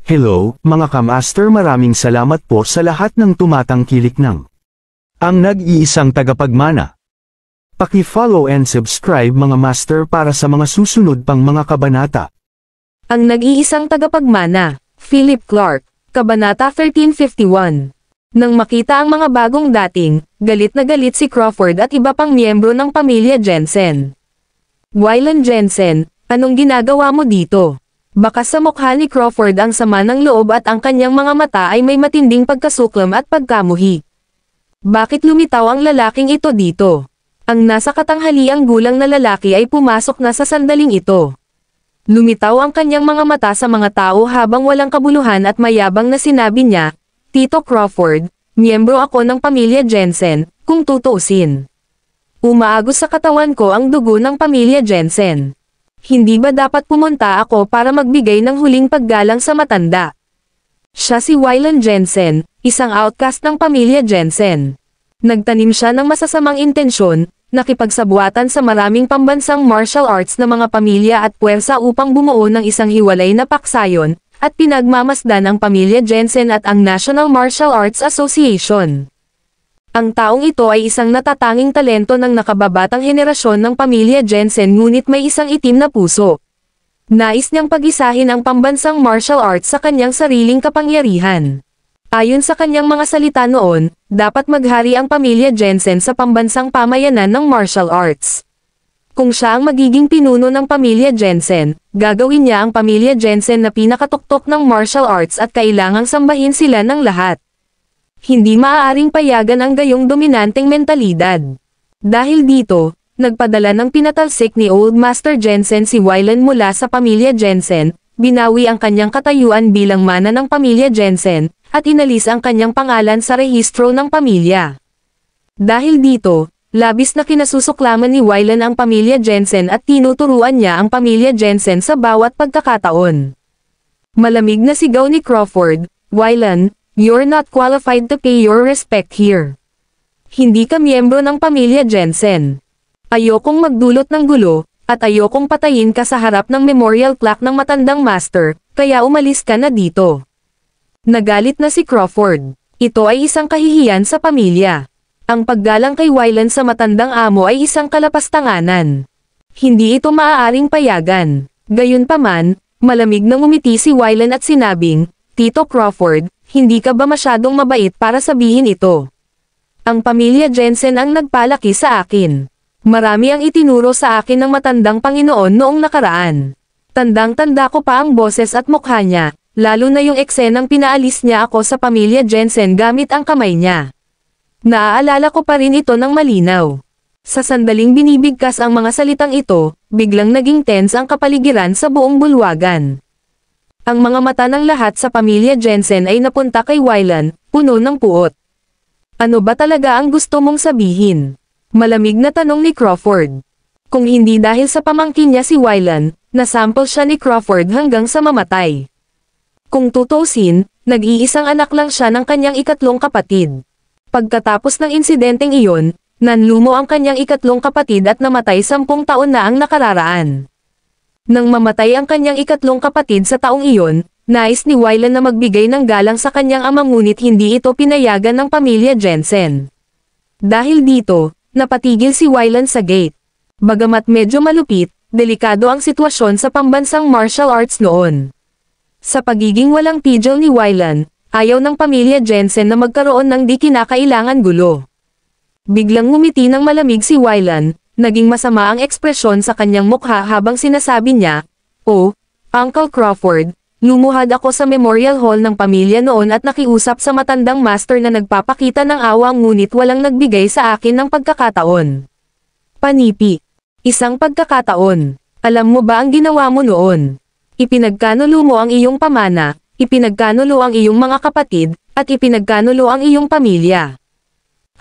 Hello, mga kamaster, maraming salamat po sa lahat ng tumatangkilik ng ang nag-iisang tagapagmana. Paki-follow and subscribe mga master para sa mga susunod pang mga kabanata. Ang nag-iisang tagapagmana, Philip Clark, Kabanata 1351. Nang makita ang mga bagong dating, galit na galit si Crawford at iba pang miyembro ng pamilya Jensen. Wyland Jensen, anong ginagawa mo dito? Baka sa mukha ni Crawford ang sama ng loob at ang kanyang mga mata ay may matinding pagkasuklam at pagkamuhi. Bakit lumitaw ang lalaking ito dito? Ang nasa katanghaliang gulang na lalaki ay pumasok na sa sandaling ito. Lumitaw ang kanyang mga mata sa mga tao habang walang kabuluhan at mayabang na sinabi niya, Tito Crawford, miyembro ako ng pamilya Jensen, kung tutuusin. Umaagos sa katawan ko ang dugo ng pamilya Jensen. Hindi ba dapat pumunta ako para magbigay ng huling paggalang sa matanda? Siya si Wyland Jensen, isang outcast ng pamilya Jensen. Nagtanim siya ng masasamang intensyon, nakipagsabuatan sa maraming pambansang martial arts na mga pamilya at puwersa upang bumuo ng isang hiwalay na paksayon, at pinagmamasdan ang pamilya Jensen at ang National Martial Arts Association. Ang taong ito ay isang natatanging talento ng nakababatang henerasyon ng pamilya Jensen ngunit may isang itim na puso. Nais niyang pag-isahin ang pambansang martial arts sa kanyang sariling kapangyarihan. Ayon sa kanyang mga salita noon, dapat maghari ang pamilya Jensen sa pambansang pamayanan ng martial arts. Kung siya ang magiging pinuno ng pamilya Jensen, gagawin niya ang pamilya Jensen na pinakatuktok ng martial arts at kailangang sambahin sila ng lahat. Hindi maaaring payagan ang gayong dominanteng mentalidad. Dahil dito, nagpadala ng pinatalsik ni Old Master Jensen si Wyland mula sa pamilya Jensen, binawi ang kanyang katayuan bilang mana ng pamilya Jensen, at inalis ang kanyang pangalan sa rehistro ng pamilya. Dahil dito, labis na kinasusuklaman ni Wyland ang pamilya Jensen at tinuturuan niya ang pamilya Jensen sa bawat pagkakataon. Malamig na sigaw ni Crawford, Wyland, you're not qualified to pay your respect here. Hindi ka miyembro ng pamilya Jensen. Ayokong magdulot ng gulo, at ayokong patayin ka sa harap ng memorial plaque ng matandang master, kaya umalis ka na dito. Nagalit na si Crawford. Ito ay isang kahihiyan sa pamilya. Ang paggalang kay Wyland sa matandang amo ay isang kalapastanganan. Hindi ito maaaring payagan. Gayunpaman, malamig na ngumiti si Wyland at sinabing, Tito Crawford, hindi ka ba masyadong mabait para sabihin ito? Ang pamilya Jensen ang nagpalaki sa akin. Marami ang itinuro sa akin ng matandang Panginoon noong nakaraan. Tandang-tanda ko pa ang boses at mukha niya, lalo na yung eksenang pinaalis niya ako sa pamilya Jensen gamit ang kamay niya. Naaalala ko pa rin ito ng malinaw. Sa sandaling binibigkas ang mga salitang ito, biglang naging tense ang kapaligiran sa buong bulwagan. Ang mga mata ng lahat sa pamilya Jensen ay napunta kay Wyland, puno ng puot. Ano ba talaga ang gusto mong sabihin? Malamig na tanong ni Crawford. Kung hindi dahil sa pamangkin niya si Wyland, nasample siya ni Crawford hanggang sa mamatay. Kung tutuusin, nag-iisang anak lang siya ng kanyang ikatlong kapatid. Pagkatapos ng insidenteng iyon, nanlumo ang kanyang ikatlong kapatid at namatay 10 taon na ang nakararaan. Nang mamatay ang kanyang ikatlong kapatid sa taong iyon, nais ni Wyland na magbigay ng galang sa kanyang ama ngunit hindi ito pinayagan ng pamilya Jensen. Dahil dito, napatigil si Wyland sa gate. Bagamat medyo malupit, delikado ang sitwasyon sa pambansang martial arts noon. Sa pagiging walang tigil ni Wyland, ayaw ng pamilya Jensen na magkaroon ng di kinakailangan gulo. Biglang ngumiti ng malamig si Wyland. Naging masama ang ekspresyon sa kanyang mukha habang sinasabi niya, Oh, Uncle Crawford, lumuhad ako sa Memorial Hall ng pamilya noon at nakiusap sa matandang master na nagpapakita ng awa ngunit walang nagbigay sa akin ng pagkakataon. Panipi. Isang pagkakataon. Alam mo ba ang ginawa mo noon? Ipinagkanulo mo ang iyong pamana, ipinagkanulo ang iyong mga kapatid, at ipinagkanulo ang iyong pamilya.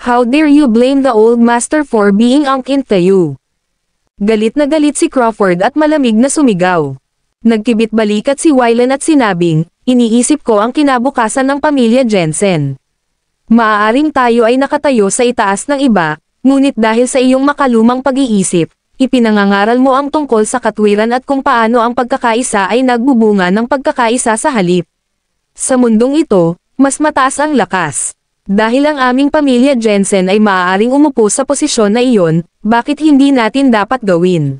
How dare you blame the old master for being unkin to you? Galit na galit si Crawford at malamig na sumigaw. Nagkibit balikat si Wyland at sinabing, iniisip ko ang kinabukasan ng pamilya Jensen. Maaaring tayo ay nakatayo sa itaas ng iba, ngunit dahil sa iyong makalumang pag-iisip, ipinangangaral mo ang tungkol sa katwiran at kung paano ang pagkakaisa ay nagbubunga ng pagkakaisa sa halip. Sa mundong ito, mas mataas ang lakas. Dahil ang aming pamilya Jensen ay maaaring umupo sa posisyon na iyon, bakit hindi natin dapat gawin?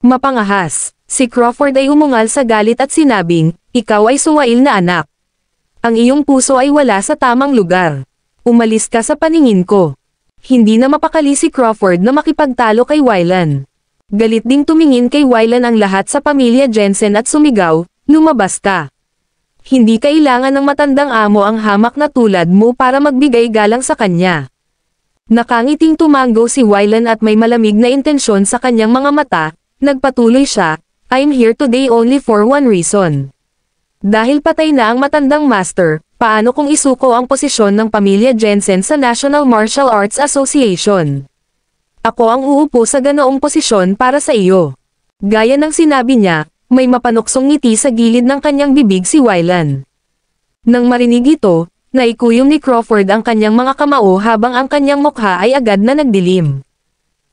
Mapangahas, si Crawford ay umungal sa galit at sinabing, ikaw ay suwail na anak. Ang iyong puso ay wala sa tamang lugar. Umalis ka sa paningin ko. Hindi na mapakali si Crawford na makipagtalo kay Wylan. Galit ding tumingin kay Wylan ang lahat sa pamilya Jensen at sumigaw, lumabas ka. Hindi kailangan ng matandang amo ang hamak na tulad mo para magbigay galang sa kanya. Nakangiting tumango si Wylan at may malamig na intensyon sa kanyang mga mata, nagpatuloy siya, I'm here today only for one reason. Dahil patay na ang matandang master, paano kung isuko ang posisyon ng pamilya Jensen sa National Martial Arts Association? Ako ang uupo sa ganoong posisyon para sa iyo. Gaya ng sinabi niya, may mapanuksong ngiti sa gilid ng kanyang bibig si Wylan. Nang marinig ito, naikuyom ni Crawford ang kanyang mga kamao habang ang kanyang mukha ay agad na nagdilim.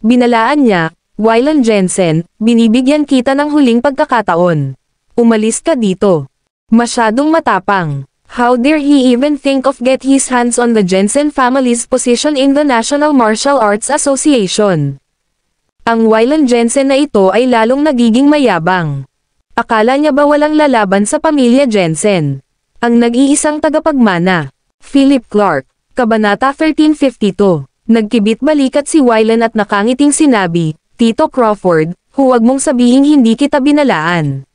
Binalaan niya, Wylan Jensen, binibigyan kita ng huling pagkakataon. Umalis ka dito. Masyadong matapang. How dare he even think of get his hands on the Jensen family's position in the National Martial Arts Association? Ang Wylan Jensen na ito ay lalong nagiging mayabang. Akala niya ba walang lalaban sa pamilya Jensen? Ang nag-iisang tagapagmana. Philip Clark, Kabanata 1352. Nagkibit balikat si Wylan at nakangiting sinabi, Tito Crawford, huwag mong sabihing hindi kita binalaan.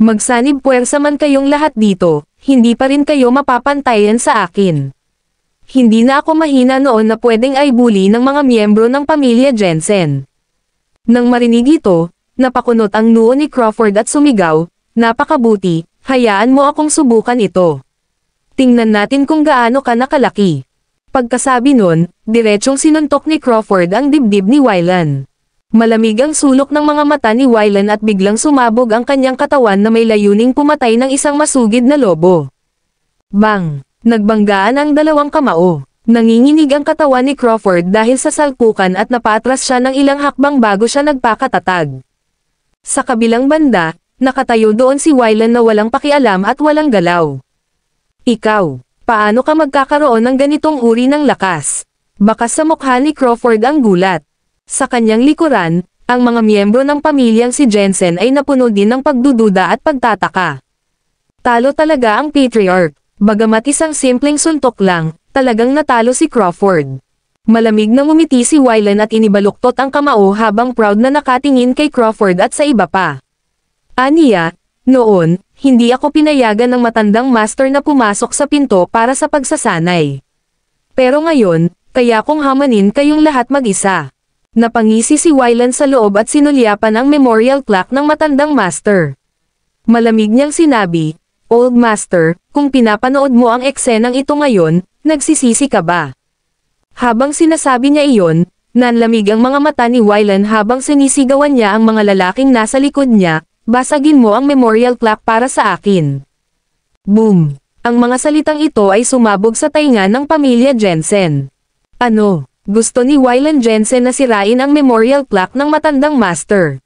Magsanib puwersa man kayong lahat dito, hindi pa rin kayo mapapantayan sa akin. Hindi na ako mahina noon na pwedeng ay bully ng mga miyembro ng pamilya Jensen. Nang marinig ito, napakunot ang noo ni Crawford at sumigaw, napakabuti, hayaan mo akong subukan ito. Tingnan natin kung gaano ka nakalaki. Pagkasabi nun, diretsong sinuntok ni Crawford ang dibdib ni Wylan. Malamig ang sulok ng mga mata ni Wylan at biglang sumabog ang kanyang katawan na may layuning pumatay ng isang masugid na lobo. Bang! Nagbanggaan ang dalawang kamao. Nanginginig ang katawan ni Crawford dahil sa salpukan at napatras siya ng ilang hakbang bago siya nagpakatatag. Sa kabilang banda, nakatayo doon si Wylan na walang pakialam at walang galaw. Ikaw, paano ka magkakaroon ng ganitong uri ng lakas? Bakas sa mukha ni Crawford ang gulat. Sa kanyang likuran, ang mga miyembro ng pamilyang si Jensen ay napuno din ng pagdududa at pagtataka. Talo talaga ang patriarch, bagamat isang simpleng suntok lang, talagang natalo si Crawford. Malamig na ngumiti si Wylan at inibaluktot ang kamao habang proud na nakatingin kay Crawford at sa iba pa. Aniya, noon, hindi ako pinayagan ng matandang master na pumasok sa pinto para sa pagsasanay. Pero ngayon, kaya kong hamanin kayong lahat mag-isa. Napangisi si Wylan sa loob at sinulyapan ang memorial plaque ng matandang master. Malamig niyang sinabi, Old Master, kung pinapanood mo ang eksenang ito ngayon, nagsisisi ka ba? Habang sinasabi niya iyon, nanlamig ang mga mata ni Wylan habang sinisigawan niya ang mga lalaking nasa likod niya, basagin mo ang memorial plaque para sa akin. Boom! Ang mga salitang ito ay sumabog sa tainga ng pamilya Jensen. Ano? Gusto ni Wylan Jensen na sirain ang memorial plaque ng matandang master.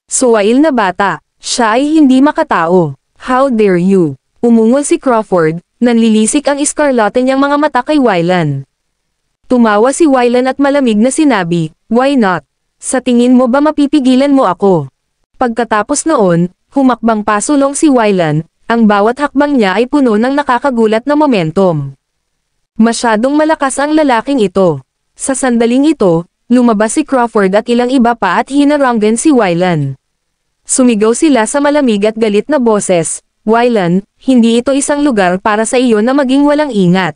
Suwail na bata, siya ay hindi makatao. How dare you? Umungol si Crawford, nanlilisik ang iskarlate niyang mga mata kay Wylan. Tumawa si Wylan at malamig na sinabi, why not? Sa tingin mo ba mapipigilan mo ako? Pagkatapos noon, humakbang pasulong si Wylan, ang bawat hakbang niya ay puno ng nakakagulat na momentum. Masyadong malakas ang lalaking ito. Sa sandaling ito, lumabas si Crawford at ilang iba pa at hinaranggan si Wylan. Sumigaw sila sa malamig at galit na boses, Wylan, hindi ito isang lugar para sa iyo na maging walang ingat.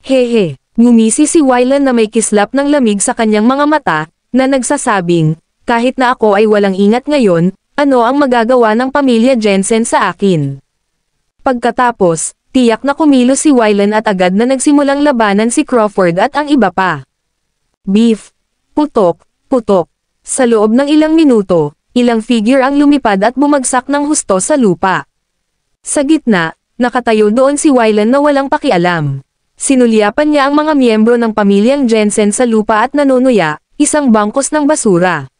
Hehe, ngumisi si Wylan na may kislap ng lamig sa kanyang mga mata, na nagsasabing, kahit na ako ay walang ingat ngayon, ano ang magagawa ng pamilya Jensen sa akin? Pagkatapos, tiyak na kumilos si Wylan at agad na nagsimulang labanan si Crawford at ang iba pa. Beef. Putok, putok. Sa loob ng ilang minuto, ilang figure ang lumipad at bumagsak ng husto sa lupa. Sa gitna, nakatayo doon si Wylan na walang pakialam. Sinulyapan niya ang mga miyembro ng pamilyang Jensen sa lupa at nanunuya, isang bangkos ng basura.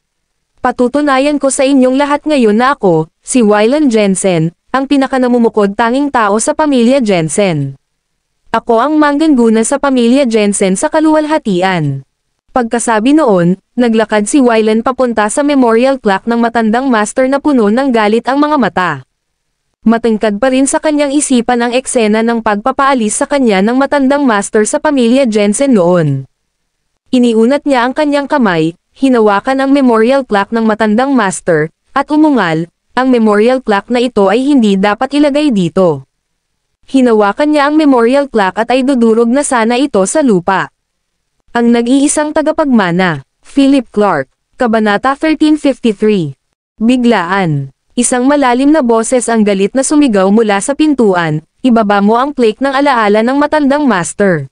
Patutunayan ko sa inyong lahat ngayon na ako, si Wylan Jensen, ang pinakanamumukod tanging tao sa pamilya Jensen. Ako ang mangganguna sa pamilya Jensen sa kaluwalhatian. Pagkasabi noon, naglakad si Wylan papunta sa memorial plaque ng matandang master na puno ng galit ang mga mata. Matangkad pa rin sa kanyang isipan ang eksena ng pagpapaalis sa kanya ng matandang master sa pamilya Jensen noon. Iniunat niya ang kanyang kamay, hinawakan ang memorial plaque ng matandang master, at umungal, ang memorial plaque na ito ay hindi dapat ilagay dito. Hinawakan niya ang memorial plaque at ay dudurog na sana ito sa lupa. Ang nag-iisang tagapagmana, Philip Clark, Kabanata 1353. Biglaan. Isang malalim na boses ang galit na sumigaw mula sa pintuan, ibaba mo ang plaque ng alaala ng matandang master.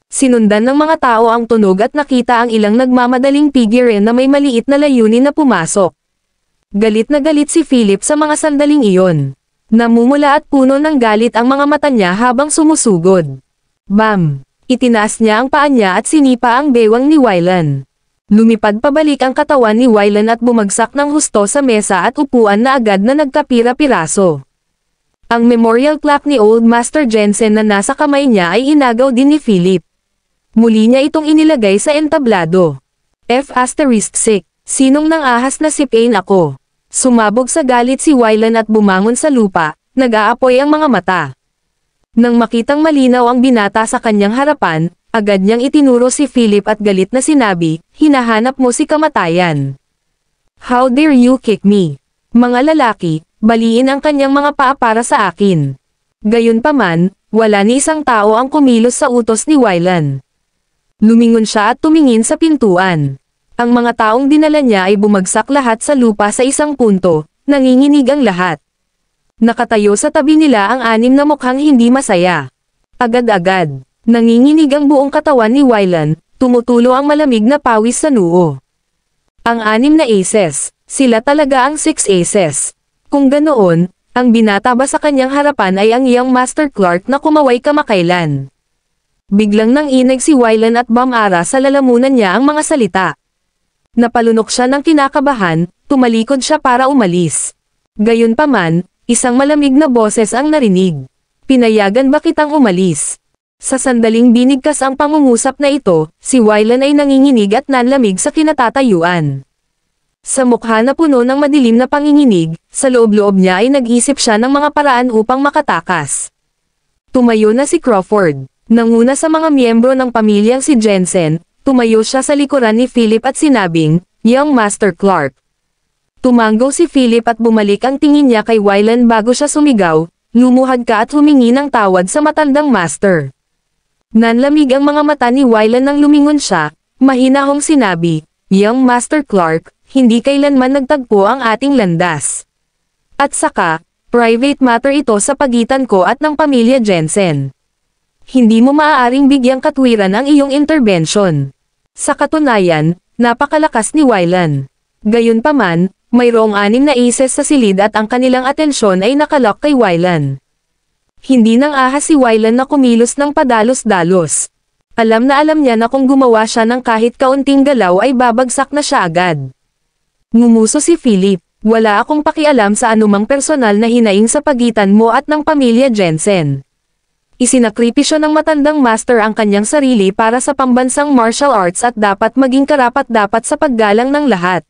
Sinundan ng mga tao ang tunog at nakita ang ilang nagmamadaling pigire na may maliit na layunin na pumasok. Galit na galit si Philip sa mga sandaling iyon. Namumula at puno ng galit ang mga mata niya habang sumusugod. Bam! Itinaas niya ang paa niya at sinipa ang bewang ni Wylan. Lumipad pabalik ang katawan ni Wylan at bumagsak ng husto sa mesa at upuan na agad na nagkapira-piraso. Ang memorial plaque ni Old Master Jensen na nasa kamay niya ay inagaw din ni Philip. Muli niya itong inilagay sa entablado. F*6. Sinong nang ahas na si Payne ako? Sumabog sa galit si Wylan at bumangon sa lupa, nag-aapoy ang mga mata. Nang makitang malinaw ang binata sa kanyang harapan, agad niyang itinuro si Philip at galit na sinabi, hinahanap mo si kamatayan. How dare you kick me? Mga lalaki, baliin ang kanyang mga paa para sa akin. Gayunpaman, wala ni isang tao ang kumilos sa utos ni Wylan. Lumingon siya at tumingin sa pintuan. Ang mga taong dinala niya ay bumagsak lahat sa lupa sa isang punto, nanginginig ang lahat. Nakatayo sa tabi nila ang anim na mukhang hindi masaya. Agad-agad. Nanginginig ang buong katawan ni Wylan, tumutulo ang malamig na pawis sa noo. Ang anim na aces, sila talaga ang 6 aces. Kung ganoon, ang binata ba sa kanyang harapan ay ang iyang Master Clark na kumaway kamakailan. Biglang nanginig si Wylan at bamara sa lalamunan niya ang mga salita. Napalunok siya ng kinakabahan, tumalikod siya para umalis. Gayunpaman, isang malamig na boses ang narinig. Pinayagan ba kitang umalis? Sa sandaling binigkas ang pangungusap na ito, si Wylan ay nanginginig at nanlamig sa kinatatayuan. Sa mukha na puno ng madilim na panginginig, sa loob-loob niya ay nag-isip siya ng mga paraan upang makatakas. Tumayo na si Crawford. Nanguna sa mga miyembro ng pamilyang si Jensen, tumayo siya sa likuran ni Philip at sinabing, Young Master Clark. Tumanggo si Philip at bumalik ang tingin niya kay Wylan bago siya sumigaw, lumuhad ka at humingi ng tawad sa matandang master. Nanlamig ang mga mata ni Wylan nang lumingon siya, mahinahong sinabi, Young Master Clark, hindi kailanman nagtagpo ang ating landas. At saka, private matter ito sa pagitan ko at ng pamilya Jensen. Hindi mo maaaring bigyang katwiran ang iyong intervention. Sa katunayan, napakalakas ni Wylan. Gayunpaman, mayroong 6 na aces sa silid at ang kanilang atensyon ay nakalock kay Wylan. Hindi nang ahas si Wylan na kumilos ng padalos-dalos. Alam na alam niya na kung gumawa siya ng kahit kaunting galaw ay babagsak na siya agad. Ngumuso si Philip, wala akong pakialam sa anumang personal na hinaing sa pagitan mo at ng pamilya Jensen. Isinakripisyo ng matandang master ang kanyang sarili para sa pambansang martial arts at dapat maging karapat-dapat sa paggalang ng lahat.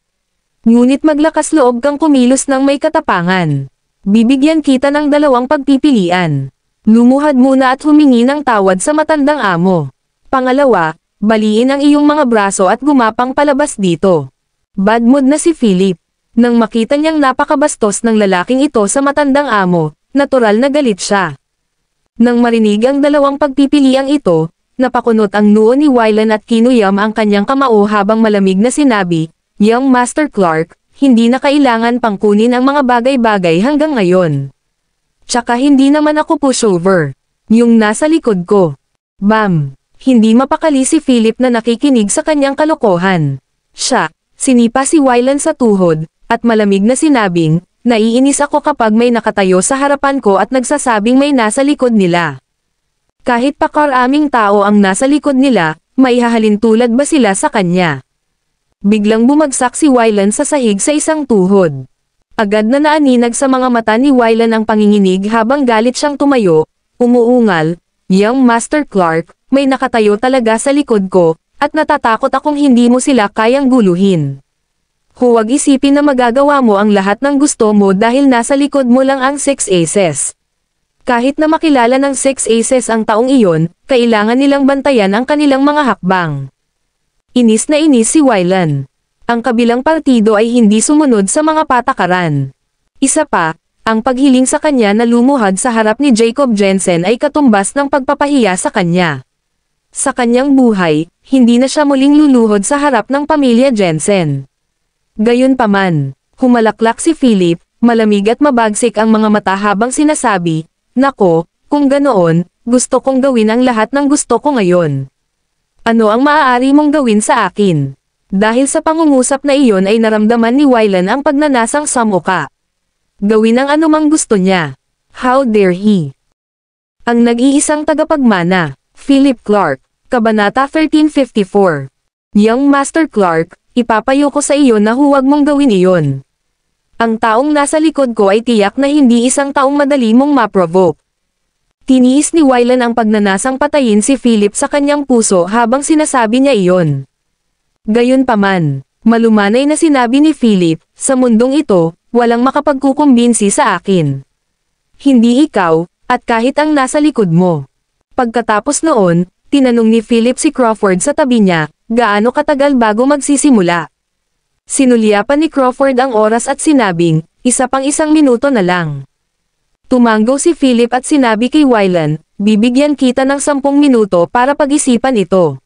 Ngunit maglakas loob kang kumilos ng may katapangan. Bibigyan kita ng 2 pagpipilian. Lumuhad muna at humingi ng tawad sa matandang amo. Pangalawa, baliin ang iyong mga braso at gumapang palabas dito. Bad mood na si Philip. Nang makita niyang napakabastos ng lalaking ito sa matandang amo, natural na galit siya. Nang marinig ang 2 pagpipiliang ito, napakunot ang noo ni Wylan at kinuyam ang kanyang kamao habang malamig na sinabi, Young Master Clark, hindi na kailangan pang kunin ang mga bagay-bagay hanggang ngayon. Tsaka hindi naman ako pushover. Yung nasa likod ko. Bam! Hindi mapakali si Philip na nakikinig sa kanyang kalokohan. Siya, sinipa si Wylan sa tuhod, at malamig na sinabing, naiinis ako kapag may nakatayo sa harapan ko at nagsasabing may nasa likod nila. Kahit pa karaming tao ang nasa likod nila, maihahalin tulad ba sila sa kanya? Biglang bumagsak si Wylan sa sahig sa isang tuhod. Agad na naaninag sa mga mata ni Wylan ang panginginig habang galit siyang tumayo, umuungal, "Young Master Clark, may nakatayo talaga sa likod ko, at natatakot akong hindi mo sila kayang guluhin. Huwag isipin na magagawa mo ang lahat ng gusto mo dahil nasa likod mo lang ang 6 Aces. Kahit na makilala ng 6 Aces ang taong iyon, kailangan nilang bantayan ang kanilang mga hakbang." Inis na inis si Wylan. Ang kabilang partido ay hindi sumunod sa mga patakaran. Isa pa, ang paghiling sa kanya na lumuhad sa harap ni Jacob Jensen ay katumbas ng pagpapahiya sa kanya. Sa kanyang buhay, hindi na siya muling luluhod sa harap ng pamilya Jensen. Gayunpaman, humalaklak si Philip, malamig at mabagsik ang mga mata habang sinasabi, "Nako, kung ganoon, gusto kong gawin ang lahat ng gusto ko ngayon. Ano ang maaari mong gawin sa akin?" Dahil sa pangungusap na iyon ay naramdaman ni Wylan ang pagnanasang sa muka. Gawin ang anumang gusto niya. How dare he? Ang nag-iisang tagapagmana, Philip Clark, Kabanata 1354. Young Master Clark, ipapayo ko sa iyo na huwag mong gawin iyon. Ang taong nasa likod ko ay tiyak na hindi isang taong madali mong ma-provoke. Tiniis ni Wylan ang pagnanasang patayin si Philip sa kanyang puso habang sinasabi niya iyon. Gayunpaman, malumanay na sinabi ni Philip, "Sa mundong ito, walang makapagkukumbinsi sa akin. Hindi ikaw, at kahit ang nasa likod mo." Pagkatapos noon, tinanong ni Philip si Crawford sa tabi niya, gaano katagal bago magsisimula. Sinulyapan ni Crawford ang oras at sinabing, "1 minuto na lang." Tumanggo si Philip at sinabi kay Wylan, "Bibigyan kita ng 10 minuto para pag-isipan ito.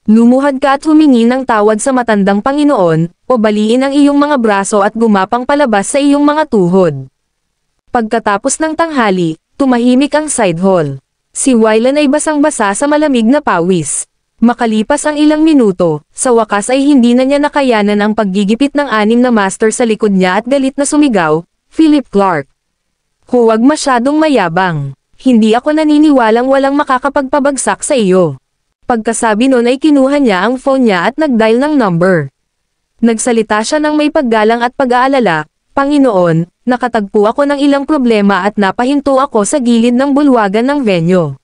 Lumuhad ka at humingi ng tawad sa matandang Panginoon, o baliin ang iyong mga braso at gumapang palabas sa iyong mga tuhod." Pagkatapos ng tanghali, tumahimik ang side hall. Si Wylan ay basang-basa sa malamig na pawis. Makalipas ang ilang minuto, sa wakas ay hindi na niya nakayanan ang paggigipit ng 6 na master sa likod niya at galit na sumigaw, "Philip Clark! Huwag masyadong mayabang. Hindi ako naniniwalang walang makakapagpabagsak sa iyo." Pagkasabi nun ay kinuha niya ang phone niya at nag-dial ng number. Nagsalita siya ng may paggalang at pag-aalala, "Panginoon, nakatagpo ako ng ilang problema at napahinto ako sa gilid ng bulwagan ng venue."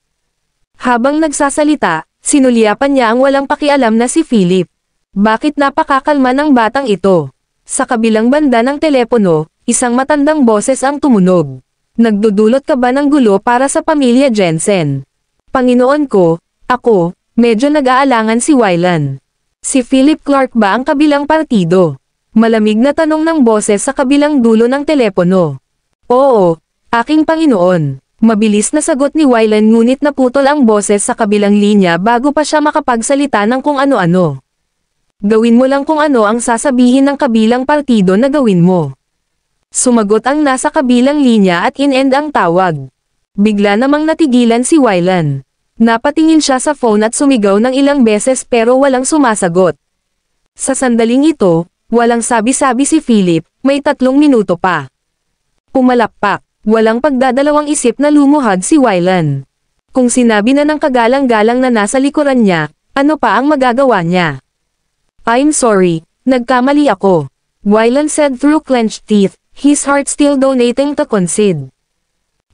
Habang nagsasalita, sinulyapan niya ang walang pakialam na si Philip. Bakit napakakalma ng batang ito? Sa kabilang banda ng telepono, isang matandang boses ang tumunog. "Nagdudulot ka ba ng gulo para sa pamilya Jensen?" "Panginoon ko, ako." Medyo nag-aalangan si Wylan. Si Philip Clark ba ang kabilang partido? Malamig na tanong ng boses sa kabilang dulo ng telepono. "Oo, aking Panginoon." Mabilis na sagot ni Wylan ngunit naputol ang boses sa kabilang linya bago pa siya makapagsalita ng kung ano-ano. "Gawin mo lang kung ano ang sasabihin ng kabilang partido na gawin mo." Sumagot ang nasa kabilang linya at in-end ang tawag. Bigla namang natigilan si Wylan. Napatingin siya sa phone at sumigaw ng ilang beses pero walang sumasagot. Sa sandaling ito, walang sabi-sabi si Philip, may 3 minuto pa. Pumalakpak, walang pagdadalawang isip na lumuhad si Wylan. Kung sinabi na ng kagalang-galang na nasa likuran niya, ano pa ang magagawa niya? "I'm sorry, nagkamali ako," Wylan said through clenched teeth, his heart still donating to concede.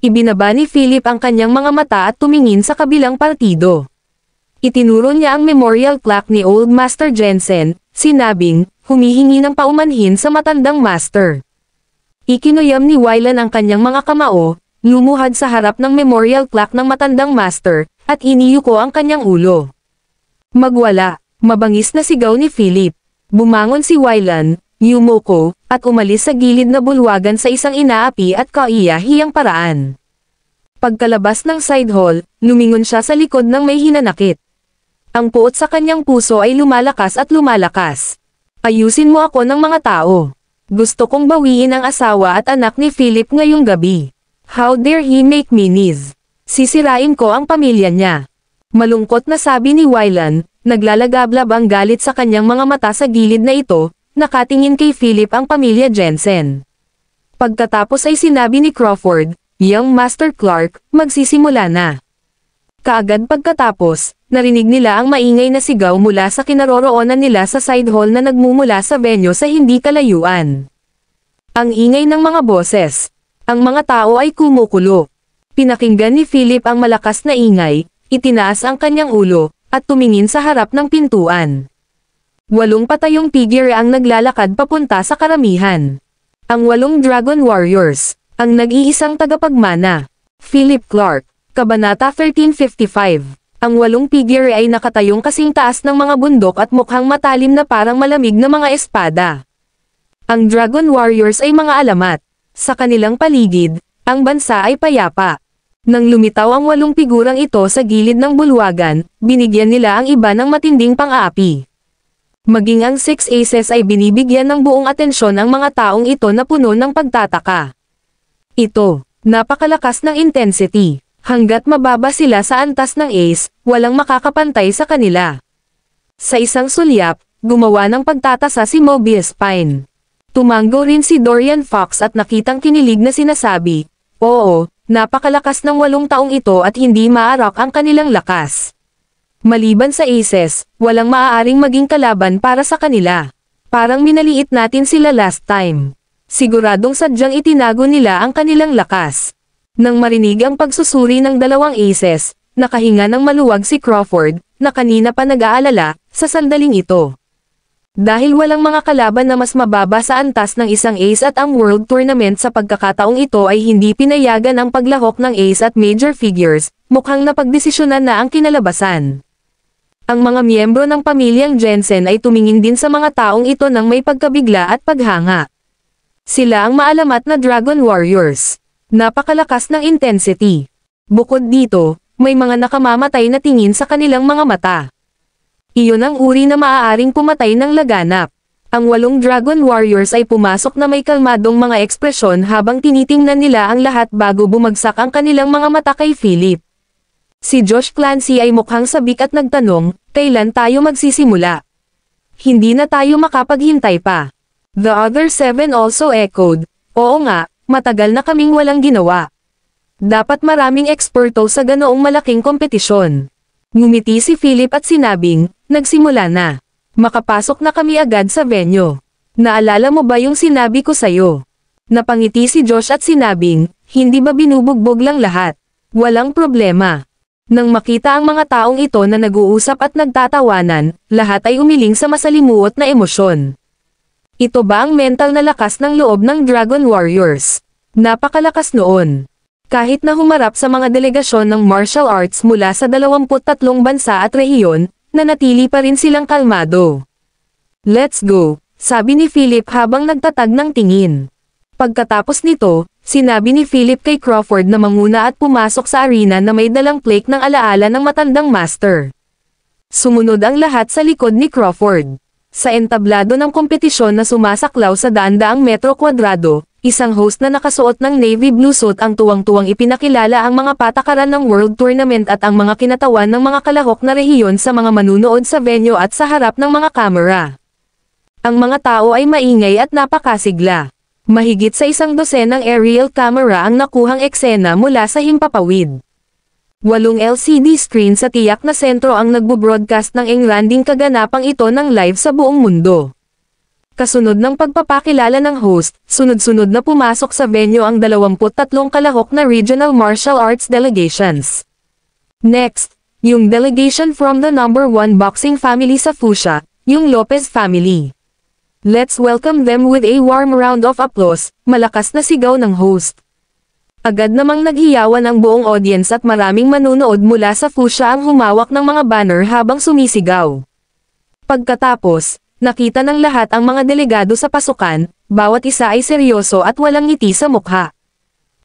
Ibinaba ni Philip ang kanyang mga mata at tumingin sa kabilang partido. Itinuro niya ang memorial plaque ni Old Master Jensen, sinabing, humihingi ng paumanhin sa matandang master. Ikinuyam ni Wylan ang kanyang mga kamao, lumuhad sa harap ng memorial plaque ng matandang master, at iniyuko ang kanyang ulo. "Magwala," mabangis na sigaw ni Philip. Bumangon si Wylan, yumuko, at umalis sa gilid na bulwagan sa isang inaapi at kaiyahiyang paraan. Pagkalabas ng side hall, lumingon siya sa likod ng may hinanakit. Ang puot sa kanyang puso ay lumalakas at lumalakas. "Ayusin mo ako ng mga tao. Gusto kong bawiin ang asawa at anak ni Philip ngayong gabi. How dare he make me sneeze? Sisirain ko ang pamilya niya." Malungkot na sabi ni Wylan, naglalagablab ang galit sa kanyang mga mata sa gilid na ito, nakatingin kay Philip ang pamilya Jensen. Pagkatapos ay sinabi ni Crawford, "Young Master Clark, magsisimula na." Kaagad pagkatapos, narinig nila ang maingay na sigaw mula sa kinaroroonan nila sa side hall na nagmumula sa venue sa hindi kalayuan. Ang ingay ng mga boses. Ang mga tao ay kumukulo. Pinakinggan ni Philip ang malakas na ingay, itinaas ang kanyang ulo, at tumingin sa harap ng pintuan. 8 patayong figure ang naglalakad papunta sa karamihan. Ang 8 Dragon Warriors, ang nag-iisang tagapagmana. Philip Clark, Kabanata 1355. Ang 8 figure ay nakatayong kasing taas ng mga bundok at mukhang matalim na parang malamig na mga espada. Ang Dragon Warriors ay mga alamat. Sa kanilang paligid, ang bansa ay payapa. Nang lumitaw ang 8 figurang ito sa gilid ng bulwagan, binigyan nila ang iba ng matinding pang-aapi. Maging ang 6 Aces ay binibigyan ng buong atensyon ang mga taong ito na puno ng pagtataka. Ito, napakalakas ng intensity. Hanggat mababa sila sa antas ng Ace, walang makakapantay sa kanila. Sa isang sulyap, gumawa ng pagtatasa si Mobius Pine. Tumango rin si Dorian Fox at nakitang kinilig na sinasabi, "Oo, napakalakas ng 8 taong ito at hindi maarak ang kanilang lakas." Maliban sa Aces, walang maaaring maging kalaban para sa kanila. Parang minaliit natin sila last time. Siguradong sadyang itinago nila ang kanilang lakas. Nang marinig ang pagsusuri ng 2 Aces, nakahinga ng maluwag si Crawford, na kanina pa nag-aalala, sa sandaling ito. Dahil walang mga kalaban na mas mababa sa antas ng isang Ace at ang World Tournament sa pagkakataong ito ay hindi pinayagan ang paglahok ng Ace at Major Figures, mukhang napagdesisyonan na ang kinalabasan. Ang mga miyembro ng pamilyang Jensen ay tumingin din sa mga taong ito ng may pagkabigla at paghanga. Sila ang maalamat na Dragon Warriors. Napakalakas ng intensity. Bukod dito, may mga nakamamatay na tingin sa kanilang mga mata. Iyon ang uri na maaaring pumatay ng laganap. Ang 8 Dragon Warriors ay pumasok na may kalmadong mga ekspresyon habang tinitingnan nila ang lahat bago bumagsak ang kanilang mga mata kay Philip. Si Josh Clancy ay mukhang sabik at nagtanong, "Kailan tayo magsisimula? Hindi na tayo makapaghintay pa." The other 7 also echoed, "Oo nga, matagal na kaming walang ginawa. Dapat maraming eksperto sa ganoong malaking kompetisyon." Ngumiti si Philip at sinabing, "Nagsimula na. Makapasok na kami agad sa venue. Naalala mo ba yung sinabi ko sa'yo?" Napangiti si Josh at sinabing, "Hindi ba binubugbog lang lahat? Walang problema." Nang makita ang mga taong ito na nag-uusap at nagtatawanan, lahat ay umiling sa masalimuot na emosyon. Ito ba ang mental na lakas ng loob ng Dragon Warriors? Napakalakas noon. Kahit na humarap sa mga delegasyon ng martial arts mula sa 23 bansa at rehiyon, nanatili pa rin silang kalmado. "Let's go," sabi ni Philip habang nagtatag ng tingin. Pagkatapos nito, sinabi ni Philip kay Crawford na manguna at pumasok sa arena na may dalang plaque ng alaala ng matandang master. Sumunod ang lahat sa likod ni Crawford. Sa entablado ng kompetisyon na sumasaklaw sa daan-daang metro kwadrado, isang host na nakasuot ng navy blue suit ang tuwang-tuwang ipinakilala ang mga patakaran ng World Tournament at ang mga kinatawan ng mga kalahok na rehiyon sa mga manunood sa venue at sa harap ng mga kamera. Ang mga tao ay maingay at napakasigla. Mahigit sa 100 aerial camera ang nakuhang eksena mula sa himpapawid. 8 LCD screen sa tiyak na sentro ang nagbo-broadcast ng engranding kaganapang ito ng live sa buong mundo. Kasunod ng pagpapakilala ng host, sunod-sunod na pumasok sa venue ang 23 kalahok na regional martial arts delegations. Next, yung delegation from the number 1 boxing family sa Fuchsia, yung Lopez family. "Let's welcome them with a warm round of applause," malakas na sigaw ng host. Agad namang naghiyawan ang buong audience at maraming manunood mula sa Fuchsia ang humawak ng mga banner habang sumisigaw. Pagkatapos, nakita ng lahat ang mga delegado sa pasukan, bawat isa ay seryoso at walang ngiti sa mukha.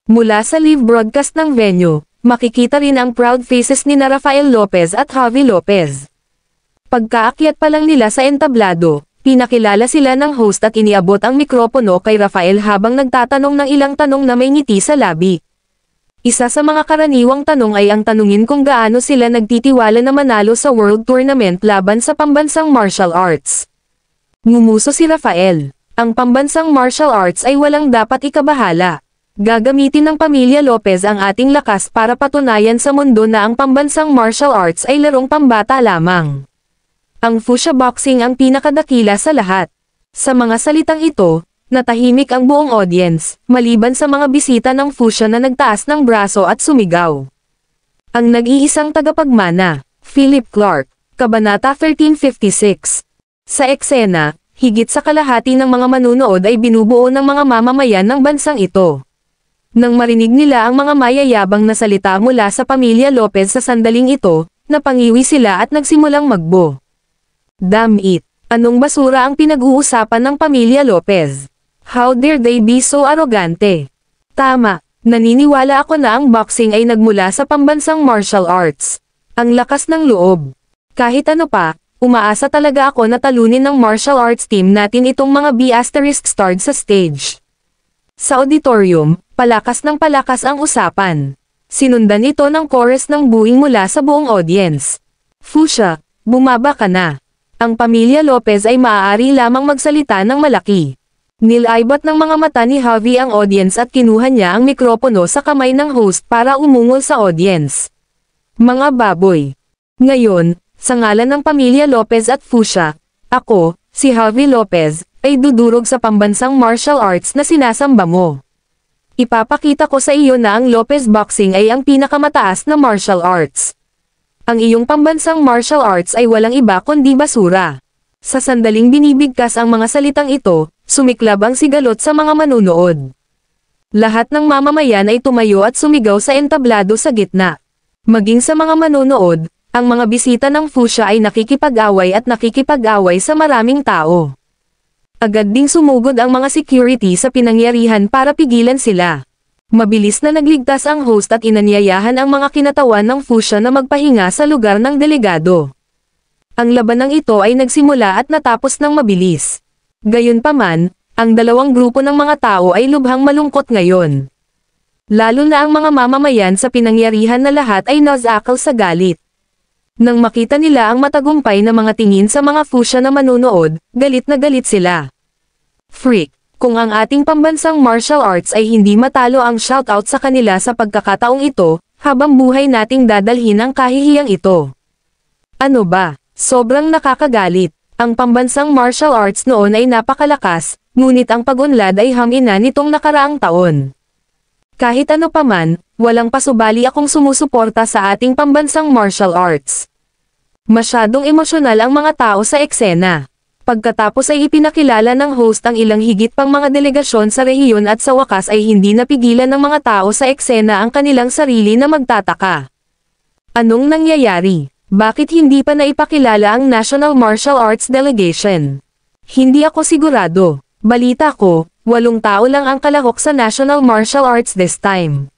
Mula sa live broadcast ng venue, makikita rin ang proud faces ni na Rafael Lopez at Javi Lopez. Pagkaakyat pa lang nila sa entablado, pinakilala sila ng host at iniabot ang mikropono kay Rafael habang nagtatanong ng ilang tanong na may ngiti sa labi. Isa sa mga karaniwang tanong ay ang tanungin kung gaano sila nagtitiwala na manalo sa World Tournament laban sa pambansang martial arts. Ngumuso si Rafael. Ang pambansang martial arts ay walang dapat ikabahala. Gagamitin ng pamilya Lopez ang ating lakas para patunayan sa mundo na ang pambansang martial arts ay larong pambata lamang. Ang Fuchsia Boxing ang pinakadakila sa lahat. Sa mga salitang ito, Natahimik ang buong audience, maliban sa mga bisita ng Fuchsia na nagtaas ng braso at sumigaw. Ang nag-iisang tagapagmana, Philip Clark, Kabanata 1356. Sa eksena, higit sa kalahati ng mga manunood ay binubuo ng mga mamamayan ng bansang ito. Nang marinig nila ang mga mayayabang na salita mula sa pamilya Lopez sa sandaling ito, napangiwi sila at nagsimulang magbo. Damn it! Anong basura ang pinag-uusapan ng pamilya Lopez? How dare they be so arrogante? Tama, naniniwala ako na ang boxing ay nagmula sa pambansang martial arts. Ang lakas ng loob. Kahit ano pa, umaasa talaga ako na talunin ng martial arts team natin itong mga B***starred sa stage. Sa auditorium, palakas ng palakas ang usapan. Sinundan ito ng chorus ng booing mula sa buong audience. Fuchsia, bumaba ka na. Ang pamilya Lopez ay maaari lamang magsalita ng malaki. Nilaybot ng mga mata ni Javi ang audience at kinuha niya ang mikropono sa kamay ng host para umungol sa audience. Mga baboy. Ngayon, sa ngalan ng pamilya Lopez at Fuchsia, ako, si Javi Lopez, ay dudurog sa pambansang martial arts na sinasamba mo. Ipapakita ko sa iyo na ang Lopez Boxing ay ang pinakamataas na martial arts. Ang iyong pambansang martial arts ay walang iba kundi basura. Sa sandaling binibigkas ang mga salitang ito, sumiklab ang sigalot sa mga manunood. Lahat ng mamamayan ay tumayo at sumigaw sa entablado sa gitna. Maging sa mga manunood, ang mga bisita ng Fuchsia ay nakikipag-away at nakikipag-away sa maraming tao. Agad ding sumugod ang mga security sa pinangyarihan para pigilan sila. Mabilis na nagligtas ang host at inanyayahan ang mga kinatawan ng Fuchsia na magpahinga sa lugar ng delegado. Ang labanang ito ay nagsimula at natapos ng mabilis. Gayunpaman, ang dalawang grupo ng mga tao ay lubhang malungkot ngayon. Lalo na ang mga mamamayan sa pinangyarihan na lahat ay nasakal sa galit. Nang makita nila ang matagumpay na mga tingin sa mga Fuchsia na manunood, galit na galit sila. Freak, kung ang ating pambansang martial arts ay hindi matalo ang shoutout sa kanila sa pagkakataong ito, habang buhay nating dadalhin ang kahihiyang ito. Ano ba? Sobrang nakakagalit. Ang pambansang martial arts noon ay napakalakas, ngunit ang pag-unlad ay hamina nitong nakaraang taon. Kahit ano paman, walang pasubali akong sumusuporta sa ating pambansang martial arts. Masyadong emosyonal ang mga tao sa eksena. Pagkatapos ay ipinakilala ng host ang ilang higit pang mga delegasyon sa rehiyon at sa wakas ay hindi napigilan ng mga tao sa eksena ang kanilang sarili na magtataka. Anong nangyayari? Bakit hindi pa naipakilala ang National Martial Arts Delegation? Hindi ako sigurado. Balita ko, 8 tao lang ang kalahok sa National Martial Arts this time.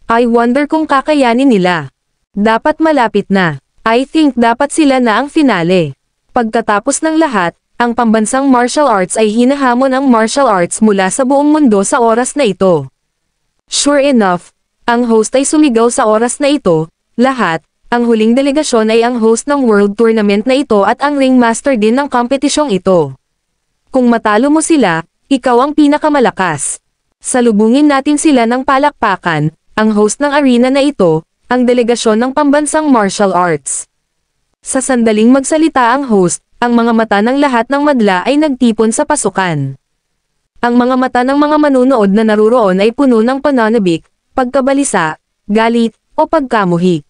I wonder kung kakayanin nila. Dapat malapit na. I think dapat sila na ang finale. Pagkatapos ng lahat, ang pambansang martial arts ay hinahamon ang martial arts mula sa buong mundo sa oras na ito. Sure enough, ang host ay sumigaw sa oras na ito, lahat. Ang huling delegasyon ay ang host ng World Tournament na ito at ang ringmaster din ng kompetisyong ito. Kung matalo mo sila, ikaw ang pinakamalakas. Salubungin natin sila ng palakpakan, ang host ng arena na ito, ang delegasyon ng pambansang martial arts. Sa sandaling magsalita ang host, ang mga mata ng lahat ng madla ay nagtipon sa pasukan. Ang mga mata ng mga manunood na naruroon ay puno ng pananabik, pagkabalisa, galit, o pagkamuhi.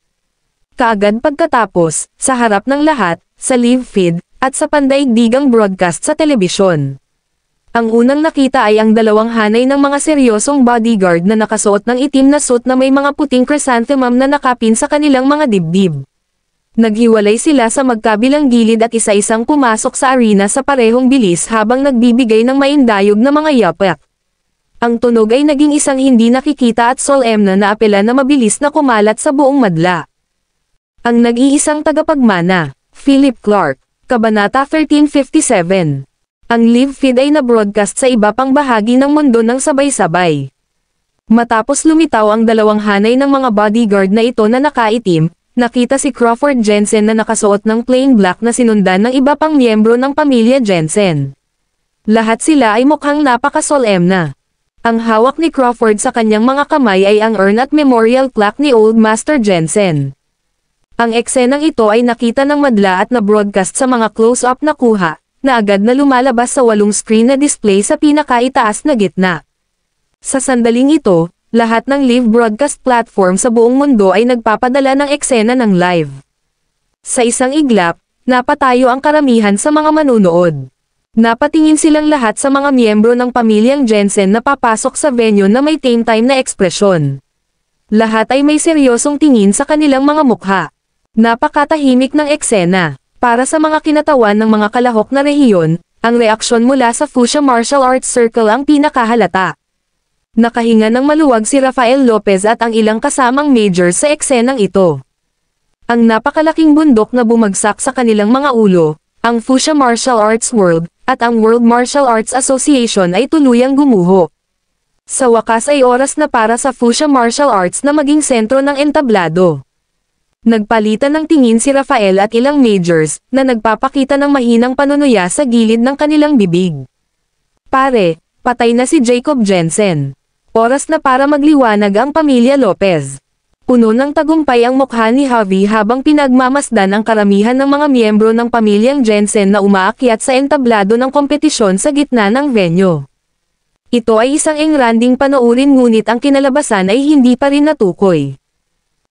Kaagad pagkatapos, sa harap ng lahat, sa live feed, at sa pandaigdigang broadcast sa telebisyon. Ang unang nakita ay ang dalawang hanay ng mga seryosong bodyguard na nakasuot ng itim na suit na may mga puting chrysanthemum na nakapin sa kanilang mga dibdib. Naghiwalay sila sa magkabilang gilid at isa-isang pumasok sa arena sa parehong bilis habang nagbibigay ng maindayog na mga yapak. Ang tunog ay naging isang hindi nakikita at solemne na apela na mabilis na kumalat sa buong madla. Ang nag-iisang tagapagmana, Philip Clark, Kabanata 1357. Ang live feed ay na-broadcast sa iba pang bahagi ng mundo ng sabay-sabay. Matapos lumitaw ang dalawang hanay ng mga bodyguard na ito na nakaitim, nakita si Crawford Jensen na nakasuot ng plain black na sinundan ng iba pang miyembro ng pamilya Jensen. Lahat sila ay mukhang napakasolemna. Ang hawak ni Crawford sa kanyang mga kamay ay ang urn at memorial plaque ni Old Master Jensen. Ang eksenang ito ay nakita ng madla at na-broadcast sa mga close-up na kuha, na agad na lumalabas sa 8 screen na display sa pinakaitaas na gitna. Sa sandaling ito, lahat ng live broadcast platform sa buong mundo ay nagpapadala ng eksena ng live. Sa isang iglap, napatayo ang karamihan sa mga manunood. Napatingin silang lahat sa mga miyembro ng pamilyang Jensen na papasok sa venue na may tame time na ekspresyon. Lahat ay may seryosong tingin sa kanilang mga mukha. Napakatahimik ng eksena. Para sa mga kinatawan ng mga kalahok na rehiyon, ang reaksyon mula sa Fuchsia Martial Arts Circle ang pinakahalata. Nakahinga ng maluwag si Rafael Lopez at ang ilang kasamang majors sa eksenang ito. Ang napakalaking bundok na bumagsak sa kanilang mga ulo, ang Fuchsia Martial Arts World, at ang World Martial Arts Association ay tuluyang gumuho. Sa wakas ay oras na para sa Fuchsia Martial Arts na maging sentro ng entablado. Nagpalitan ng tingin si Rafael at ilang majors, na nagpapakita ng mahinang panunuya sa gilid ng kanilang bibig. Pare, patay na si Jacob Jensen. Oras na para magliwanag ang pamilya Lopez. Puno ng tagumpay ang mukha ni Javi habang pinagmamasdan ang karamihan ng mga miyembro ng pamilyang Jensen na umaakyat sa entablado ng kompetisyon sa gitna ng venue. Ito ay isang engranding panoorin ngunit ang kinalabasan ay hindi pa rin natukoy.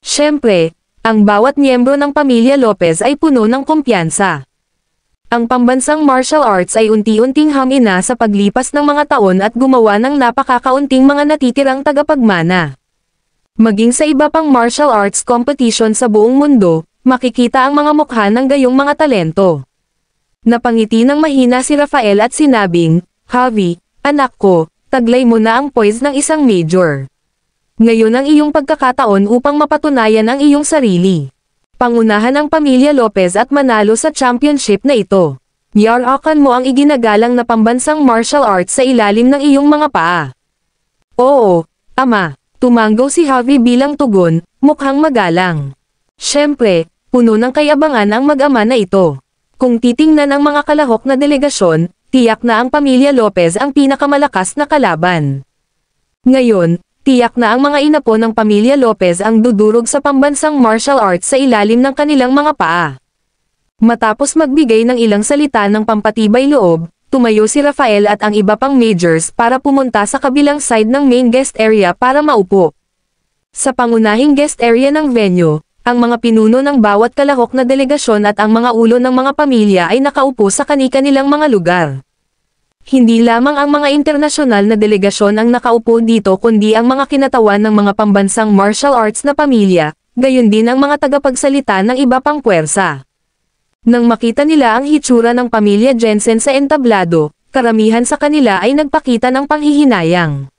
Siyempre, ang bawat miyembro ng pamilya Lopez ay puno ng kumpiyansa. Ang pambansang martial arts ay unti-unting hamina sa paglipas ng mga taon at gumawa ng napakakaunting mga natitirang tagapagmana. Maging sa iba pang martial arts competition sa buong mundo, makikita ang mga mukha ng gayong mga talento. Napangiti ng mahina si Rafael at sinabing, "Javi, anak ko, taglay mo na ang poise ng isang major. Ngayon ang iyong pagkakataon upang mapatunayan ang iyong sarili. Pangunahan ang pamilya Lopez at manalo sa championship na ito. Yarakan mo ang iginagalang na pambansang martial arts sa ilalim ng iyong mga paa." "Oo, ama." Tumanggaw si Javi bilang tugon, mukhang magalang. Siyempre, puno ng kayabangan ang mag-ama na ito. Kung titingnan ang mga kalahok na delegasyon, tiyak na ang pamilya Lopez ang pinakamalakas na kalaban. Ngayon, tiyak na ang mga inapo ng pamilya Lopez ang dudurog sa pambansang martial arts sa ilalim ng kanilang mga paa. Matapos magbigay ng ilang salita ng pampatibay loob, tumayo si Rafael at ang iba pang majors para pumunta sa kabilang side ng main guest area para maupo. Sa pangunahing guest area ng venue, ang mga pinuno ng bawat kalahok na delegasyon at ang mga ulo ng mga pamilya ay nakaupo sa kani-kanilang mga lugar. Hindi lamang ang mga internasyonal na delegasyon ang nakaupo dito kundi ang mga kinatawan ng mga pambansang martial arts na pamilya, gayon din ang mga tagapagsalita ng iba pang puwersa. Nang makita nila ang hitsura ng pamilya Jensen sa entablado, karamihan sa kanila ay nagpakita ng panghihinayang.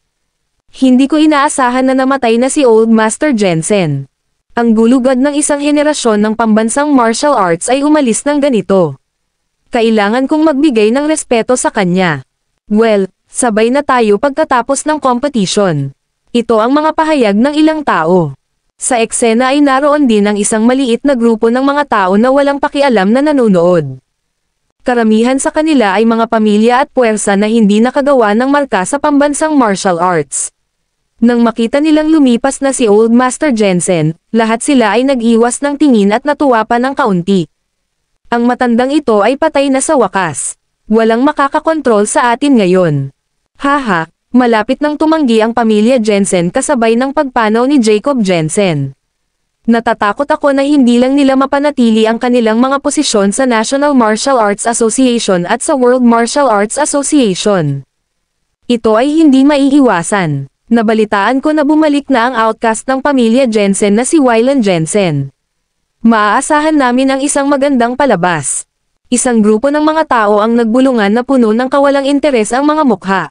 "Hindi ko inaasahan na namatay na si Old Master Jensen. Ang gulugad ng isang henerasyon ng pambansang martial arts ay umalis ng ganito. Kailangan kong magbigay ng respeto sa kanya. Well, sabay na tayo pagkatapos ng competition." Ito ang mga pahayag ng ilang tao. Sa eksena ay naroon din ang isang maliit na grupo ng mga tao na walang pakialam na nanonood. Karamihan sa kanila ay mga pamilya at puwersa na hindi nakagawa ng marka sa pambansang martial arts. Nang makita nilang lumipas na si Old Master Jensen, lahat sila ay nag-iwas ng tingin at natuwa pa ng kaunti. Ang matandang ito ay patay na sa wakas. Walang makakakontrol sa atin ngayon. Haha. Malapit nang tumanggi ang pamilya Jensen kasabay ng pagpanaw ni Jacob Jensen. Natatakot ako na hindi lang nila mapanatili ang kanilang mga posisyon sa National Martial Arts Association at sa World Martial Arts Association. Ito ay hindi maiiwasan. Nabalitaan ko na bumalik na ang outcast ng pamilya Jensen na si Wylan Jensen. Maaasahan namin ang isang magandang palabas. Isang grupo ng mga tao ang nagbulungan na puno ng kawalang interes ang mga mukha.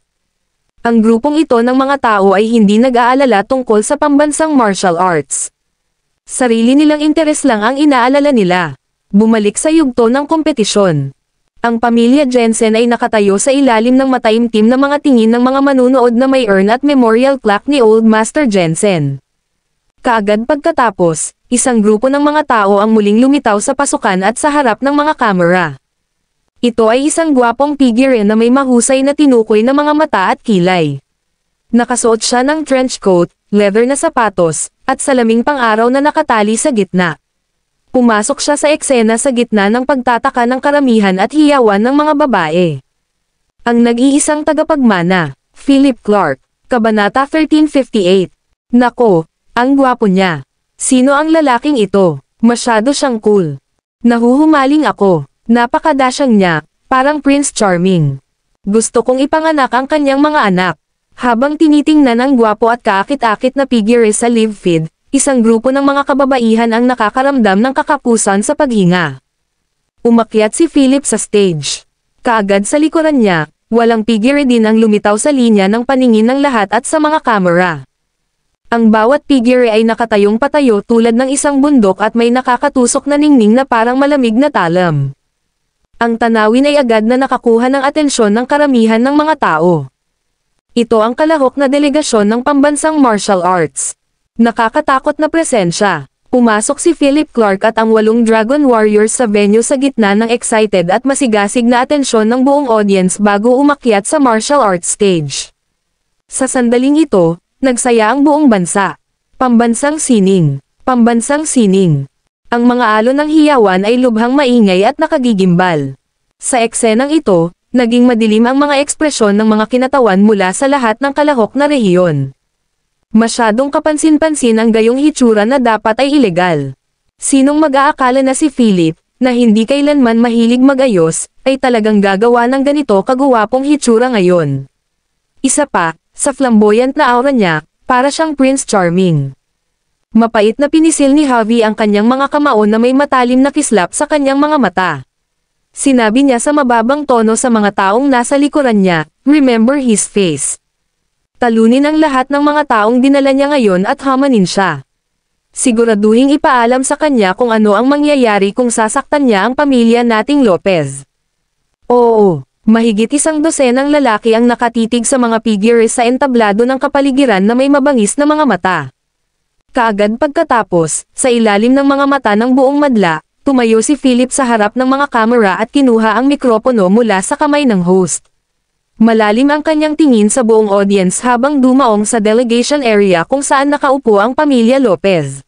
Ang grupong ito ng mga tao ay hindi nag-aalala tungkol sa pambansang martial arts. Sarili nilang interes lang ang inaalala nila. Bumalik sa yugto ng kompetisyon. Ang pamilya Jensen ay nakatayo sa ilalim ng mataimtim na mga tingin ng mga manunood na may urn at memorial plaque ni Old Master Jensen. Kaagad pagkatapos, isang grupo ng mga tao ang muling lumitaw sa pasukan at sa harap ng mga kamera. Ito ay isang gwapong figure na may mahusay na tinukoy na mga mata at kilay. Nakasuot siya ng trench coat, leather na sapatos, at salaming pang-araw na nakatali sa gitna. Pumasok siya sa eksena sa gitna ng pagtataka ng karamihan at hiyawan ng mga babae. Ang nag-iisang tagapagmana, Philip Clark, Kabanata 1358. Nako, ang gwapo niya. Sino ang lalaking ito? Masyado siyang cool. Nahuhumaling ako. Napakadasyang niya, parang Prince Charming. Gusto kong ipanganak ang kanyang mga anak. Habang tinitingnan ang gwapo at kaakit-akit na figure sa live feed, isang grupo ng mga kababaihan ang nakakaramdam ng kakapusan sa paghinga. Umakyat si Philip sa stage. Kaagad sa likuran niya, walang figure din ang lumitaw sa linya ng paningin ng lahat at sa mga kamera. Ang bawat figure ay nakatayong patayo tulad ng isang bundok at may nakakatusok na ningning na parang malamig na talam. Ang tanawin ay agad na nakakuha ng atensyon ng karamihan ng mga tao. Ito ang kalahok na delegasyon ng pambansang martial arts. Nakakatakot na presensya. Pumasok si Philip Clark at ang 8 Dragon Warriors sa venue sa gitna ng excited at masigasig na atensyon ng buong audience bago umakyat sa martial arts stage. Sa sandaling ito, nagsaya ang buong bansa. Pambansang sining. Pambansang sining. Ang mga alon ng hiyawan ay lubhang maingay at nakagigimbal. Sa eksenang ito, naging madilim ang mga ekspresyon ng mga kinatawan mula sa lahat ng kalahok na rehiyon. Masyadong kapansin-pansin ang gayong hitsura na dapat ay ilegal. Sinong mag-aakala na si Philip, na hindi kailanman mahilig magayos, ay talagang gagawa ng ganito kaguwapong hitsura ngayon. Isa pa, sa flamboyant na aura niya, para siyang Prince Charming. Mapait na pinisil ni Javi ang kanyang mga kamao na may matalim na kislap sa kanyang mga mata. Sinabi niya sa mababang tono sa mga taong nasa likuran niya, "Remember his face." Talunin ang lahat ng mga taong dinala niya ngayon at hamanin siya. Siguraduhing ipaalam sa kanya kung ano ang mangyayari kung sasaktan niya ang pamilya nating Lopez. Oo, mahigit 100 lalaki ang nakatitig sa mga figures sa entablado ng kapaligiran na may mabangis na mga mata. Kaagad pagkatapos, sa ilalim ng mga mata ng buong madla, tumayo si Philip sa harap ng mga kamera at kinuha ang mikropono mula sa kamay ng host. Malalim ang kanyang tingin sa buong audience habang dumaong sa delegation area kung saan nakaupo ang pamilya Lopez.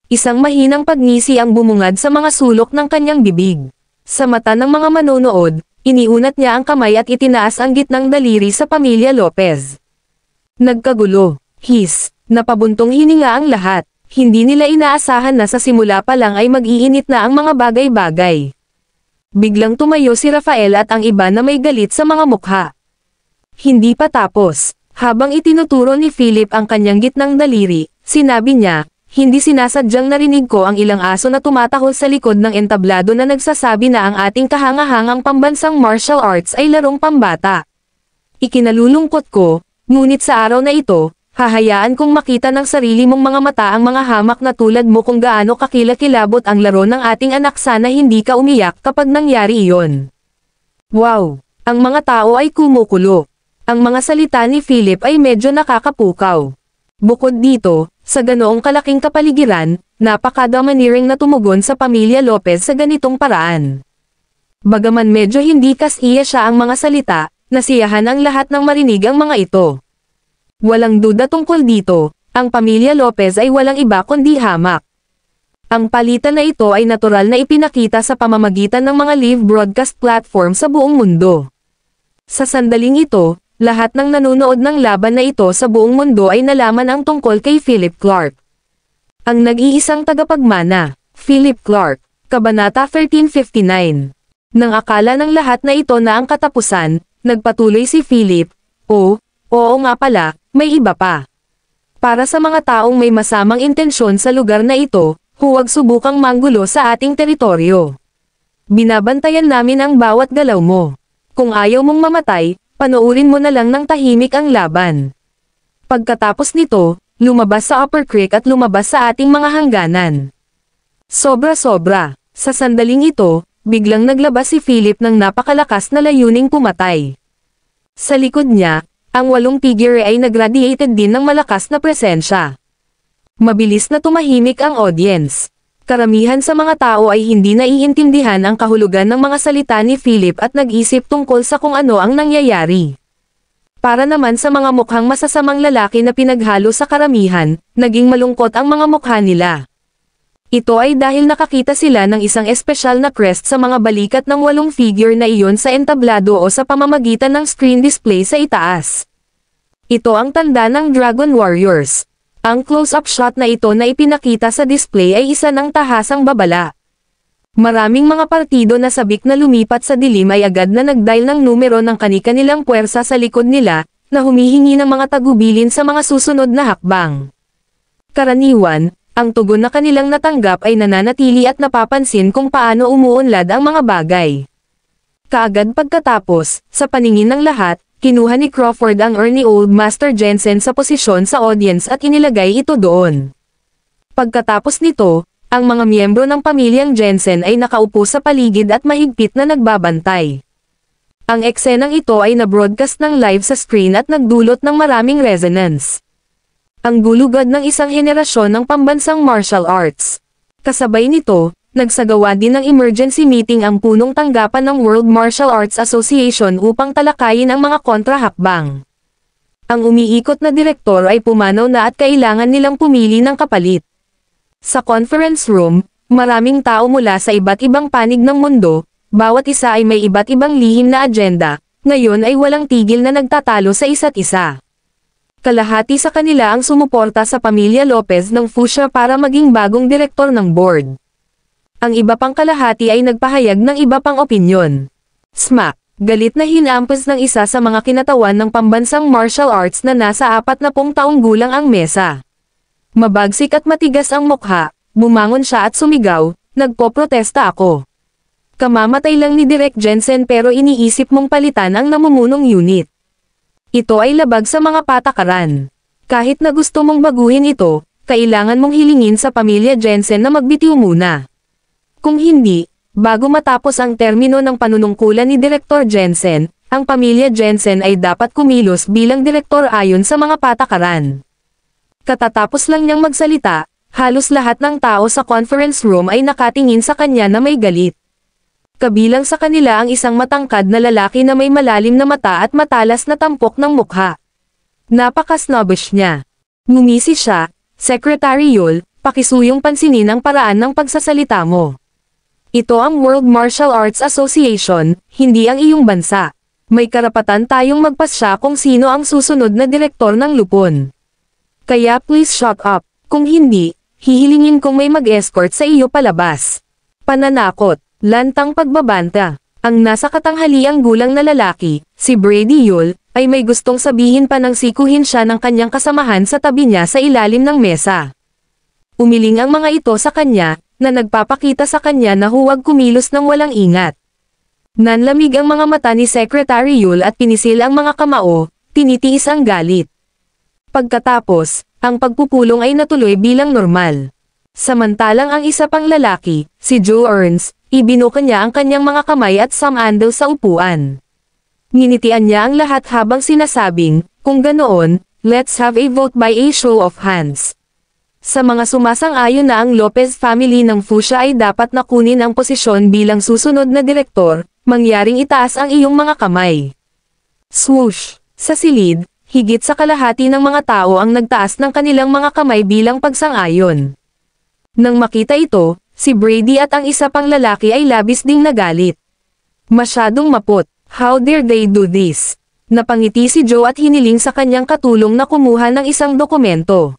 Isang mahinang pagngisi ang bumungad sa mga sulok ng kanyang bibig. Sa mata ng mga manonood, iniunat niya ang kamay at itinaas ang gitnang daliri sa pamilya Lopez. Nagkagulo. Napabuntong hininga ang lahat. Hindi nila inaasahan na sa simula pa lang ay mag-iinit na ang mga bagay-bagay. Biglang tumayo si Rafael at ang iba na may galit sa mga mukha. Hindi pa tapos. Habang itinuturo ni Philip ang kanyang gitnang daliri, sinabi niya, "Hindi sinasadyang narinig ko ang ilang aso na tumatahol sa likod ng entablado na nagsasabi na ang ating kahangahangang pambansang martial arts ay larong pambata. Ikinalulungkot ko, ngunit sa araw na ito, hahayaan kong makita ng sarili mong mga mata ang mga hamak na tulad mo kung gaano kakilakilabot ang laro ng ating anak. Sana hindi ka umiyak kapag nangyari iyon." Wow! Ang mga tao ay kumukulo. Ang mga salita ni Philip ay medyo nakakapukaw. Bukod dito, sa ganoong kalaking kapaligiran, napaka-domineering na tumugon sa pamilya Lopez sa ganitong paraan. Bagaman medyo hindi kas-iya siya ang mga salita, nasiyahan ang lahat ng marinig ang mga ito. Walang duda tungkol dito, ang pamilya Lopez ay walang iba kundi hamak. Ang palitan na ito ay natural na ipinakita sa pamamagitan ng mga live broadcast platform sa buong mundo. Sa sandaling ito, lahat ng nanonood ng laban na ito sa buong mundo ay nalaman ang tungkol kay Philip Clark. Ang nag-iisang tagapagmana, Philip Clark, Kabanata 1359. Nang akala ng lahat na ito na ang katapusan, nagpatuloy si Philip, "Oo nga pala, may iba pa. Para sa mga taong may masamang intensyon sa lugar na ito, huwag subukang manggulo sa ating teritoryo. Binabantayan namin ang bawat galaw mo. Kung ayaw mong mamatay, panoorin mo na lang ng tahimik ang laban." Pagkatapos nito, lumabas sa Upper Creek at lumabas sa ating mga hangganan. Sobra-sobra. Sa sandaling ito, biglang naglabas si Philip ng napakalakas na layuning pumatay. Sa likod niya, ang 8 figure ay nagradiated din ng malakas na presensya. Mabilis na tumahimik ang audience. Karamihan sa mga tao ay hindi naiintindihan ang kahulugan ng mga salita ni Philip at nag-isip tungkol sa kung ano ang nangyayari. Para naman sa mga mukhang masasamang lalaki na pinaghalo sa karamihan, naging malungkot ang mga mukha nila. Ito ay dahil nakakita sila ng isang espesyal na crest sa mga balikat ng 8 figure na iyon sa entablado o sa pamamagitan ng screen display sa itaas. Ito ang tanda ng Dragon Warriors. Ang close-up shot na ito na ipinakita sa display ay isa ng tahasang babala. Maraming mga partido na sabik na lumipat sa dilim ay agad na nagdial ng numero ng kani-kanilang puwersa sa likod nila, na humihingi ng mga tagubilin sa mga susunod na hakbang. Karaniwan, ang tugon na kanilang natanggap ay nananatili at napapansin kung paano umuunlad ang mga bagay. Kaagad pagkatapos, sa paningin ng lahat, kinuha ni Crawford ang Ernie Old Master Jensen sa posisyon sa audience at inilagay ito doon. Pagkatapos nito, ang mga miyembro ng pamilyang Jensen ay nakaupo sa paligid at mahigpit na nagbabantay. Ang eksenang ito ay na-broadcast ng live sa screen at nagdulot ng maraming resonance. Ang gulugad ng isang henerasyon ng pambansang martial arts. Kasabay nito, nagsagawa din ng emergency meeting ang punong tanggapan ng World Martial Arts Association upang talakayin ang mga kontrahakbang. Ang umiikot na direktor ay pumanaw na at kailangan nilang pumili ng kapalit. Sa conference room, maraming tao mula sa iba't ibang panig ng mundo, bawat isa ay may iba't ibang lihim na agenda, ngayon ay walang tigil na nagtatalo sa isa't isa. Kalahati sa kanila ang sumuporta sa pamilya Lopez ng Fuchsia para maging bagong direktor ng board. Ang iba pang kalahati ay nagpahayag ng iba pang opinyon. Smack! Galit na hinampas ng isa sa mga kinatawan ng pambansang martial arts na nasa 40 taong gulang ang mesa. Mabagsik at matigas ang mukha, bumangon siya at sumigaw, "Nagpoprotesta ako. Kamamatay lang ni Direk Jensen pero iniisip mong palitan ang namumunong unit. Ito ay labag sa mga patakaran. Kahit na gusto mong baguhin ito, kailangan mong hilingin sa pamilya Jensen na magbitiw muna. Kung hindi, bago matapos ang termino ng panunungkulan ni Direktor Jensen, ang pamilya Jensen ay dapat kumilos bilang direktor ayon sa mga patakaran." Katatapos lang niyang magsalita, halos lahat ng tao sa conference room ay nakatingin sa kanya na may galit. Kabilang sa kanila ang isang matangkad na lalaki na may malalim na mata at matalas na tampok ng mukha. Napaka-snobbish niya. Ngumisi siya, "Secretary Yul, pakisuyong pansinin ang paraan ng pagsasalita mo. Ito ang World Martial Arts Association, hindi ang iyong bansa. May karapatan tayong magpasya kung sino ang susunod na direktor ng lupon. Kaya please shut up, kung hindi, hihilingin kong may mag-escort sa iyo palabas." Pananakot. Lantang pagbabanta. Ang nasa katanghaliang gulang na lalaki, si Brady Yul, ay may gustong sabihin pa nang sikuhin siya ng kanyang kasamahan sa tabi niya sa ilalim ng mesa. Umiling ang mga ito sa kanya, na nagpapakita sa kanya na huwag kumilos ng walang ingat. Nanlamig ang mga mata ni Secretary Yul at pinisil ang mga kamao, tinitiis ang galit. Pagkatapos, ang pagpupulong ay natuloy bilang normal. Samantalang ang isa pang lalaki, si Joe Earns, ibinuka niya ang kanyang mga kamay at sumandal sa upuan. Nginitian niya ang lahat habang sinasabing, "Kung ganoon, let's have a vote by a show of hands." Sa mga sumasang-ayon na ang Lopez family ng Fuchsia ay dapat na kunin ang posisyon bilang susunod na direktor, mangyaring itaas ang iyong mga kamay. Swoosh! Sa silid, higit sa kalahati ng mga tao ang nagtaas ng kanilang mga kamay bilang pagsang-ayon. Nang makita ito, si Brady at ang isa pang lalaki ay labis ding nagalit. Masyadong maput, how dare they do this? Napangiti si Joe at hiniling sa kanyang katulong na kumuha ng isang dokumento.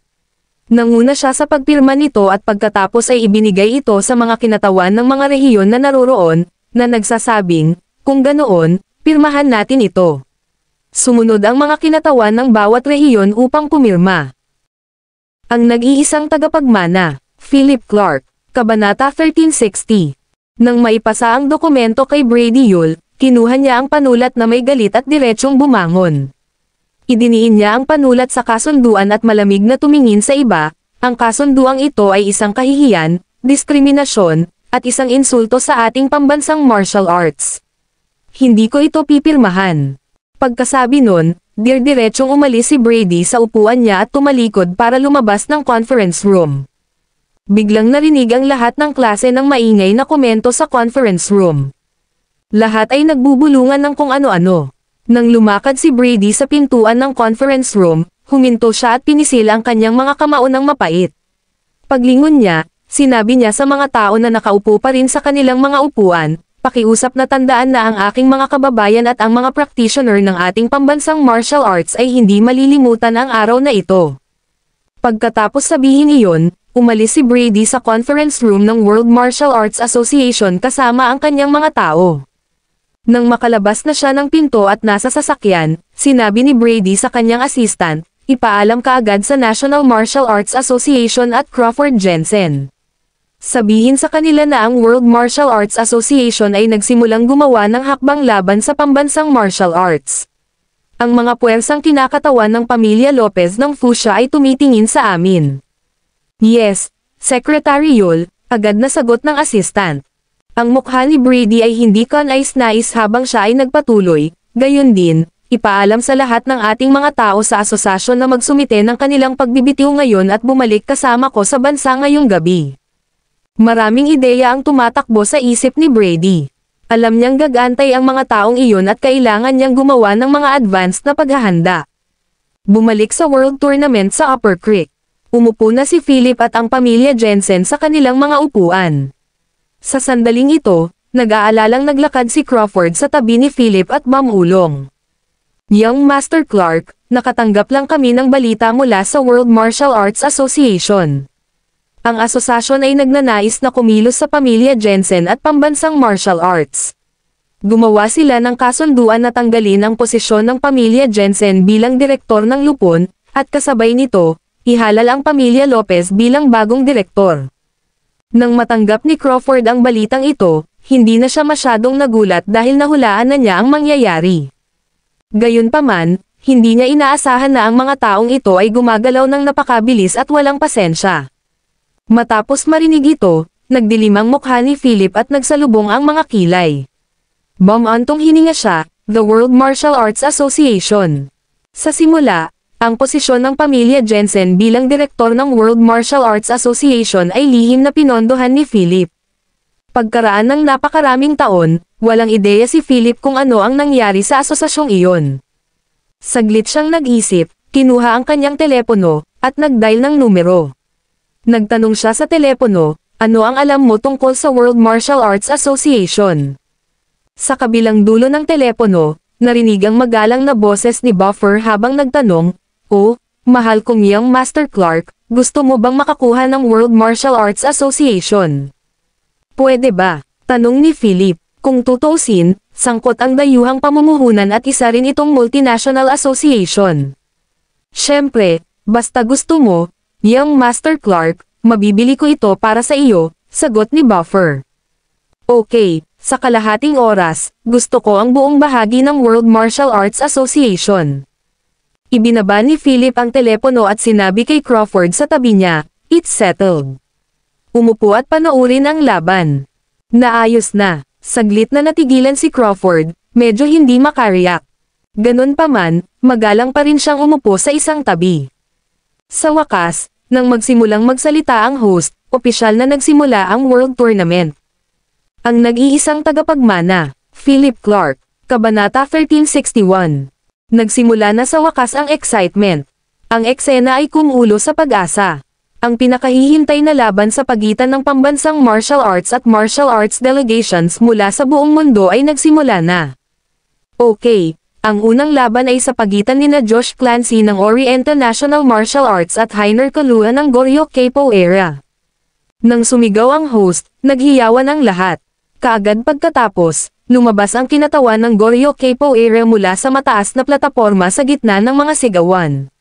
Nanguna siya sa pagpirma nito at pagkatapos ay ibinigay ito sa mga kinatawan ng mga rehiyon na naroroon, na nagsasabing, "Kung ganoon, pirmahan natin ito." Sumunod ang mga kinatawan ng bawat rehiyon upang pumirma. Ang nag-iisang tagapagmana, Philip Clark, Kabanata 1360. Nang maipasa ang dokumento kay Brady Yul, kinuha niya ang panulat na may galit at diretsyong bumangon. Idiniin niya ang panulat sa kasunduan at malamig na tumingin sa iba. Ang kasunduang ito ay isang kahihiyan, diskriminasyon, at isang insulto sa ating pambansang martial arts. Hindi ko ito pipirmahan. Pagkasabi nun, diretsyong umalis si Brady sa upuan niya at tumalikod para lumabas ng conference room. Biglang narinig ang lahat ng klase ng maingay na komento sa conference room. Lahat ay nagbubulungan ng kung ano-ano. Nang lumakad si Brady sa pintuan ng conference room, huminto siya at pinisil ang kanyang mga kamao ng mapait. Paglingon niya, sinabi niya sa mga tao na nakaupo pa rin sa kanilang mga upuan, pakiusap na tandaan na ang aking mga kababayan at ang mga practitioner ng ating pambansang martial arts ay hindi malilimutan ang araw na ito. Pagkatapos sabihin iyon, umalis si Brady sa conference room ng World Martial Arts Association kasama ang kanyang mga tao. Nang makalabas na siya ng pinto at nasa sasakyan, sinabi ni Brady sa kanyang assistant, ipaalam kaagad sa National Martial Arts Association at Crawford Jensen. Sabihin sa kanila na ang World Martial Arts Association ay nagsimulang gumawa ng hakbang laban sa pambansang martial arts. Ang mga puwersang kinakatawan ng pamilya Lopez ng Fuchsia ay tumitingin sa amin. Yes, Secretary Yul, agad na sagot ng assistant. Ang mukha ni Brady ay hindi kanais-nais habang siya ay nagpatuloy, gayon din, ipaalam sa lahat ng ating mga tao sa asosasyon na magsumite ng kanilang pagbibitiw ngayon at bumalik kasama ko sa bansa ngayong gabi. Maraming ideya ang tumatakbo sa isip ni Brady. Alam niyang gagantay ang mga taong iyon at kailangan niyang gumawa ng mga advanced na paghahanda. Bumalik sa World Tournament sa Upper Creek. Umupo na si Philip at ang pamilya Jensen sa kanilang mga upuan. Sa sandaling ito, nag-aalalang naglakad si Crawford sa tabi ni Philip at mamulong. Young Master Clark, nakatanggap lang kami ng balita mula sa World Martial Arts Association. Ang asosasyon ay nagnanais na kumilos sa pamilya Jensen at pambansang martial arts. Gumawa sila ng kasunduan na tanggalin ang posisyon ng pamilya Jensen bilang direktor ng lupon, at kasabay nito, ihalal ang pamilya Lopez bilang bagong direktor. Nang matanggap ni Crawford ang balitang ito, hindi na siya masyadong nagulat dahil nahulaan na niya ang mangyayari. Gayunpaman, hindi niya inaasahan na ang mga taong ito ay gumagalaw ng napakabilis at walang pasensya. Matapos marinig ito, nagdilim ang mukha ni Philip at nagsalubong ang mga kilay. Bumantong hininga siya, the World Martial Arts Association. Sa simula, ang posisyon ng pamilya Jensen bilang direktor ng World Martial Arts Association ay lihim na pinondohan ni Philip. Pagkaraan ng napakaraming taon, walang ideya si Philip kung ano ang nangyari sa asosasyong iyon. Saglit siyang nag-isip, kinuha ang kanyang telepono, at nag-dial ng numero. Nagtanong siya sa telepono, ano ang alam mo tungkol sa World Martial Arts Association? Sa kabilang dulo ng telepono, narinig ang magalang na boses ni Buffer habang nagtanong, oh, mahal kong Young Master Clark, gusto mo bang makakuha ng World Martial Arts Association? Pwede ba? Tanong ni Philip. Kung tutuusin, sangkot ang dayuhang pamumuhunan at isa rin itong multinational association. Siyempre, basta gusto mo, Young Master Clark, mabibili ko ito para sa iyo, sagot ni Buffer. Okay, sa kalahating oras, gusto ko ang buong bahagi ng World Martial Arts Association. Ibinaba ni Philip ang telepono at sinabi kay Crawford sa tabi niya, it's settled. Umupo at panoorin ang laban. Naayos na. Saglit na natigilan si Crawford, medyo hindi makariyak. Ganun pa man, magalang pa rin siyang umupo sa isang tabi. Sa wakas, nang magsimulang magsalita ang host, opisyal na nagsimula ang World Tournament. Ang nag-iisang tagapagmana, Philip Clark, Kabanata 1361. Nagsimula na sa wakas ang excitement. Ang eksena ay kumulo sa pag-asa. Ang pinakahihintay na laban sa pagitan ng pambansang martial arts at martial arts delegations mula sa buong mundo ay nagsimula na. Okay. Ang unang laban ay sa pagitan nina Josh Clancy ng Oriental National Martial Arts at Heiner Kalua ng Goryeo Capoeira. Nang sumigaw ang host, naghiyawan ang lahat. Kaagad pagkatapos, lumabas ang kinatawan ng Goryeo Capoeira mula sa mataas na plataporma sa gitna ng mga sigawan.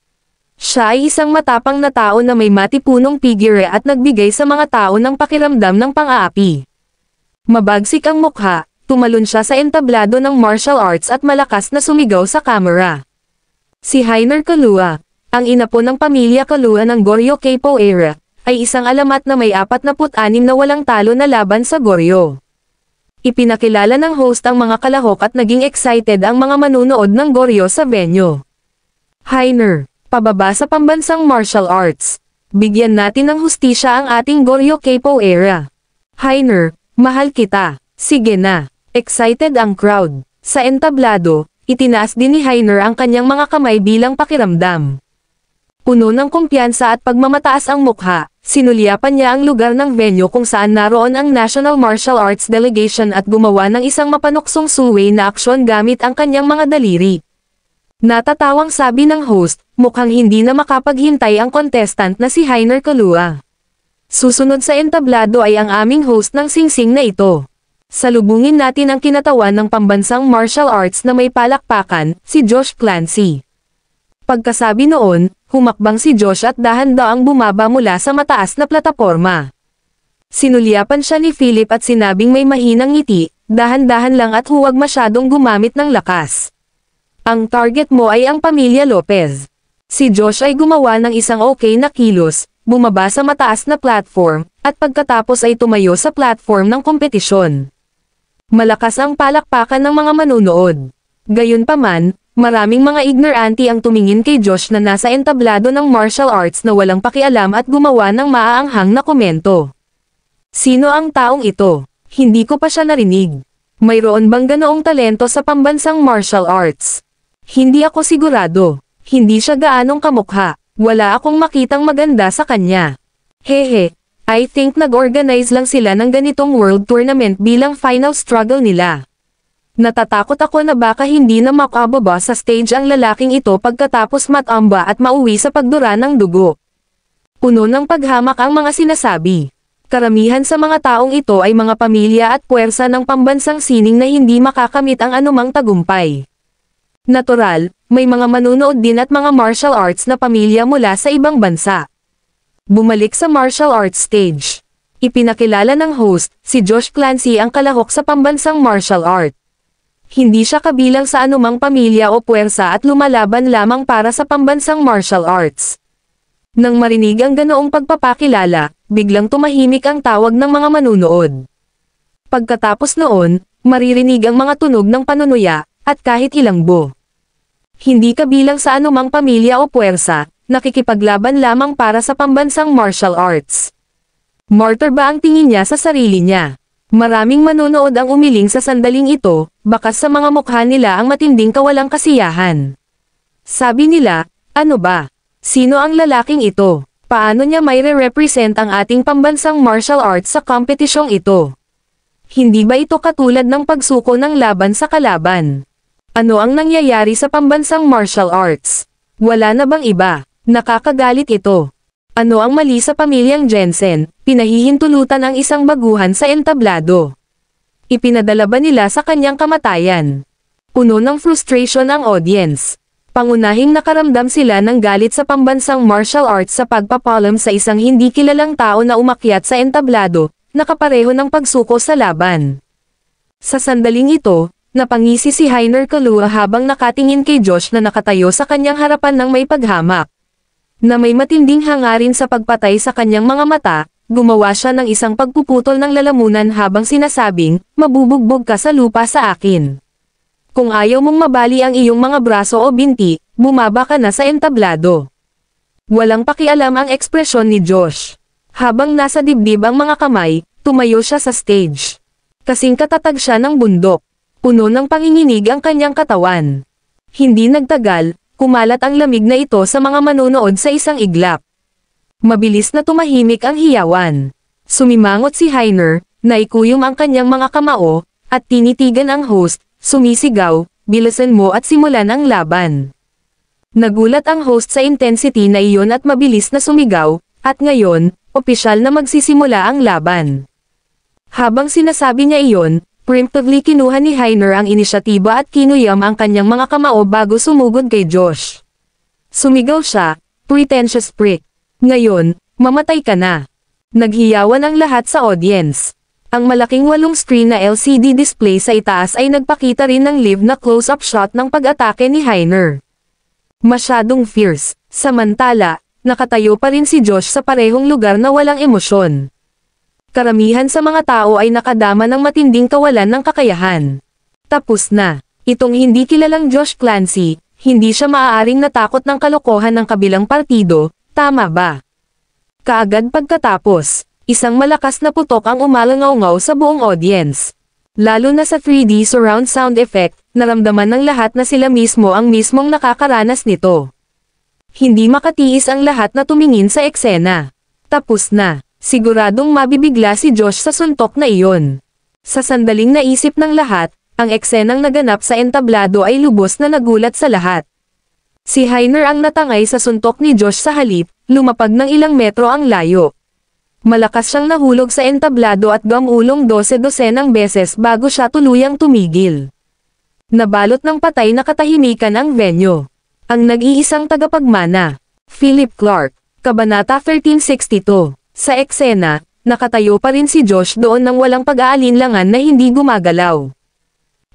Siya ay isang matapang na tao na may matipunong figure at nagbigay sa mga tao ng pakiramdam ng pang-aapi. Mabagsik ang mukha. Tumalon siya sa entablado ng martial arts at malakas na sumigaw sa kamera. Si Heiner Kalua, ang ina po ng pamilya Kalua ng Goryeo Capoeira, ay isang alamat na may 46 na walang talo na laban sa Goryeo. Ipinakilala ng host ang mga kalahok at naging excited ang mga manunood ng Goryeo sa venue. Heiner, pababa sa pambansang martial arts. Bigyan natin ng hustisya ang ating Goryeo Capoeira. Heiner, mahal kita. Sige na. Excited ang crowd. Sa entablado, itinaas din ni Heiner ang kanyang mga kamay bilang pakiramdam. Puno ng kumpiyansa at pagmamataas ang mukha, sinulyapan niya ang lugar ng venue kung saan naroon ang National Martial Arts Delegation at gumawa ng isang mapanuksong suway na aksyon gamit ang kanyang mga daliri. Natatawang sabi ng host, mukhang hindi na makapaghintay ang contestant na si Heiner Kalua. Susunod sa entablado ay ang aming host ng singsing na ito. Salubungin natin ang kinatawan ng pambansang martial arts na may palakpakan, si Josh Clancy. Pagkasabi noon, humakbang si Josh at dahan-daang bumaba mula sa mataas na plataporma. Sinulyapan siya ni Philip at sinabing may mahinang ngiti, dahan-dahan lang at huwag masyadong gumamit ng lakas. Ang target mo ay ang pamilya Lopez. Si Josh ay gumawa ng isang okay na kilos, bumaba sa mataas na platform, at pagkatapos ay tumayo sa platform ng kompetisyon. Malakas ang palakpakan ng mga manunood. Gayunpaman, maraming mga ignorante ang tumingin kay Josh na nasa entablado ng martial arts na walang pakialam at gumawa ng maaanghang na komento. Sino ang taong ito? Hindi ko pa siya narinig. Mayroon bang ganoong talento sa pambansang martial arts? Hindi ako sigurado. Hindi siya gaanong kamukha. Wala akong makitang maganda sa kanya. Hehe, I think nag-organize lang sila ng ganitong world tournament bilang final struggle nila. Natatakot ako na baka hindi na makababa sa stage ang lalaking ito pagkatapos matamba at mauwi sa pagdura ng dugo. Puno ng paghamak ang mga sinasabi. Karamihan sa mga taong ito ay mga pamilya at puwersa ng pambansang sining na hindi makakamit ang anumang tagumpay. Natural, may mga manunood din at mga martial arts na pamilya mula sa ibang bansa. Bumalik sa martial arts stage. Ipinakilala ng host, si Josh Clancy ang kalahok sa pambansang martial art. Hindi siya kabilang sa anumang pamilya o puwersa at lumalaban lamang para sa pambansang martial arts. Nang marinig ang ganoong pagpapakilala, biglang tumahimik ang tawag ng mga manunood. Pagkatapos noon, maririnig ang mga tunog ng panunuya, at kahit ilang bo. Hindi kabilang sa anumang pamilya o puwersa, nakikipaglaban lamang para sa pambansang martial arts. Martyr ba ang tingin niya sa sarili niya? Maraming manonood ang umiling sa sandaling ito, bakas sa mga mukha nila ang matinding kawalang kasiyahan. Sabi nila, ano ba? Sino ang lalaking ito? Paano niya may re-represent ang ating pambansang martial arts sa kompetisyong ito? Hindi ba ito katulad ng pagsuko ng laban sa kalaban? Ano ang nangyayari sa pambansang martial arts? Wala na bang iba? Nakakagalit ito. Ano ang mali sa pamilyang Jensen? Pinahihintulutan ang isang baguhan sa entablado. Ipinadala ba nila sa kanyang kamatayan? Puno ng frustration ang audience. Pangunahing nakaramdam sila ng galit sa pambansang martial arts sa pagpapalam sa isang hindi kilalang tao na umakyat sa entablado, nakapareho ng pagsuko sa laban. Sa sandaling ito, napangisi si Heiner Kalua habang nakatingin kay Josh na nakatayo sa kanyang harapan ng may paghamak. Na may matinding hangarin sa pagpatay sa kanyang mga mata, gumawa siya ng isang pagpuputol ng lalamunan habang sinasabing, mabubugbog ka sa lupa sa akin. Kung ayaw mong mabali ang iyong mga braso o binti, bumaba ka na sa entablado. Walang pakialam ang ekspresyon ni Josh. Habang nasa dibdib ang mga kamay, tumayo siya sa stage. Kasing katatag siya ng bundok. Puno ng panginginig ang kanyang katawan. Hindi nagtagal, kumalat ang lamig na ito sa mga manunood sa isang iglap. Mabilis na tumahimik ang hiyawan. Sumimangot si Heiner, naikuyom ang kanyang mga kamao, at tinitigan ang host, sumisigaw, bilisan mo at simulan ang laban. Nagulat ang host sa intensity na iyon at mabilis na sumigaw, at ngayon, opisyal na magsisimula ang laban. Habang sinasabi niya iyon, preemptively kinuha ni Heiner ang inisyatiba at kinuyam ang kanyang mga kamao bago sumugod kay Josh. Sumigaw siya, pretentious prick. Ngayon, mamatay ka na. Naghiyawan ang lahat sa audience. Ang malaking 8-screen na LCD display sa itaas ay nagpakita rin ng live na close-up shot ng pag-atake ni Heiner. Masyadong fierce. Samantala, nakatayo pa rin si Josh sa parehong lugar na walang emosyon. Karamihan sa mga tao ay nakadama ng matinding kawalan ng kakayahan. Tapos na. Itong hindi kilalang Josh Clancy, hindi siya maaaring natakot ng kalokohan ng kabilang partido, tama ba? Kaagad pagkatapos, isang malakas na putok ang umalangaw-ngaw sa buong audience. Lalo na sa 3D surround sound effect, naramdaman ng lahat na sila mismo ang mismong nakakaranas nito. Hindi makatiis ang lahat na tumingin sa eksena. Tapos na. Siguradong mabibigla si Josh sa suntok na iyon. Sa sandaling naisip ng lahat, ang eksenang naganap sa entablado ay lubos na nagulat sa lahat. Si Heiner ang natangay sa suntok ni Josh sa halip, lumapag ng ilang metro ang layo. Malakas siyang nahulog sa entablado at gamulong 12-dosenang beses bago siya tuluyang tumigil. Nabalot ng patay na katahimikan ang venue. Ang nag-iisang tagapagmana, Philip Clark, Kabanata 1362. Sa eksena, nakatayo pa rin si Josh doon nang walang pag-aalinlangan na hindi gumagalaw.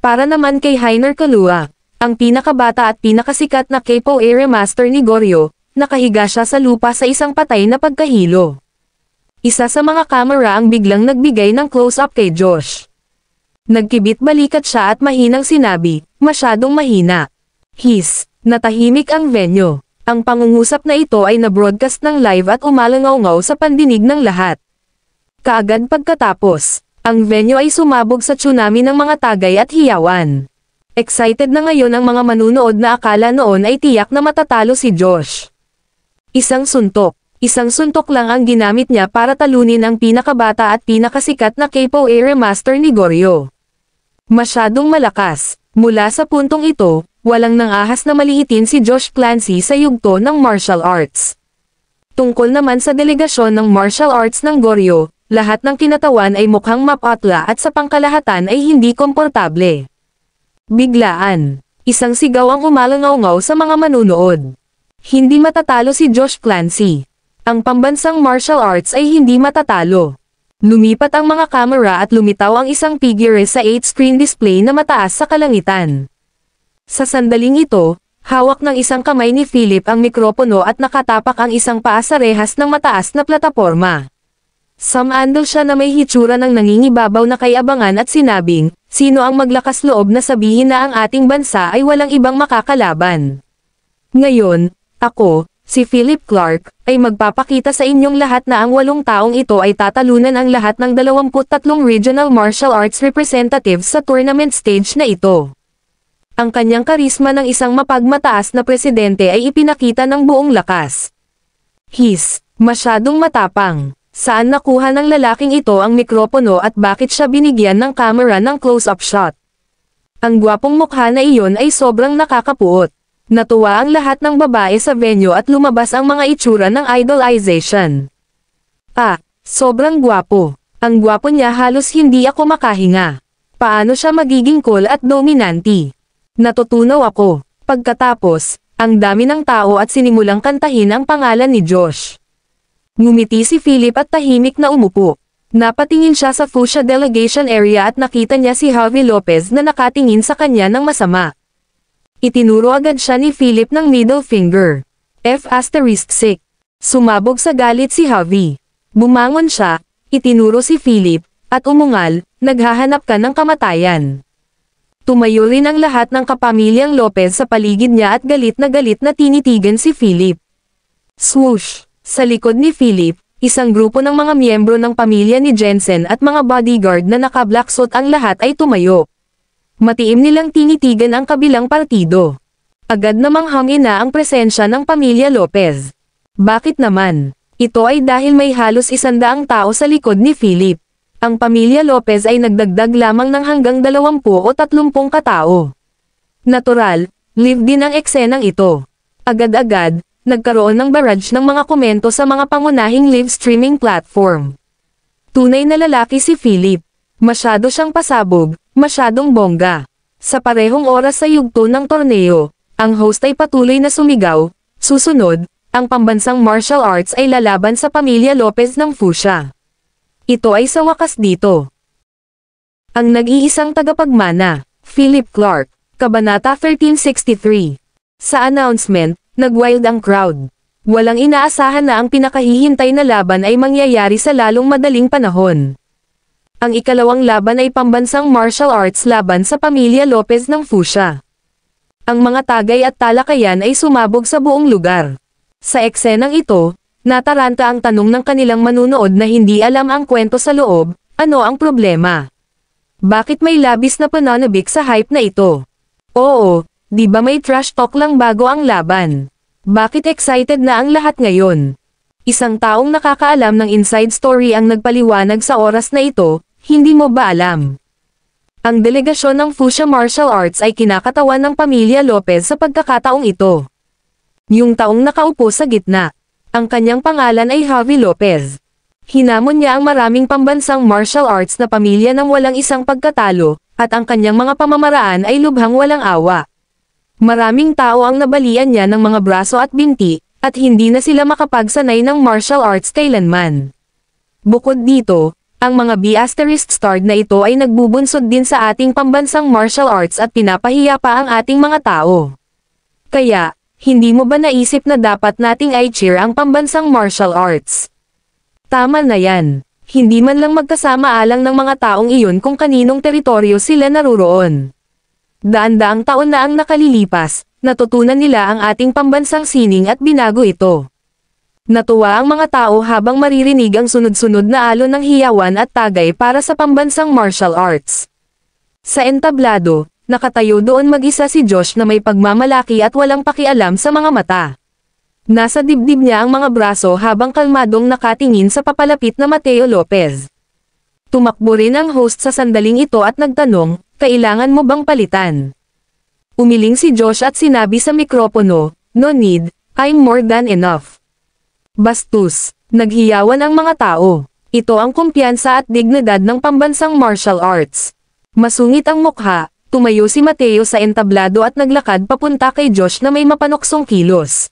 Para naman kay Heiner Kalua, ang pinakabata at pinakasikat na capoeira master ni Goryo, nakahiga siya sa lupa sa isang patay na pagkahilo. Isa sa mga kamera ang biglang nagbigay ng close-up kay Josh. Nagkibit balikat siya at mahinang sinabi, masyadong mahina. Natahimik ang venue. Ang pangungusap na ito ay na-broadcast ng live at umalangaw-ngaw sa pandinig ng lahat. Kaagad pagkatapos, ang venue ay sumabog sa tsunami ng mga tagay at hiyawan. Excited na ngayon ang mga manunood na akala noon ay tiyak na matatalo si Josh. Isang suntok lang ang ginamit niya para talunin ang pinakabata at pinakasikat na capoeira master ni Goryo. Masyadong malakas. Mula sa puntong ito, walang nangahas na maliitin si Josh Clancy sa yugto ng martial arts. Tungkol naman sa delegasyon ng martial arts ng Goryo, lahat ng kinatawan ay mukhang mapatla at sa pangkalahatan ay hindi komportable. Biglaan, isang sigaw ang umalangaw-ngaw sa mga manunood. Hindi matatalo si Josh Clancy. Ang pambansang martial arts ay hindi matatalo. Lumipat ang mga kamera at lumitaw ang isang figure sa 8-screen display na mataas sa kalangitan. Sa sandaling ito, hawak ng isang kamay ni Philip ang mikropono at nakatapak ang isang paa sa rehas ng mataas na plataporma. Sumandal siya na may hitsura ng nangingibabaw na kay-abangan at sinabing, sino ang maglakas loob na sabihin na ang ating bansa ay walang ibang makakalaban. Ngayon, ako, si Philip Clark, ay magpapakita sa inyong lahat na ang 8 taong ito ay tatalunan ang lahat ng 23 regional martial arts representatives sa tournament stage na ito. Ang kanyang karisma ng isang mapagmataas na presidente ay ipinakita ng buong lakas. Masyadong matapang. Saan nakuha ng lalaking ito ang mikropono at bakit siya binigyan ng camera ng close-up shot? Ang gwapong mukha na iyon ay sobrang nakakapuot. Natuwa ang lahat ng babae sa venue at lumabas ang mga itsura ng idolization. Sobrang gwapo. Ang gwapo niya halos hindi ako makahinga. Paano siya magiging cool at dominante? Natutunaw ako. Pagkatapos, ang dami ng tao at sinimulang kantahin ang pangalan ni Josh. Ngumiti si Philip at tahimik na umupo. Napatingin siya sa fuchsia delegation area at nakita niya si Javi Lopez na nakatingin sa kanya ng masama. Itinuro agad siya ni Philip ng middle finger. F***. Sumabog sa galit si Javi. Bumangon siya, itinuro si Philip, at umungal, naghahanap ka ng kamatayan. Tumayo rin ang lahat ng kapamilyang Lopez sa paligid niya at galit na tinitigan si Philip. Swoosh! Sa likod ni Philip, isang grupo ng mga miyembro ng pamilya ni Jensen at mga bodyguard na naka-black suit ang lahat ay tumayo. Matiim nilang tinitigan ang kabilang partido. Agad namang hangin na ang presensya ng pamilya Lopez. Bakit naman? Ito ay dahil may halos 100 tao sa likod ni Philip. Ang pamilya Lopez ay nagdagdag lamang ng hanggang 20 o 30 katao. Natural, live din ang eksenang ito. Agad-agad, nagkaroon ng barrage ng mga komento sa mga pangunahing live streaming platform. Tunay na lalaki si Philip. Masyado siyang pasabog, masyadong bongga. Sa parehong oras sa yugto ng torneo, ang host ay patuloy na sumigaw, susunod, ang pambansang martial arts ay lalaban sa pamilya Lopez ng fuchsia. Ito ay sa wakas dito. Ang nag-iisang tagapagmana, Philip Clark, Kabanata 1363. Sa announcement, nag-wild ang crowd. Walang inaasahan na ang pinakahihintay na laban ay mangyayari sa lalong madaling panahon. Ang ikalawang laban ay pambansang martial arts laban sa pamilya Lopez ng fuchsia. Ang mga tagay at talakayan ay sumabog sa buong lugar. Sa eksenang ito, nataranta ang tanong ng kanilang manunood na hindi alam ang kwento sa loob, ano ang problema? Bakit may labis na pananabik sa hype na ito? Oo, di ba may trash talk lang bago ang laban? Bakit excited na ang lahat ngayon? Isang taong nakakaalam ng inside story ang nagpaliwanag sa oras na ito, hindi mo ba alam? Ang delegasyon ng Fuchsia Martial Arts ay kinakatawan ng pamilya Lopez sa pagkakataong ito. Yung taong nakaupo sa gitna. Ang kanyang pangalan ay Javi Lopez. Hinamon niya ang maraming pambansang martial arts na pamilya nang walang isang pagkatalo, at ang kanyang mga pamamaraan ay lubhang walang awa. Maraming tao ang nabalian niya ng mga braso at binti, at hindi na sila makapagsanay ng martial arts kailanman. Bukod dito, ang mga B***starred na ito ay nagbubunsod din sa ating pambansang martial arts at pinapahiya pa ang ating mga tao. Kaya, hindi mo ba naisip na dapat nating i-cheer ang pambansang martial arts? Tama na yan. Hindi man lang magkasama-alang ng mga taong iyon kung kaninong teritoryo sila naruroon. Daan-daang taon na ang nakalilipas, natutunan nila ang ating pambansang sining at binago ito. Natuwa ang mga tao habang maririnig ang sunod-sunod na alon ng hiyawan at tagay para sa pambansang martial arts. Sa entablado, nakatayo doon mag-isa si Josh na may pagmamalaki at walang pakialam sa mga mata. Nasa dibdib niya ang mga braso habang kalmadong nakatingin sa papalapit na Mateo Lopez. Tumakbo rin ang host sa sandaling ito at nagtanong, kailangan mo bang palitan? Umiling si Josh at sinabi sa mikropono, no need, I'm more than enough. Bastos, naghiyawan ang mga tao. Ito ang kumpiyansa at dignidad ng pambansang martial arts. Masungit ang mukha, tumayo si Mateo sa entablado at naglakad papunta kay Josh na may mapanuksong kilos.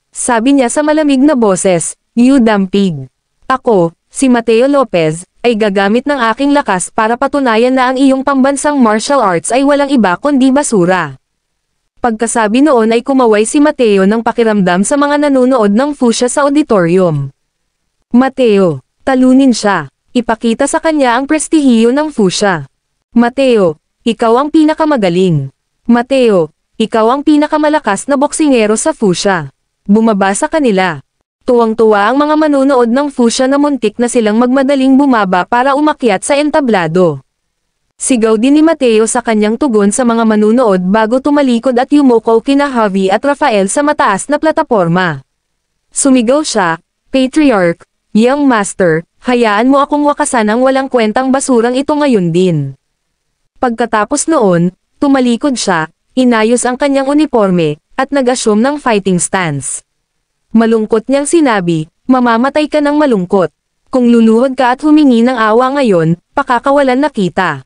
Sabi niya sa malamig na boses, you damn pig. Ako, si Mateo Lopez, ay gagamit ng aking lakas para patunayan na ang iyong pambansang martial arts ay walang iba kundi basura. Pagkasabi noon ay kumaway si Mateo ng pakiramdam sa mga nanonood ng Fuchsia sa auditorium. Mateo, talunin siya. Ipakita sa kanya ang prestihiyo ng Fuchsia. Mateo, ikaw ang pinakamagaling. Mateo, ikaw ang pinakamalakas na boksingero sa Fuchsia. Bumaba sa kanila. Tuwang-tuwa ang mga manonood ng Fuchsia na muntik na silang magmadaling bumaba para umakyat sa entablado. Sigaw din ni Mateo sa kanyang tugon sa mga manunood bago tumalikod at yumuko kina Javi at Rafael sa mataas na plataporma. Sumigaw siya, Patriarch, Young Master, hayaan mo akong wakasan ang walang kwentang basurang ito ngayon din. Pagkatapos noon, tumalikod siya, inayos ang kanyang uniforme, at nag-assume ng fighting stance. Malungkot niyang sinabi, mamamatay ka ng malungkot. Kung luluhod ka at humingi ng awa ngayon, pakakawalan na kita.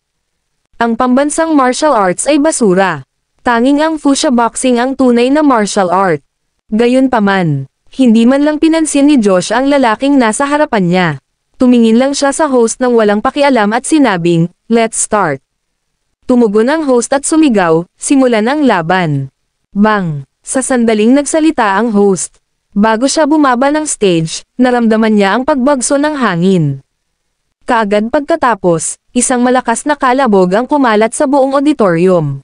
Ang pambansang martial arts ay basura. Tanging ang Fuchsia boxing ang tunay na martial art. Gayunpaman, hindi man lang pinansin ni Josh ang lalaking nasa harapan niya. Tumingin lang siya sa host ng walang pakialam at sinabing, let's start. Tumugon ang host at sumigaw, simulan ang laban. Bang! Sa sandaling nagsalita ang host. Bago siya bumaba ng stage, naramdaman niya ang pagbagso ng hangin. Kaagad pagkatapos, isang malakas na kalabog ang kumalat sa buong auditorium.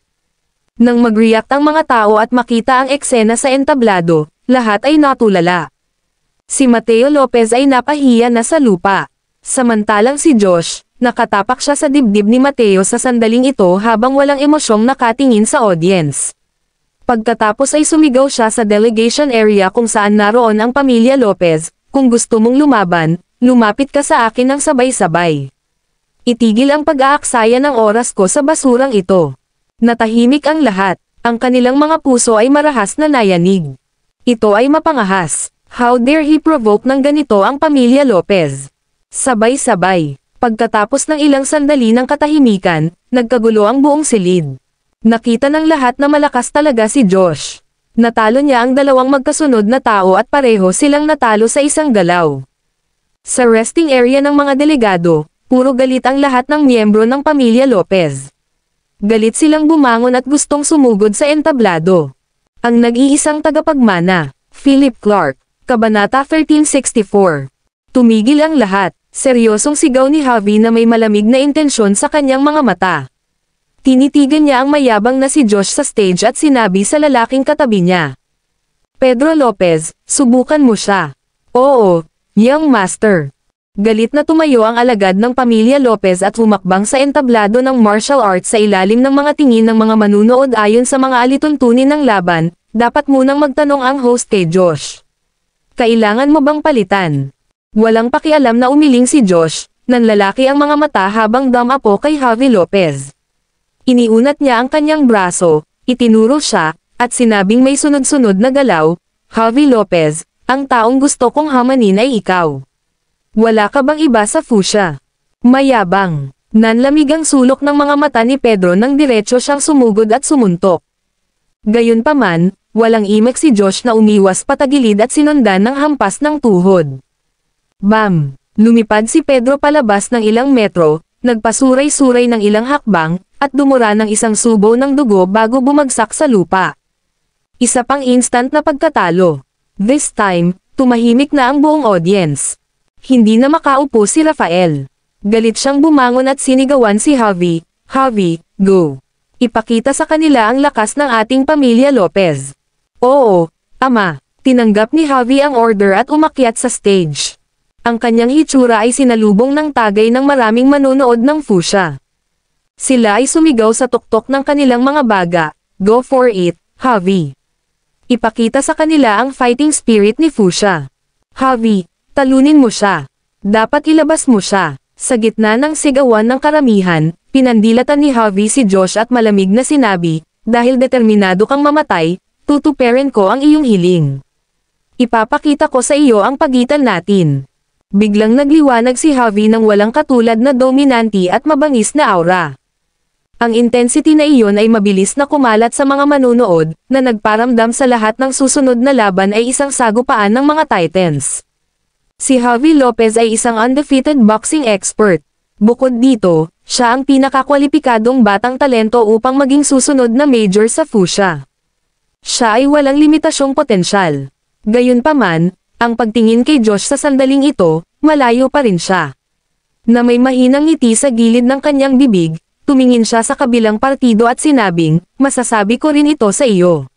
Nang mag-react ang mga tao at makita ang eksena sa entablado, lahat ay natulala. Si Mateo Lopez ay napahiya na sa lupa. Samantalang si Josh, nakatapak siya sa dibdib ni Mateo sa sandaling ito habang walang emosyong nakatingin sa audience. Pagkatapos ay sumigaw siya sa delegation area kung saan naroon ang pamilya Lopez, kung gusto mong lumaban, lumapit ka sa akin ng sabay-sabay. Itigil ang pag-aaksaya ng oras ko sa basurang ito. Natahimik ang lahat, ang kanilang mga puso ay marahas na nayanig. Ito ay mapangahas. How dare he provoke ng ganito ang pamilya Lopez? Sabay-sabay. Pagkatapos ng ilang sandali ng katahimikan, nagkagulo ang buong silid. Nakita ng lahat na malakas talaga si Josh. Natalo niya ang dalawang magkasunod na tao at pareho silang natalo sa isang galaw. Sa resting area ng mga delegado, puro galit ang lahat ng miyembro ng pamilya Lopez. Galit silang bumangon at gustong sumugod sa entablado. Ang nag-iisang tagapagmana, Philip Clark, Kabanata 1364. Tumigil ang lahat, seryosong sigaw ni Javi na may malamig na intensyon sa kanyang mga mata. Tinitigan niya ang mayabang na si Josh sa stage at sinabi sa lalaking katabi niya. Pedro Lopez, subukan mo siya. Oo, young master. Galit na tumayo ang alagad ng pamilya Lopez at humakbang sa entablado ng martial arts sa ilalim ng mga tingin ng mga manunood ayon sa mga alituntunin ng laban. dapat munang magtanong ang host kay Josh. Kailangan mo bang palitan? Walang pakialam na umiling si Josh, nanlalaki ang mga mata habang dumapo kay Javi Lopez. Iniunat niya ang kanyang braso, itinuro siya, at sinabing may sunod-sunod na galaw, Javi Lopez, ang taong gusto kong hamanin ay ikaw. Wala ka bang iba sa fuchsia? Mayabang. Nanlamig ang sulok ng mga mata ni Pedro nang diretso siyang sumugod at sumuntok. Gayunpaman, walang imek si Josh na umiwas patagilid at sinundan ng hampas ng tuhod. Bam! Lumipad si Pedro palabas ng ilang metro, nagpasuray-suray ng ilang hakbang, at dumura ng isang subo ng dugo bago bumagsak sa lupa. Isa pang instant na pagkatalo. This time, tumahimik na ang buong audience. Hindi na makaupo si Rafael. Galit siyang bumangon at sinigawan si Javi, Javi, go! Ipakita sa kanila ang lakas ng ating pamilya Lopez. Oo, ama, tinanggap ni Javi ang order at umakyat sa stage. Ang kanyang hitsura ay sinalubong ng tagay ng maraming manonood ng fuchsia. Sila ay sumigaw sa tuktok ng kanilang mga baga, go for it, Javi. Ipakita sa kanila ang fighting spirit ni fuchsia. Javi, talunin mo siya. Dapat ilabas mo siya. Sa gitna ng sigawan ng karamihan, pinandilatan ni Javi si Josh at malamig na sinabi, dahil determinado kang mamatay, tutuperin ko ang iyong hiling. Ipapakita ko sa iyo ang pagitan natin. Biglang nagliwanag si Javi ng walang katulad na dominante at mabangis na aura. Ang intensity na iyon ay mabilis na kumalat sa mga manunood, na nagparamdam sa lahat ng susunod na laban ay isang sagupaan ng mga Titans. Si Javi Lopez ay isang undefeated boxing expert. Bukod dito, siya ang pinakakwalipikadong batang talento upang maging susunod na major sa fuchsia. Siya ay walang limitasyong potensyal. Gayunpaman, ang pagtingin kay Josh sa sandaling ito, malayo pa rin siya. Na may mahinang ngiti sa gilid ng kanyang bibig, tumingin siya sa kabilang partido at sinabing, masasabi ko rin ito sa iyo.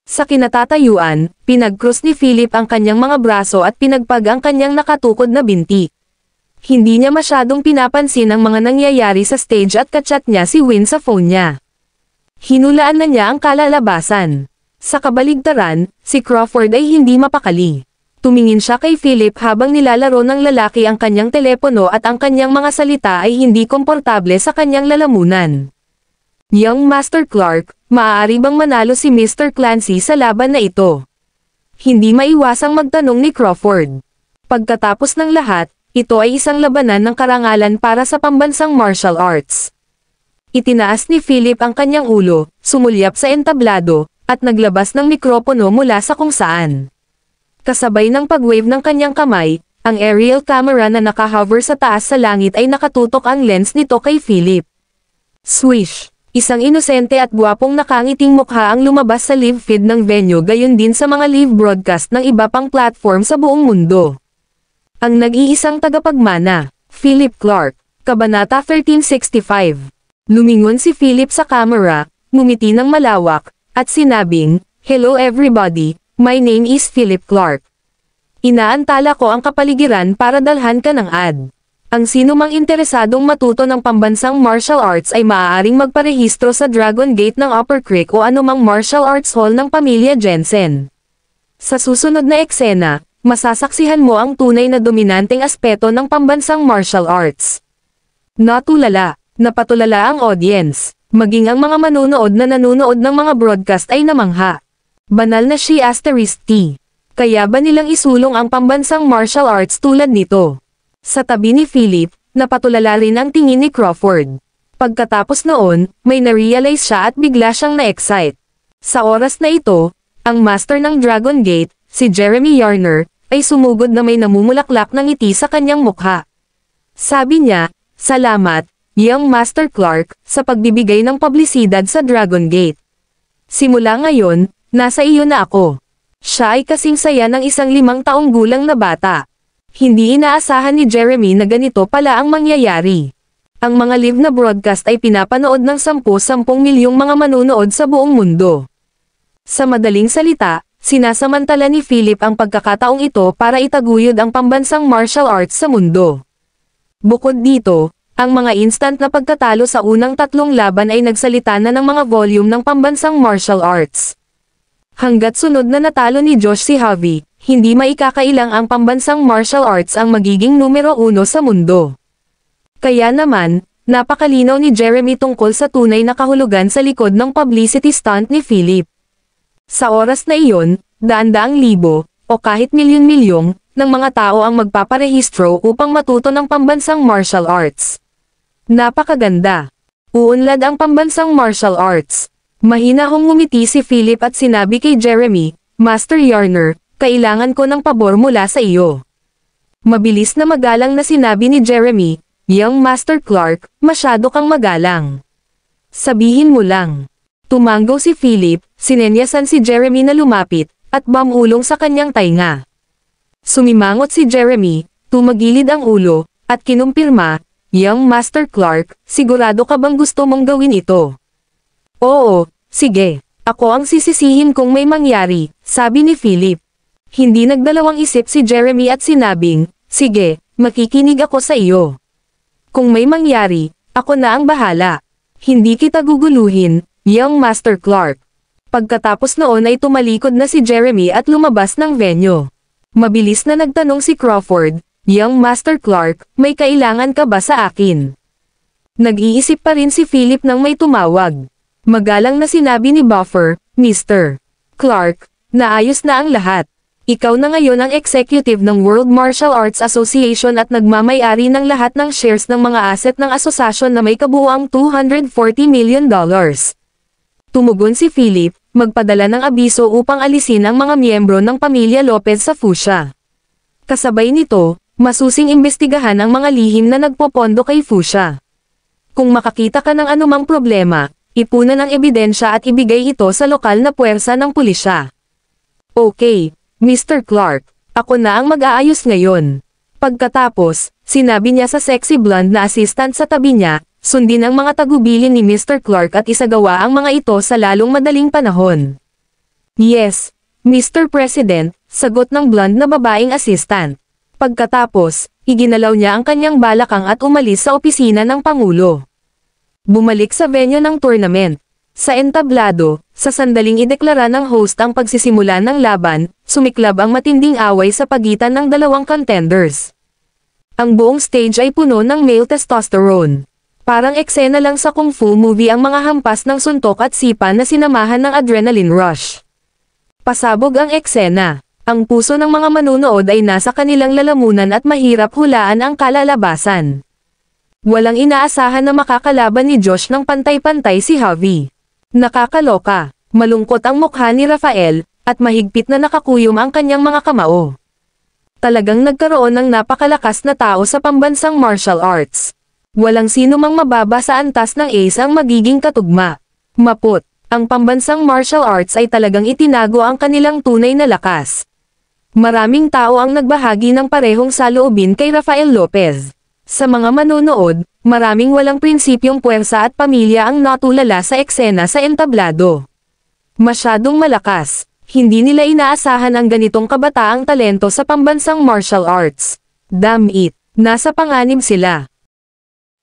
Sa kinatatayuan, pinag-cross ni Philip ang kanyang mga braso at pinagpag ang kanyang nakatukod na binti. Hindi niya masyadong pinapansin ang mga nangyayari sa stage at kachat niya si Win sa phone niya. Hinulaan na niya ang kalalabasan. Sa kabaligtaran, si Crawford ay hindi mapakali. Tumingin siya kay Philip habang nilalaro ng lalaki ang kanyang telepono at ang kanyang mga salita ay hindi komportable sa kanyang lalamunan. Young Master Clark, maaari bang manalo si Mr. Clancy sa laban na ito? Hindi maiwasang magtanong ni Crawford. Pagkatapos ng lahat, ito ay isang labanan ng karangalan para sa pambansang martial arts. Itinaas ni Philip ang kanyang ulo, sumulyap sa entablado, at naglabas ng mikropono mula sa kung saan. Kasabay ng pag-wave ng kanyang kamay, ang aerial camera na nakahover sa taas sa langit ay nakatutok ang lens nito kay Philip. Swish! Isang inosente at gwapong nakangiting mukha ang lumabas sa live feed ng venue gayon din sa mga live broadcast ng iba pang platform sa buong mundo. Ang nag-iisang tagapagmana, Philip Clark, Kabanata 1365. Lumingon si Philip sa camera, ngumiti ng malawak, at sinabing, "Hello everybody, my name is Philip Clark. Inaantala ko ang kapaligiran para dalhan ka ng ad. Ang sino mang interesadong matuto ng pambansang martial arts ay maaaring magparehistro sa Dragon Gate ng Upper Creek o anumang martial arts hall ng pamilya Jensen. Sa susunod na eksena, masasaksihan mo ang tunay na dominanteng aspeto ng pambansang martial arts." Natulala, napatulala ang audience, maging ang mga manunood na nanunood ng mga broadcast ay namangha. Banal na si *T. Kaya ba nilang isulong ang pambansang martial arts tulad nito? Sa tabi ni Philip, napatulala rin ang tingin ni Crawford. Pagkatapos noon, may na-realize siya at bigla siyang na-excite. Sa oras na ito, ang master ng Dragon Gate, si Jeremy Yarner, ay sumugod na may namumulaklak ng ngiti sa kanyang mukha. Sabi niya, "Salamat, Young Master Clark, sa pagbibigay ng publisidad sa Dragon Gate. Simula ngayon, nasa iyo na ako." Siya ay kasing saya ng isang 5 taong gulang na bata. Hindi inaasahan ni Jeremy na ganito pala ang mangyayari. Ang mga live na broadcast ay pinapanood ng 10 milyong mga manunood sa buong mundo. Sa madaling salita, sinasamantala ni Philip ang pagkakataong ito para itaguyod ang pambansang martial arts sa mundo. Bukod dito, ang mga instant na pagkatalo sa unang 3 laban ay nagsalita na ng mga volume ng pambansang martial arts. Hanggat sunod na natalo ni Josh si Javi, hindi maikakailang ang pambansang martial arts ang magiging numero 1 sa mundo. Kaya naman, napakalinaw ni Jeremy tungkol sa tunay na kahulugan sa likod ng publicity stunt ni Philip. Sa oras na iyon, daan-daang libo, o kahit milyon-milyong, ng mga tao ang magpaparehistro upang matuto ng pambansang martial arts. Napakaganda. Uunlad ang pambansang martial arts. Mahinahong ngumiti si Philip at sinabi kay Jeremy, Master Yarner, kailangan ko ng pabor mula sa iyo. Mabilis na magalang na sinabi ni Jeremy, Young Master Clark, masyado kang magalang. Sabihin mo lang. Tumanggaw si Philip, sinenyasan si Jeremy na lumapit, at bamulong sa kanyang tainga. Sumimangot si Jeremy, tumagilid ang ulo, at kinumpirma, Young Master Clark, sigurado ka bang gusto mong gawin ito? Oo, sige. Ako ang sisisihin kung may mangyari, sabi ni Philip. Hindi nagdalawang isip si Jeremy at sinabing, sige, makikinig ako sa iyo. Kung may mangyari, ako na ang bahala. Hindi kita guguluhin, Young Master Clark. Pagkatapos noon ay tumalikod na si Jeremy at lumabas ng venue. Mabilis na nagtanong si Crawford, Young Master Clark, may kailangan ka ba sa akin? Nag-iisip pa rin si Philip nang may tumawag. Magalang na sinabi ni Buffer, Mr. Clark, naayos na ang lahat. Ikaw na ngayon ang executive ng World Martial Arts Association at nagmamay-ari ng lahat ng shares ng mga asset ng asosasyon na may kabuuang $240 million. Tumugon si Philip, magpadala ng abiso upang alisin ang mga miyembro ng pamilya Lopez sa Fuchsia. Kasabay nito, masusing imbestigahan ang mga lihim na nagpopondo kay Fuchsia. Kung makakita ka ng anumang problema, ipunan ang ebidensya at ibigay ito sa lokal na puwersa ng pulisya. Okay, Mr. Clark, ako na ang mag-aayos ngayon. Pagkatapos, sinabi niya sa sexy blonde na assistant sa tabi niya, sundin ang mga tagubilin ni Mr. Clark at isagawa ang mga ito sa lalong madaling panahon. Yes, Mr. President, sagot ng blonde na babaeng assistant. Pagkatapos, iginalaw niya ang kanyang balakang at umalis sa opisina ng Pangulo. Bumalik sa venue ng tournament. Sa entablado, sa sandaling ideklara ng host ang pagsisimula ng laban, sumiklab ang matinding away sa pagitan ng dalawang contenders. Ang buong stage ay puno ng male testosterone. Parang eksena lang sa kung fu movie ang mga hampas ng suntok at sipa na sinamahan ng adrenaline rush. Pasabog ang eksena. Ang puso ng mga manunood ay nasa kanilang lalamunan at mahirap hulaan ang kalalabasan. Walang inaasahan na makakalaban ni Josh ng pantay-pantay si Javi. Nakakaloka, malungkot ang mukha ni Rafael, at mahigpit na nakakuyom ang kanyang mga kamao. Talagang nagkaroon ng napakalakas na tao sa pambansang martial arts. Walang sino mang mababa sa antas ng ace ang magiging katugma. Maput, ang pambansang martial arts ay talagang itinago ang kanilang tunay na lakas. Maraming tao ang nagbahagi ng parehong saloobin kay Rafael Lopez. Sa mga manonood, maraming walang prinsipyong puwersa at pamilya ang natulala sa eksena sa entablado. Masyadong malakas, hindi nila inaasahan ang ganitong kabataang talento sa pambansang martial arts. Damn it, nasa panganib sila.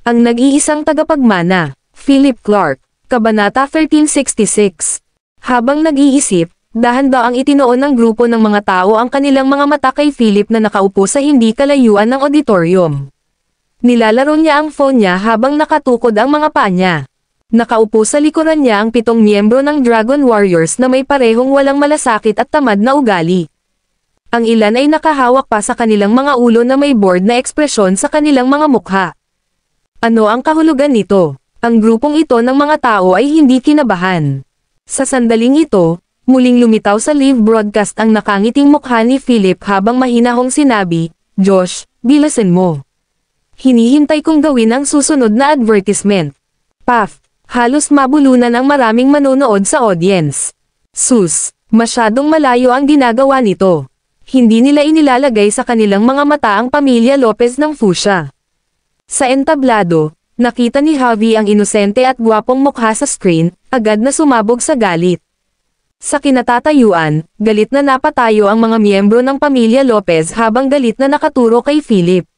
Ang nag-iisang tagapagmana, Philip Clark, Kabanata 1366. Habang nag-iisip, dahan-daang itinoon ng grupo ng mga tao ang kanilang mga mata kay Philip na nakaupo sa hindi kalayuan ng auditorium. Nilalaro niya ang phone niya habang nakatukod ang mga paa niya. Nakaupo sa likuran niya ang 7 miyembro ng Dragon Warriors na may parehong walang malasakit at tamad na ugali. Ang ilan ay nakahawak pa sa kanilang mga ulo na may bored na ekspresyon sa kanilang mga mukha. Ano ang kahulugan nito? Ang grupong ito ng mga tao ay hindi kinabahan. Sa sandaling ito, muling lumitaw sa live broadcast ang nakangiting mukha ni Philip habang mahinahong sinabi, Josh, bilasin mo. Hinihintay kong gawin ang susunod na advertisement. Paf, halos mabulunan ang maraming manonood sa audience. Sus, masyadong malayo ang ginagawa nito. Hindi nila inilalagay sa kanilang mga mata ang pamilya Lopez ng Fuchsia. Sa entablado, nakita ni Javi ang inosente at gwapong mukha sa screen, agad na sumabog sa galit. Sa kinatatayuan, galit na napatayo ang mga miyembro ng pamilya Lopez habang galit na nakaturo kay Philip.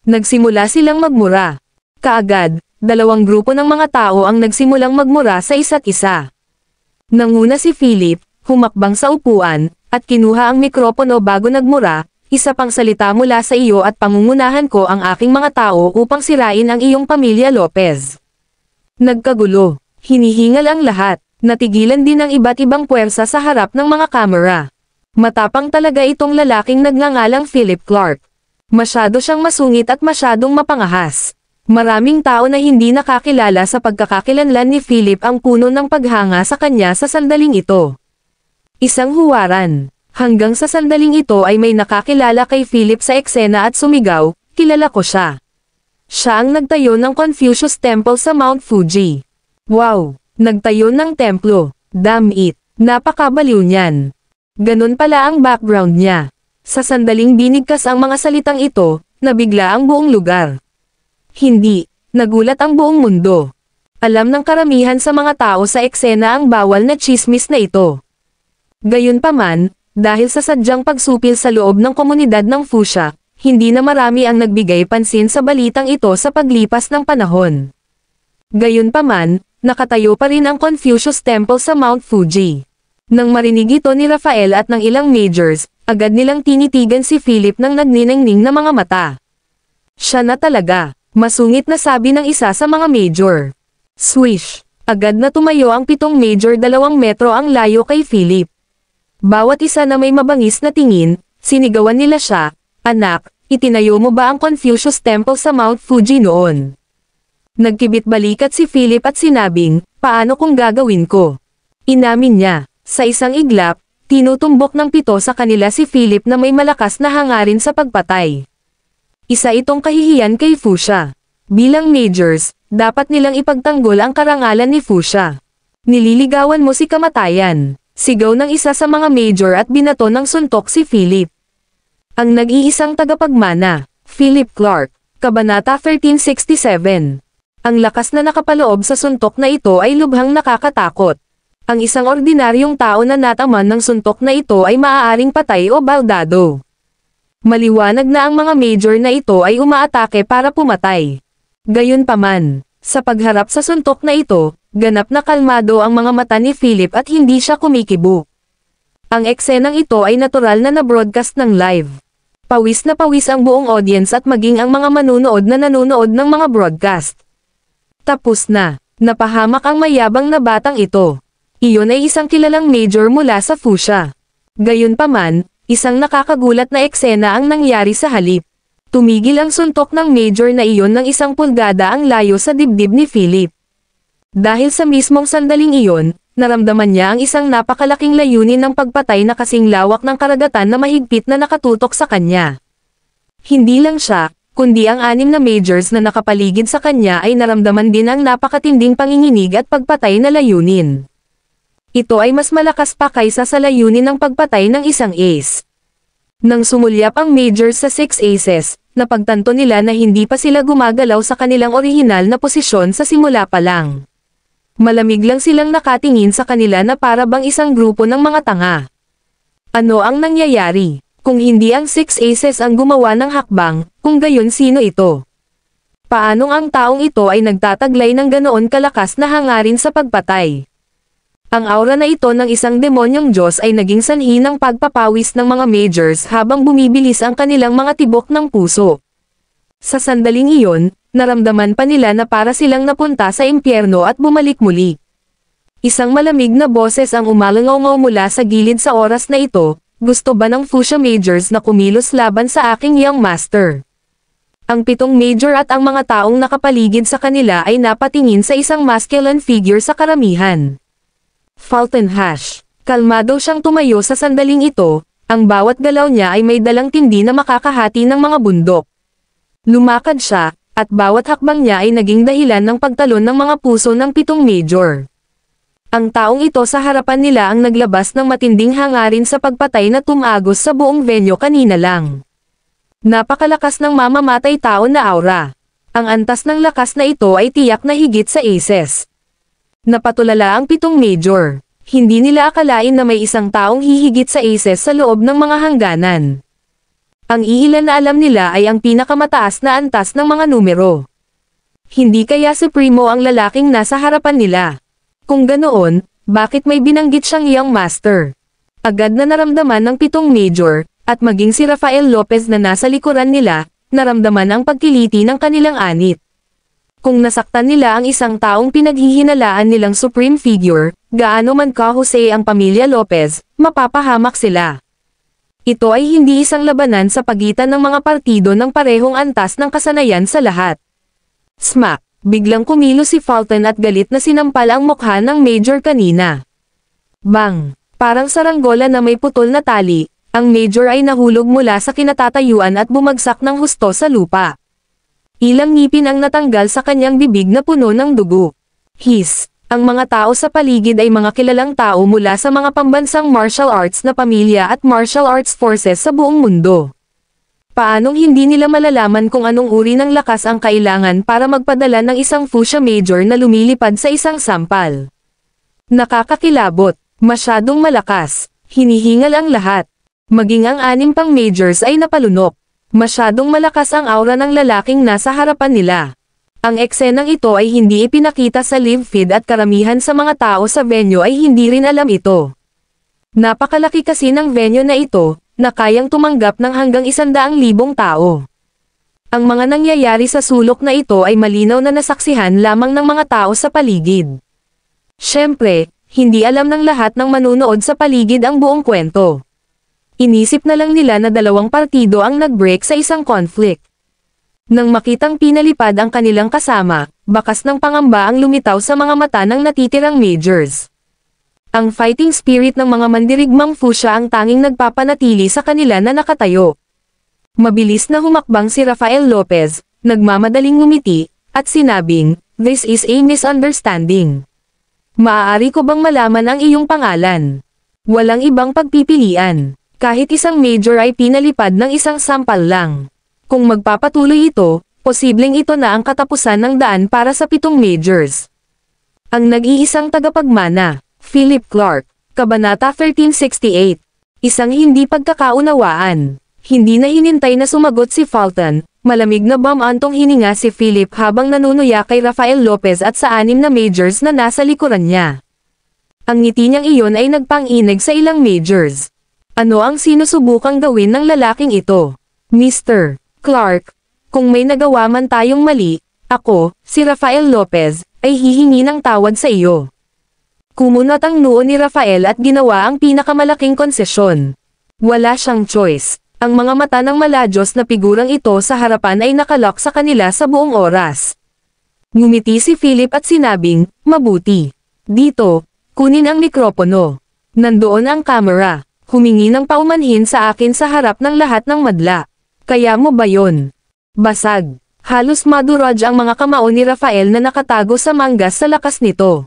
Nagsimula silang magmura. Kaagad, dalawang grupo ng mga tao ang nagsimulang magmura sa isa't isa. Nanguna si Philip, humakbang sa upuan, at kinuha ang mikropono bago nagmura, isa pang salita mula sa iyo at pangungunahan ko ang aking mga tao upang sirain ang iyong pamilya Lopez. Nagkagulo. Hinihingal ang lahat. Natigilan din ang iba't ibang puwersa sa harap ng mga kamera. Matapang talaga itong lalaking nagngangalang Philip Clark. Masyado siyang masungit at masyadong mapangahas. Maraming tao na hindi nakakilala sa pagkakakilanlan ni Philip ang puno ng paghanga sa kanya sa sandaling ito. Isang huwaran. Hanggang sa sandaling ito ay may nakakilala kay Philip sa eksena at sumigaw, "Kilala ko siya." Siya ang nagtayo ng Confucius Temple sa Mount Fuji. Wow! Nagtayo ng templo. Damn it! Napakabaliw niyan. Ganun pala ang background niya. Sa sandaling binigkas ang mga salitang ito, nabigla ang buong lugar. Hindi, nagulat ang buong mundo. Alam ng karamihan sa mga tao sa eksena ang bawal na chismis na ito. Gayunpaman, dahil sa sadyang pagsupil sa loob ng komunidad ng Fuchsia, hindi na marami ang nagbigay pansin sa balitang ito sa paglipas ng panahon. Gayunpaman, nakatayo pa rin ang Confucius Temple sa Mount Fuji. Nang marinig ito ni Rafael at ng ilang majors, agad nilang tinitigan si Philip ng nagniningning na mga mata. Siya na talaga, masungit na sabi ng isa sa mga major. Swish! Agad na tumayo ang 7 major 2 metro ang layo kay Philip. Bawat isa na may mabangis na tingin, sinigawan nila siya, "Anak, itinayo mo ba ang Confucius Temple sa Mount Fuji noon?" Nagkibit-balikat si Philip at sinabing, "Paano kung gagawin ko?" Inamin niya. Sa isang iglap, tinutumbok ng 7 sa kanila si Philip na may malakas na hangarin sa pagpatay. Isa itong kahihiyan kay Fuchsia. Bilang majors, dapat nilang ipagtanggol ang karangalan ni Fuchsia. "Nililigawan mo si kamatayan," sigaw ng isa sa mga major at binato ng suntok si Philip. Ang nag-iisang tagapagmana, Philip Clark, Kabanata 1367. Ang lakas na nakapaloob sa suntok na ito ay lubhang nakakatakot. Ang isang ordinaryong tao na nataman ng suntok na ito ay maaaring patay o baldado. Maliwanag na ang mga major na ito ay umaatake para pumatay. Gayunpaman, sa pagharap sa suntok na ito, ganap na kalmado ang mga mata ni Philip at hindi siya kumikibo. Ang eksenang ito ay natural na na-broadcast ng live. Pawis na pawis ang buong audience at maging ang mga manunood na nanonood ng mga broadcast. Tapos na. Napahamak ang mayabang na batang ito. Iyon ay isang kilalang major mula sa Fuchsia. Gayunpaman, isang nakakagulat na eksena ang nangyari sa halip. Tumigil ang suntok ng major na iyon ng 1 pulgada ang layo sa dibdib ni Philip. Dahil sa mismong sandaling iyon, naramdaman niya ang isang napakalaking layunin ng pagpatay na kasing lawak ng karagatan na mahigpit na nakatutok sa kanya. Hindi lang siya, kundi ang 6 na majors na nakapaligid sa kanya ay naramdaman din ang napakatinding panginginig at pagpatay na layunin. Ito ay mas malakas pa kaysa sa layunin ng pagpatay ng isang ace. Nang sumulyap ang majors sa 6 aces, napagtanto nila na hindi pa sila gumagalaw sa kanilang orihinal na posisyon sa simula pa lang. Malamig lang silang nakatingin sa kanila na para bang isang grupo ng mga tanga. Ano ang nangyayari? Kung hindi ang 6 aces ang gumawa ng hakbang, kung gayon sino ito? Paanong ang taong ito ay nagtataglay ng ganoon kalakas na hangarin sa pagpatay? Ang aura na ito ng isang demonyong Diyos ay naging sanhi ng pagpapawis ng mga majors habang bumibilis ang kanilang mga tibok ng puso. Sa sandaling iyon, naramdaman pa nila na para silang napunta sa impyerno at bumalik muli. Isang malamig na boses ang umalangaw mula sa gilid sa oras na ito, "Gusto ba ng Fuchsia majors na kumilos laban sa aking young master?" Ang 7 major at ang mga taong nakapaligid sa kanila ay napatingin sa isang masculine figure sa karamihan. Fulton Hash. Kalmado siyang tumayo sa sandaling ito, ang bawat galaw niya ay may dalang tindi na makakahati ng mga bundok. Lumakad siya, at bawat hakbang niya ay naging dahilan ng pagtalon ng mga puso ng 7 major. Ang taong ito sa harapan nila ang naglabas ng matinding hangarin sa pagpatay na tumagos sa buong venue kanina lang. Napakalakas ng mamamatay tao na aura. Ang antas ng lakas na ito ay tiyak na higit sa aces. Napatulala ang 7 major. Hindi nila akalain na may isang taong hihigit sa aces sa loob ng mga hangganan. Ang iilan na alam nila ay ang pinakamataas na antas ng mga numero. Hindi kaya si Primo ang lalaking nasa harapan nila. Kung ganoon, Bakit may binanggit siyang young master? Agad na naramdaman ng 7 major, at maging si Rafael Lopez na nasa likuran nila, naramdaman ang pagkiliti ng kanilang anit. Kung nasaktan nila ang isang taong pinaghihinalaan nilang supreme figure, gaano man kahusay ang pamilya Lopez, mapapahamak sila. Ito ay hindi isang labanan sa pagitan ng mga partido ng parehong antas ng kasanayan sa lahat. Smack! Biglang kumilos si Fulton at galit na sinampal ang mukha ng Major kanina. Bang! Parang saranggola na may putol na tali, ang Major ay nahulog mula sa kinatatayuan at bumagsak ng husto sa lupa. Ilang ngipin ang natanggal sa kanyang bibig na puno ng dugo. His! Ang mga tao sa paligid ay mga kilalang tao mula sa mga pambansang martial arts na pamilya at martial arts forces sa buong mundo. Paanong hindi nila malalaman kung anong uri ng lakas ang kailangan para magpadala ng isang fuchsia major na lumilipad sa isang sampal? Nakakakilabot, masyadong malakas, hinihingal ang lahat. Maging ang 6 pang majors ay napalunok. Masyadong malakas ang aura ng lalaking nasa harapan nila. Ang eksenang ito ay hindi ipinakita sa live feed at karamihan sa mga tao sa venue ay hindi rin alam ito. Napakalaki kasi ng venue na ito, na kayang tumanggap ng hanggang 100,000 tao. Ang mga nangyayari sa sulok na ito ay malinaw na nasaksihan lamang ng mga tao sa paligid. Siyempre, hindi alam ng lahat ng manunood sa paligid ang buong kwento. Inisip na lang nila na 2 partido ang nag-break sa isang conflict. Nang makitang pinalipad ang kanilang kasama, bakas ng pangamba ang lumitaw sa mga mata ng natitirang majors. Ang fighting spirit ng mga mandirigmang fuchsia ang tanging nagpapanatili sa kanila na nakatayo. Mabilis na humakbang si Rafael Lopez, nagmamadaling ngumiti, at sinabing, "This is a misunderstanding. Maaari ko bang malaman ang iyong pangalan?" Walang ibang pagpipilian. Kahit isang major ay pinalipad ng isang sampal lang. Kung magpapatuloy ito, posibleng ito na ang katapusan ng daan para sa 7 majors. Ang nag-iisang tagapagmana, Philip Clark, Kabanata 1368. Isang hindi pagkakaunawaan. Hindi na hinintay na sumagot si Fulton, malamig na bumantong hininga si Philip habang nanunuya kay Rafael Lopez at sa 6 na majors na nasa likuran niya. Ang ngiti niyang iyon ay nagpang-inig sa ilang majors. Ano ang sinusubukang gawin ng lalaking ito? Mr. Clark, kung may nagawa man tayong mali, ako, si Rafael Lopez, ay hihingi ng tawad sa iyo. Kumunot ang noo ni Rafael at ginawa ang pinakamalaking konsesyon. Wala siyang choice. Ang mga mata ng maladyos na figurang ito sa harapan ay nakalock sa kanila sa buong oras. Ngumiti si Philip at sinabing, "Mabuti. Dito, kunin ang mikropono. Nandoon ang camera. Humingi ng paumanhin sa akin sa harap ng lahat ng madla. Kaya mo ba yon?" Basag. Halos maduraj ang mga kamao ni Rafael na nakatago sa manggas sa lakas nito.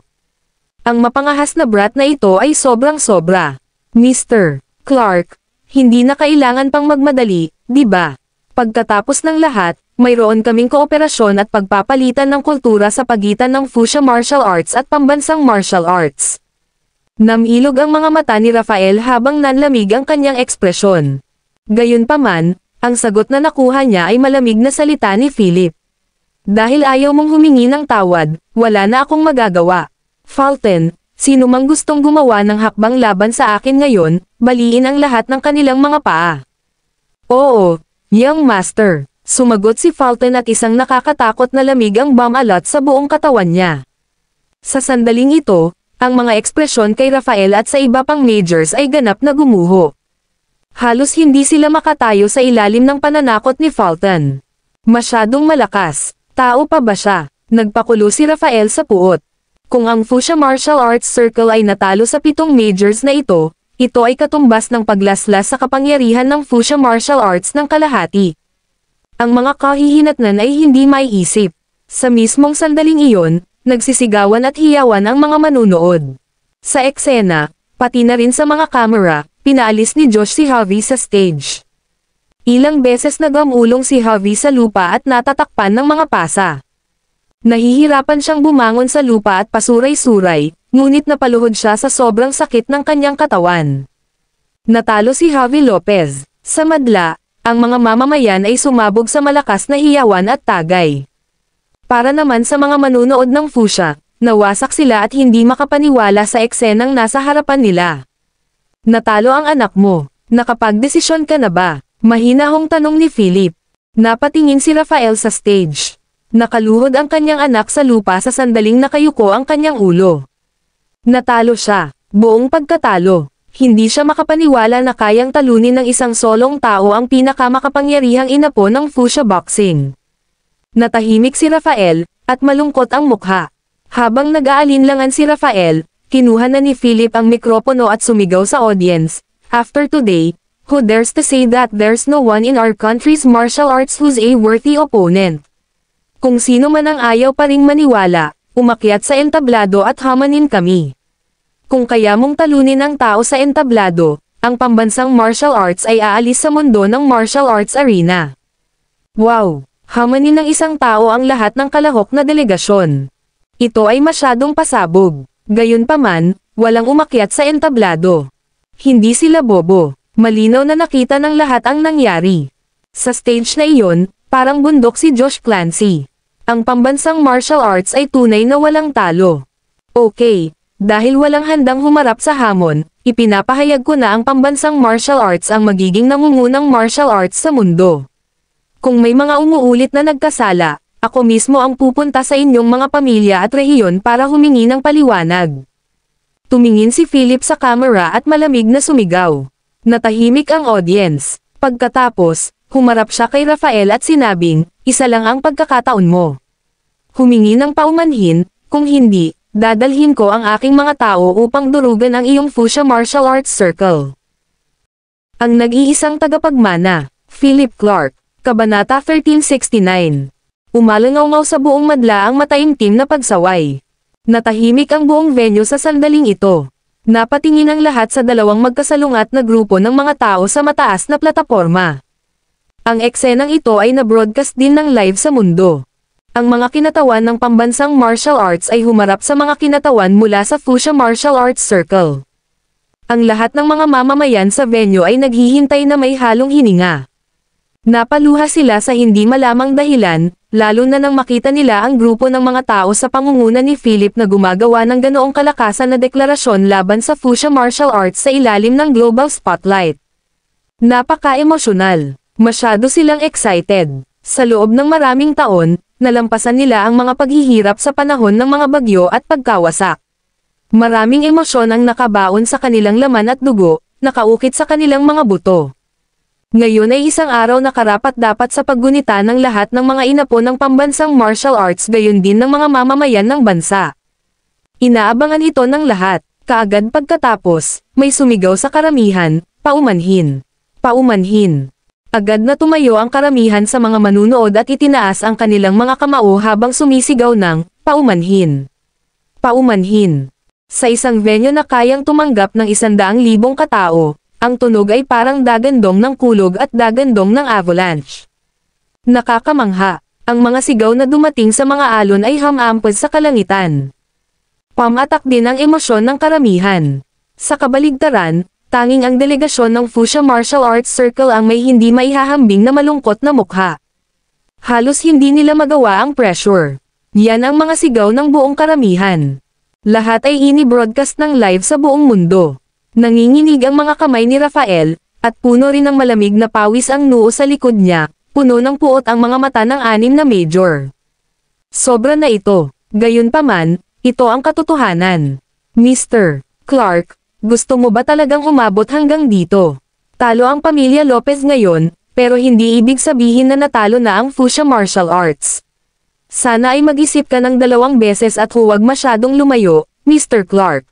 Ang mapangahas na brat na ito ay sobrang-sobra. Mr. Clark, hindi na kailangan pang magmadali, di ba? Pagkatapos ng lahat, mayroon kaming kooperasyon at pagpapalitan ng kultura sa pagitan ng fuchsia martial arts at pambansang martial arts. Namilog ang mga mata ni Rafael habang nanlamig ang kanyang ekspresyon. Gayunpaman, ang sagot na nakuha niya ay malamig na salita ni Philip. Dahil ayaw mong humingi ng tawad, wala na akong magagawa. Fulton, sino mang gustong gumawa ng hakbang laban sa akin ngayon, baliin ang lahat ng kanilang mga paa. Oo, young master, sumagot si Fulton at isang nakakatakot na lamig ang bumalot sa buong katawan niya. Sa sandaling ito, ang mga ekspresyon kay Rafael at sa iba pang majors ay ganap na gumuho. Halos hindi sila makatayo sa ilalim ng pananakot ni Fulton. Masyadong malakas, tao pa ba siya? Nagpakulo si Rafael sa puot. Kung ang Fuchsia Martial Arts Circle ay natalo sa 7 majors na ito ay katumbas ng paglaslas sa kapangyarihan ng Fuchsia Martial Arts ng kalahati. Ang mga kahihinatnan ay hindi maiisip. Sa mismong sandaling iyon, nagsisigawan at hiyawan ang mga manunood. Sa eksena, pati na rin sa mga camera, pinaalis ni Josh si Javi sa stage. Ilang beses nagamulong si Javi sa lupa at natatakpan ng mga pasa. Nahihirapan siyang bumangon sa lupa at pasuray-suray, ngunit napaluhod siya sa sobrang sakit ng kanyang katawan. Natalo si Javi Lopez. Sa madla, ang mga mamamayan ay sumabog sa malakas na hiyawan at tagay. Para naman sa mga manunood ng fuchsia, nawasak sila at hindi makapaniwala sa eksenang nasa harapan nila. Natalo ang anak mo. Nakapagdesisyon ka na ba? Mahinahong tanong ni Philip. Napatingin si Rafael sa stage. Nakaluhod ang kanyang anak sa lupa sa sandaling nakayuko ang kanyang ulo. Natalo siya. Buong pagkatalo. Hindi siya makapaniwala na kayang talunin ng isang solong tao ang pinakamakapangyarihang inapo ng Fuchsia Boxing. Natahimik si Rafael, at malungkot ang mukha. Habang nag-aalinlangan si Rafael, kinuha na ni Philip ang mikropono at sumigaw sa audience. After today, who dares to say that there's no one in our country's martial arts who's a worthy opponent? Kung sino man ang ayaw pa ring maniwala, umakyat sa entablado at hamanin kami. Kung kaya mong talunin ang tao sa entablado, ang pambansang martial arts ay aalis sa mundo ng martial arts arena. Wow! Hamanin ng isang tao ang lahat ng kalahok na delegasyon. Ito ay masyadong pasabog. Gayunpaman, walang umakyat sa entablado. Hindi sila bobo. Malinaw na nakita ng lahat ang nangyari. Sa stage na iyon, parang bundok si Josh Clancy. Ang pambansang martial arts ay tunay na walang talo. Okay, dahil walang handang humarap sa hamon, ipinapahayag ko na ang pambansang martial arts ang magiging nangungunang martial arts sa mundo. Kung may mga umuulit na nagkasala, ako mismo ang pupunta sa inyong mga pamilya at rehiyon para humingi ng paliwanag. Tumingin si Philip sa camera at malamig na sumigaw. Natahimik ang audience. Pagkatapos, humarap siya kay Rafael at sinabing, isa lang ang pagkakataon mo. Humingi ng paumanhin, kung hindi, dadalhin ko ang aking mga tao upang durugan ang iyong Fuchsia Martial Arts Circle. Ang nag-iisang tagapagmana, Philip Clark, Kabanata 1369. Umalangaw-ngaw sa buong madla ang mataimtim na pagsaway. Natahimik ang buong venue sa sandaling ito. Napatingin ang lahat sa dalawang magkasalungat na grupo ng mga tao sa mataas na plataporma. Ang eksenang ito ay na-broadcast din ng live sa mundo. Ang mga kinatawan ng pambansang martial arts ay humarap sa mga kinatawan mula sa Fuchsia Martial Arts Circle. Ang lahat ng mga mamamayan sa venue ay naghihintay na may halong hininga. Napaluha sila sa hindi malamang dahilan, lalo na nang makita nila ang grupo ng mga tao sa pangunguna ni Philip na gumagawa ng ganoong kalakasan na deklarasyon laban sa Fuchsia Martial Arts sa ilalim ng global spotlight. Napaka-emosyonal. Masyado silang excited. Sa loob ng maraming taon, nalampasan nila ang mga paghihirap sa panahon ng mga bagyo at pagkawasak. Maraming emosyon ang nakabaon sa kanilang laman at dugo, nakaukit sa kanilang mga buto. Ngayon ay isang araw na karapat-dapat sa paggunita ng lahat ng mga inapo ng pambansang martial arts gayon din ng mga mamamayan ng bansa. Inaabangan ito ng lahat, kaagad pagkatapos, may sumigaw sa karamihan, paumanhin. Paumanhin. Agad na tumayo ang karamihan sa mga manunood at itinaas ang kanilang mga kamao habang sumisigaw ng, paumanhin. Paumanhin. Sa isang venue na kayang tumanggap ng 100,000 katao, ang tunog ay parang dagandong ng kulog at dagandong ng avalanche. Nakakamangha, ang mga sigaw na dumating sa mga alon ay hamampod sa kalangitan. Pamatak din ang emosyon ng karamihan. Sa kabaligtaran, tanging ang delegasyon ng Fuchsia Martial Arts Circle ang may hindi maihahambing na malungkot na mukha. Halos hindi nila magawa ang pressure. Yan ang mga sigaw ng buong karamihan. Lahat ay ini-broadcast ng live sa buong mundo. Nanginginig ang mga kamay ni Rafael, at puno rin ng malamig na pawis ang noo sa likod niya, puno ng puot ang mga mata ng 6 na major. Sobra na ito. Gayunpaman, ito ang katotohanan. Mr. Clark, gusto mo ba talagang umabot hanggang dito? Talo ang pamilya Lopez ngayon, pero hindi ibig sabihin na natalo na ang Fuchsia Martial Arts. Sana ay mag-isip ka ng 2 beses at huwag masyadong lumayo, Mr. Clark.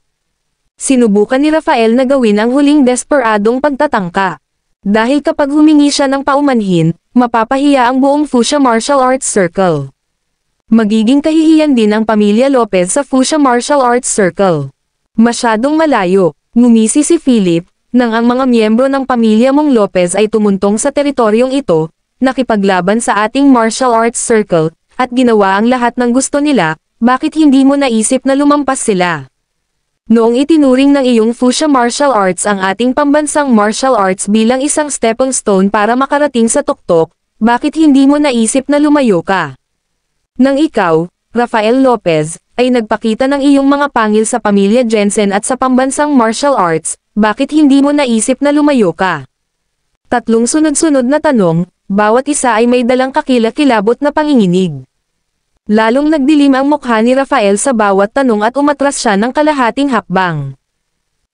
Sinubukan ni Rafael na gawin ang huling desperadong pagtatangka. Dahil kapag humingi siya ng paumanhin, mapapahiya ang buong Fuchsia Martial Arts Circle. Magiging kahihiyan din ang pamilya Lopez sa Fuchsia Martial Arts Circle. Masyadong malayo, ngumisi si Philip, nang ang mga miyembro ng pamilya mong Lopez ay tumuntong sa teritoryong ito, nakipaglaban sa ating Martial Arts Circle, at ginawa ang lahat ng gusto nila, bakit hindi mo naisip na lumampas sila? Noong itinuring ng iyong Fuchsia Martial Arts ang ating pambansang martial arts bilang isang stepping stone para makarating sa tuktok, bakit hindi mo naisip na lumayo ka? Nang ikaw, Rafael Lopez, ay nagpakita ng iyong mga pangil sa pamilya Jensen at sa pambansang martial arts, bakit hindi mo naisip na lumayo ka? Tatlong sunod-sunod na tanong, bawat isa ay may dalang kakilakilabot na panginginig. Lalong nagdilim ang mukha ni Rafael sa bawat tanong at umatras siya ng kalahating hakbang.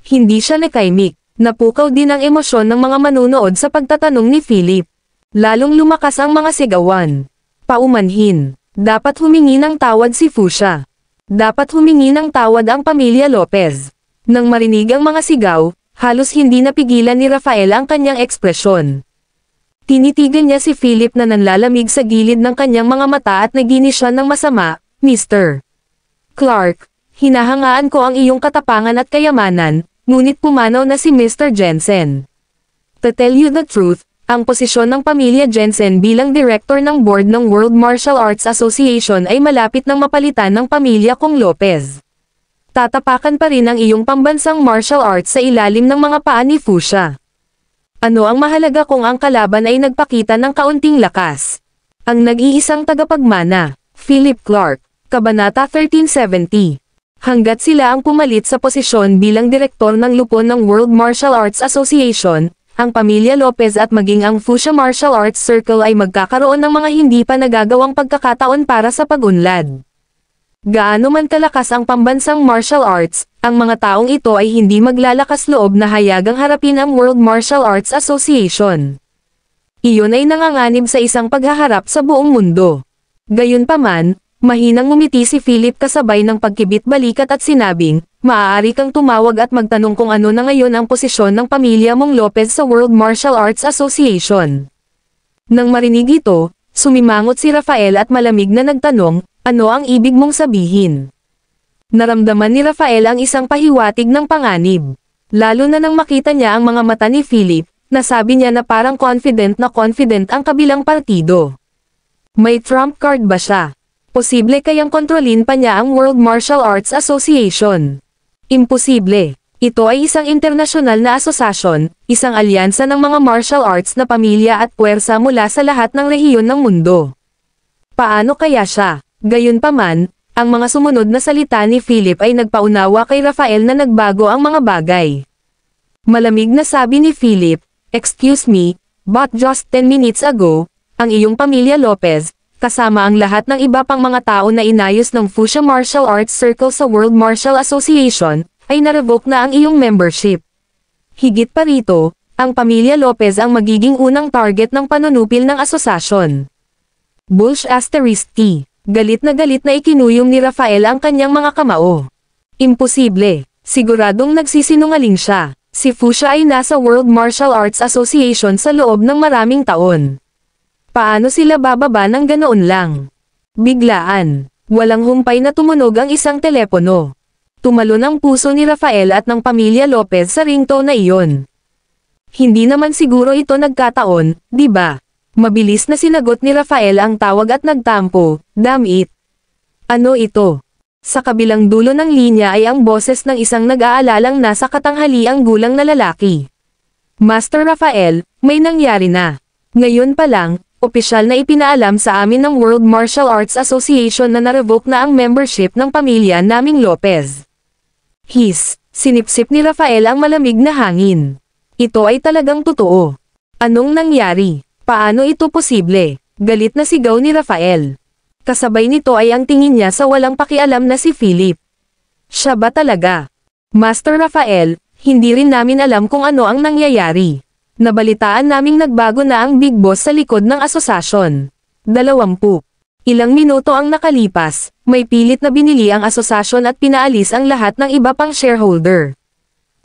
Hindi siya nakaimik, napukaw din ang emosyon ng mga manunood sa pagtatanong ni Philip. Lalong lumakas ang mga sigawan. Paumanhin, dapat humingi ng tawad si Fuchsia. Dapat humingi ng tawad ang pamilya Lopez. Nang marinig ang mga sigaw, halos hindi napigilan ni Rafael ang kanyang ekspresyon. Tinitigan niya si Philip na nanlalamig sa gilid ng kanyang mga mata at naginis siya ng masama, Mr. Clark, hinahangaan ko ang iyong katapangan at kayamanan, ngunit pumanaw na si Mr. Jensen. To tell you the truth, ang posisyon ng pamilya Jensen bilang director ng board ng World Martial Arts Association ay malapit nang mapalitan ng pamilya Kong Lopez. Tatapakan pa rin ang iyong pambansang martial arts sa ilalim ng mga paa ni Fuchsia. Ano ang mahalaga kung ang kalaban ay nagpakita ng kaunting lakas? Ang nag-iisang tagapagmana, Philip Clark, Kabanata 1370. Hanggat sila ang pumalit sa posisyon bilang direktor ng lupon ng World Martial Arts Association, ang pamilya Lopez at maging ang Fuchsia Martial Arts Circle ay magkakaroon ng mga hindi pa nagagawang pagkakataon para sa pag-unlad. Gaano man kalakas ang pambansang martial arts, ang mga taong ito ay hindi maglalakas loob na hayagang harapin ang World Martial Arts Association. Iyon ay nanganganib sa isang paghaharap sa buong mundo. Gayunpaman, mahinang ngumiti si Philip kasabay ng pagkibit balikat at sinabing, maaari kang tumawag at magtanong kung ano na ngayon ang posisyon ng pamilya mong Lopez sa World Martial Arts Association. Nang marinig ito, sumimangot si Rafael at malamig na nagtanong, ano ang ibig mong sabihin? Naramdaman ni Rafael ang isang pahiwatig ng panganib. Lalo na nang makita niya ang mga mata ni Philip, nasabi niya na parang confident ang kabilang partido. May trump card ba siya? Posible kayang kontrolin pa niya ang World Martial Arts Association? Imposible. Ito ay isang internasyonal na asosasyon, isang alyansa ng mga martial arts na pamilya at puwersa mula sa lahat ng rehiyon ng mundo. Paano kaya siya? Gayunpaman, ang mga sumunod na salita ni Philip ay nagpaunawa kay Rafael na nagbago ang mga bagay. Malamig na sabi ni Philip, "Excuse me, but just 10 minutes ago, ang iyong pamilya Lopez, kasama ang lahat ng iba pang mga tao na inayos ng Fuchsia Martial Arts Circle sa World Martial Association, ay na-revoke na ang iyong membership. Higit pa rito, ang pamilya Lopez ang magiging unang target ng panunupil ng asosasyon." Bulsh asterisk T. Galit na ikinuyom ni Rafael ang kanyang mga kamao. Imposible. Siguradong nagsisinungaling siya. Si Fuchsia ay nasa World Martial Arts Association sa loob ng maraming taon. Paano sila bababa ng ganoon lang? Biglaan. Walang humpay na tumunog ang isang telepono. Tumalon ang puso ni Rafael at ng pamilya Lopez sa ringtone na iyon. Hindi naman siguro ito nagkataon, di ba? Mabilis na sinagot ni Rafael ang tawag at nagtampo, damn it. Ano ito? Sa kabilang dulo ng linya ay ang boses ng isang nag-aalalang nasa katanghaliang gulang na lalaki. Master Rafael, may nangyari na. Ngayon pa lang, opisyal na ipinaalam sa amin ng World Martial Arts Association na na-revoke na ang membership ng pamilya naming Lopez. Sinipsip ni Rafael ang malamig na hangin. Ito ay talagang totoo. Anong nangyari? Paano ito posible? Galit na sigaw ni Rafael. Kasabay nito ay ang tingin niya sa walang pakialam na si Philip. Siya ba talaga? Master Rafael, hindi rin namin alam kung ano ang nangyayari. Nabalitaan naming nagbago na ang big boss sa likod ng asosasyon. 20. Ilang minuto ang nakalipas, may pilit na binili ang asosasyon at pinaalis ang lahat ng iba pang shareholder.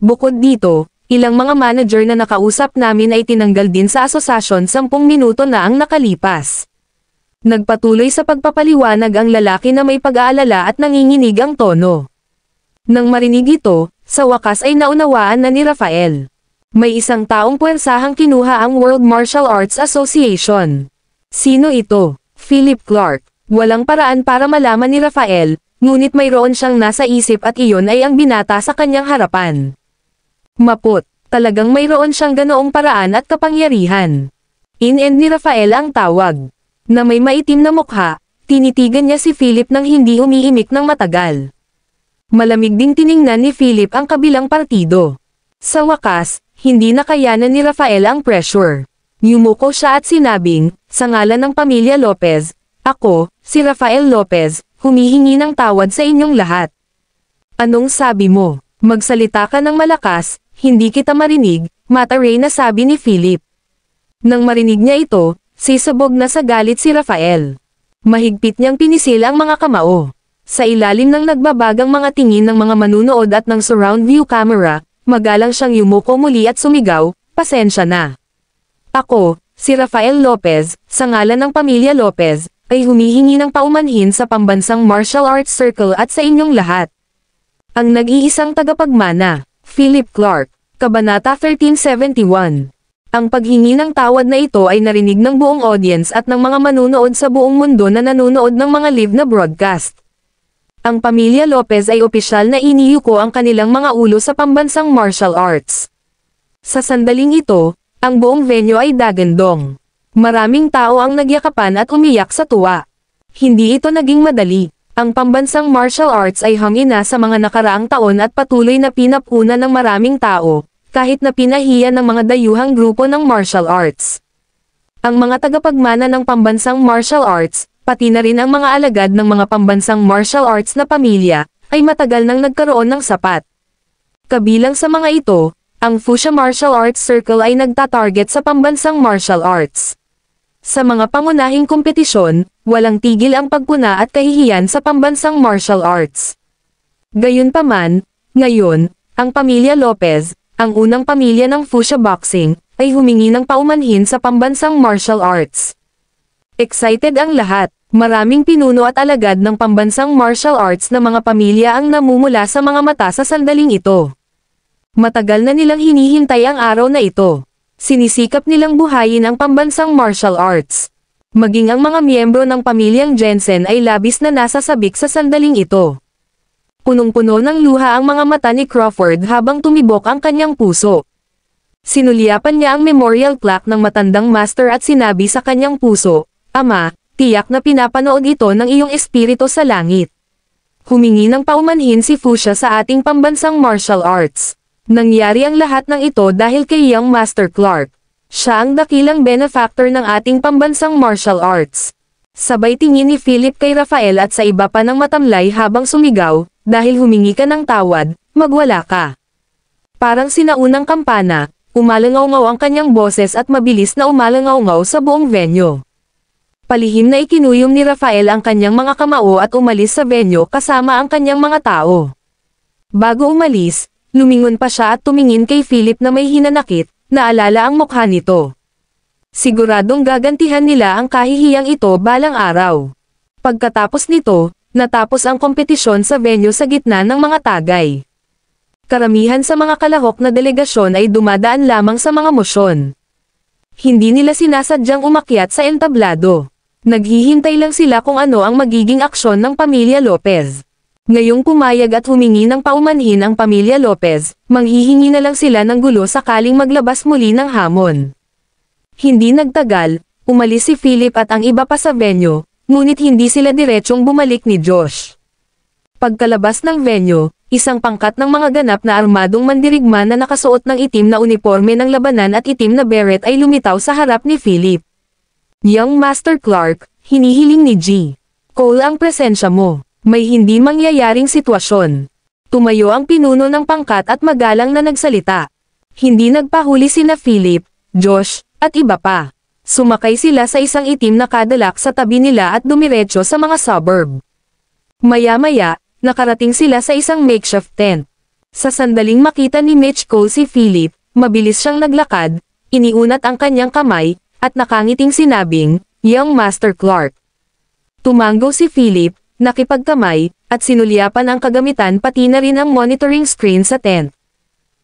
Bukod dito, ilang mga manager na nakausap namin ay tinanggal din sa asosasyon 10 minuto na ang nakalipas. Nagpatuloy sa pagpapaliwanag ang lalaki na may pag-aalala at nanginginig ang tono. Nang marinig ito, sa wakas ay naunawaan na ni Rafael. May isang taong puwersahang kinuha ang World Martial Arts Association. Sino ito? Philip Clark. Walang paraan para malaman ni Rafael, ngunit mayroon siyang nasa isip at iyon ay ang binata sa kanyang harapan. Maput, talagang mayroon siyang ganoong paraan at kapangyarihan. In-end ni Rafael ang tawag. Na may maitim na mukha, Tinitigan niya si Philip nang hindi umiimik ng matagal. Malamig ding tiningnan ni Philip ang kabilang partido. Sa wakas, hindi nakayanan ni Rafael ang pressure. Yumuko siya at sinabing, sa ngalan ng pamilya Lopez, ako, si Rafael Lopez, humihingi ng tawad sa inyong lahat. Anong sabi mo? Magsalita ka ng malakas, hindi kita marinig, mataray na sabi ni Philip. Nang marinig niya ito, sisabog na sa galit si Rafael. Mahigpit niyang pinisil ang mga kamao. Sa ilalim ng nagbabagang mga tingin ng mga manunood at ng surround view camera, magalang siyang yumuko muli at sumigaw, pasensya na. Ako, si Rafael Lopez, sa ngalan ng pamilya Lopez, ay humihingi ng paumanhin sa pambansang martial arts circle at sa inyong lahat. Ang nag-iisang tagapagmana, Philip Clark, Kabanata 1371. Ang paghingi ng tawad na ito ay narinig ng buong audience at ng mga manunood sa buong mundo na nanonood ng mga live na broadcast. Ang pamilya Lopez ay opisyal na iniyuko ang kanilang mga ulo sa pambansang martial arts. Sa sandaling ito, ang buong venue ay dagandong. Maraming tao ang nagyakapan at umiyak sa tuwa. Hindi ito naging madali. Ang pambansang martial arts ay hangina sa mga nakaraang taon at patuloy na pinapuna ng maraming tao, kahit na pinahiya ng mga dayuhang grupo ng martial arts. Ang mga tagapagmana ng pambansang martial arts, pati na rin ang mga alagad ng mga pambansang martial arts na pamilya, ay matagal nang nagkaroon ng sapat. Kabilang sa mga ito, ang Fuchsia Martial Arts Circle ay nagtatarget sa pambansang martial arts. Sa mga pangunahing kompetisyon, walang tigil ang pagpuna at kahihiyan sa pambansang martial arts. Gayunpaman, ngayon, ang pamilya Lopez, ang unang pamilya ng Fuchsia Boxing, ay humingi ng paumanhin sa pambansang martial arts. Excited ang lahat. Maraming pinuno at alagad ng pambansang martial arts na mga pamilya ang namumula sa mga mata sa sandaling ito. Matagal na nilang hinihintay ang araw na ito. Sinisikap nilang buhayin ang pambansang martial arts. Maging ang mga miyembro ng pamilyang Jensen ay labis na nasasabik sa sandaling ito. Punong-puno ng luha ang mga mata ni Crawford habang tumibok ang kanyang puso. Sinulyapan niya ang memorial plaque ng matandang master at sinabi sa kanyang puso, Ama, tiyak na pinapanood ito ng iyong espiritu sa langit. Humingi ng paumanhin si Fuchsia sa ating pambansang martial arts. Nangyari ang lahat ng ito dahil kay Young Master Clark. Siya ang dakilang benefactor ng ating pambansang martial arts. Sabay tingin ni Philip kay Rafael at sa iba pa ng matamlay habang sumigaw, dahil humingi ka ng tawad, magwala ka. Parang sinaunang kampana, umalangaw-ngaw ang kanyang boses at mabilis na umalangaw-ngaw sa buong venue. Palihim na ikinuyom ni Rafael ang kanyang mga kamao at umalis sa venue kasama ang kanyang mga tao. Bago umalis, lumingon pa siya at tumingin kay Philip na may hinanakit, naalala ang mukha nito. Siguradong gagantihan nila ang kahihiyang ito balang araw. Pagkatapos nito, natapos ang kompetisyon sa venue sa gitna ng mga tagay. Karamihan sa mga kalahok na delegasyon ay dumadaan lamang sa mga mosyon. Hindi nila sinasadyang umakyat sa entablado. Naghihintay lang sila kung ano ang magiging aksyon ng pamilya Lopez. Ngayong pumayag at humingi ng paumanhin ang pamilya Lopez, manghihingi na lang sila ng gulo sakaling maglabas muli ng hamon. Hindi nagtagal, umalis si Philip at ang iba pa sa venue, ngunit hindi sila diretsong bumalik ni Josh. Pagkalabas ng venue, isang pangkat ng mga ganap na armadong mandirigma na nakasuot ng itim na uniforme ng labanan at itim na beret ay lumitaw sa harap ni Philip. Young Master Clark, hinihiling ni G. Cole ang presensya mo. May hindi mangyayaring sitwasyon. Tumayo ang pinuno ng pangkat at magalang na nagsalita. Hindi nagpahuli sina Philip, Josh, at iba pa. Sumakay sila sa isang itim na Cadillac sa tabi nila at dumiretso sa mga suburb. Maya-maya, nakarating sila sa isang makeshift tent. Sa sandaling makita ni Mitch Cole si Philip, mabilis siyang naglakad, iniunat ang kanyang kamay, at nakangiting sinabing, Young Master Clark. Tumango si Philip, nakipagkamay, at sinulyapan ang kagamitan pati na rin ang monitoring screen sa tent.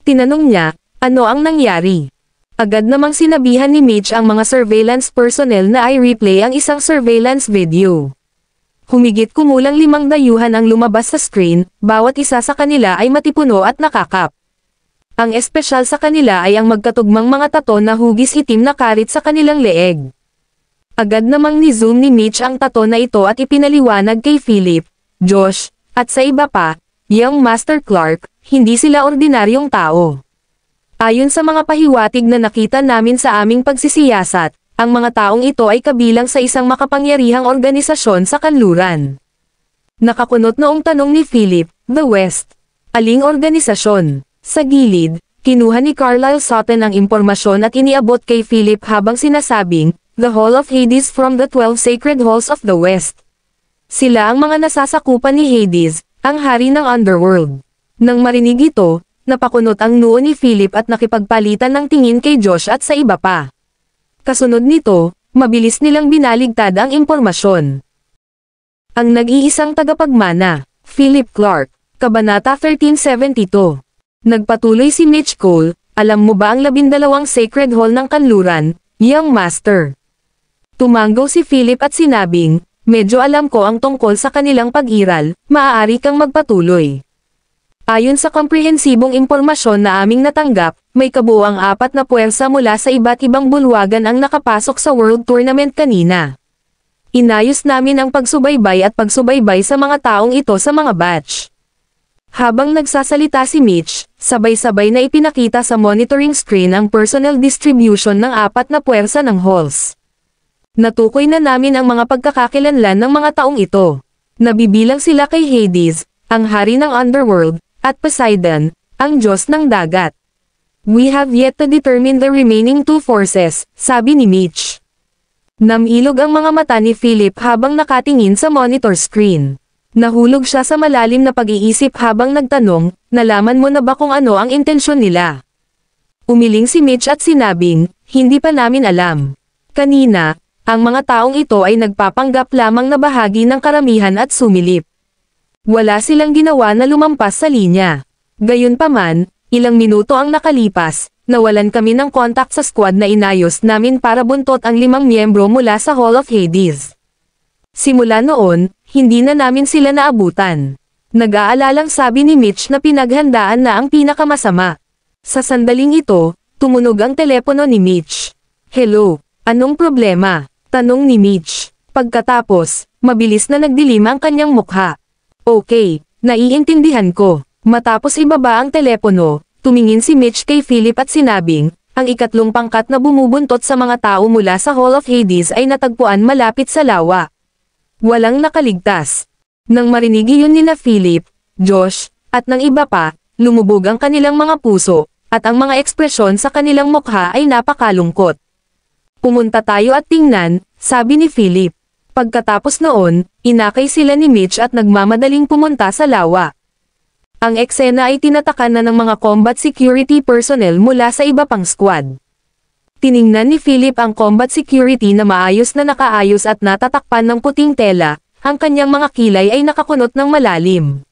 Tinanong niya, ano ang nangyari? Agad namang sinabihan ni Mitch ang mga surveillance personnel na i-replay ang isang surveillance video. Humigit kumulang 5 dayuhan ang lumabas sa screen, bawat isa sa kanila ay matipuno at nakakap. Ang espesyal sa kanila ay ang magkatugmang mga tato na hugis itim na karit sa kanilang leeg. Agad namang ni-zoom ni Mitch ang tato na ito at ipinaliwanag kay Philip, Josh, at sa iba pa, Young Master Clark, hindi sila ordinaryong tao. Ayon sa mga pahiwatig na nakita namin sa aming pagsisiyasat, ang mga taong ito ay kabilang sa isang makapangyarihang organisasyon sa kanluran. Nakakunot noong tanong ni Philip, The West. Aling organisasyon? Sa gilid, kinuha ni Carlisle Sutton ang impormasyon at iniabot kay Philip habang sinasabing, The Hall of Hades from the 12 Sacred Halls of the West. Sila ang mga nasasakupan ni Hades, ang hari ng underworld. Nang marinig ito, napakunot ang noo ni Philip at nakipagpalitan ng tingin kay Josh at sa iba pa. Kasunod nito, mabilis nilang binaligtad ang impormasyon. Ang nag-iisang tagapagmana, Philip Clark, Kabanata 1372. Nagpatuloy si Mitch Cole, alam mo ba ang 12 Sacred Hall ng kanluran, Young Master? Tumango si Philip at sinabing, medyo alam ko ang tungkol sa kanilang pag-iral, maaari kang magpatuloy. Ayon sa komprehensibong impormasyon na aming natanggap, may kabuuang 4 na puwersa mula sa iba't ibang bulwagan ang nakapasok sa World Tournament kanina. Inayos namin ang pagsubaybay at pagsubaybay sa mga taong ito sa mga batch. Habang nagsasalita si Mitch, sabay-sabay na ipinakita sa monitoring screen ang personnel distribution ng 4 na puwersa ng halls. Natukoy na namin ang mga pagkakakilanlan ng mga taong ito. Nabibilang sila kay Hades, ang hari ng underworld, at Poseidon, ang Diyos ng dagat. We have yet to determine the remaining 2 forces, sabi ni Mitch. Namilog ang mga mata ni Philip habang nakatingin sa monitor screen. Nahulog siya sa malalim na pag-iisip habang nagtanong, nalaman mo na ba kung ano ang intensyon nila? Umiling si Mitch at sinabing, hindi pa namin alam. Kanina, ang mga taong ito ay nagpapanggap lamang na bahagi ng karamihan at sumilip. Wala silang ginawa na lumampas sa linya. Gayunpaman, ilang minuto ang nakalipas, nawalan kami ng kontak sa squad na inayos namin para buntot ang 5 miyembro mula sa Hall of Hades. Simula noon, hindi na namin sila naabutan. Nag-aalalang sabi ni Mitch na pinaghandaan na ang pinakamasama. Sa sandaling ito, tumunog ang telepono ni Mitch. Hello, anong problema? Tanong ni Mitch. Pagkatapos, mabilis na nagdilim ang kanyang mukha. Okay, naiintindihan ko. Matapos ibaba ang telepono, tumingin si Mitch kay Philip at sinabing, ang 3 pangkat na bumubuntot sa mga tao mula sa Hall of Hades ay natagpuan malapit sa lawa. Walang nakaligtas. Nang marinig iyon nina Philip, Josh, at ng iba pa, lumubog ang kanilang mga puso, at ang mga ekspresyon sa kanilang mukha ay napakalungkot. Pumunta tayo at tingnan, sabi ni Philip. Pagkatapos noon, inakay sila ni Mitch at nagmamadaling pumunta sa lawa. Ang eksena ay tinatakan na ng mga combat security personnel mula sa iba pang squad. Tiningnan ni Philip ang combat security na maayos na nakaayos at natatakpan ng puting tela, ang kanyang mga kilay ay nakakunot ng malalim.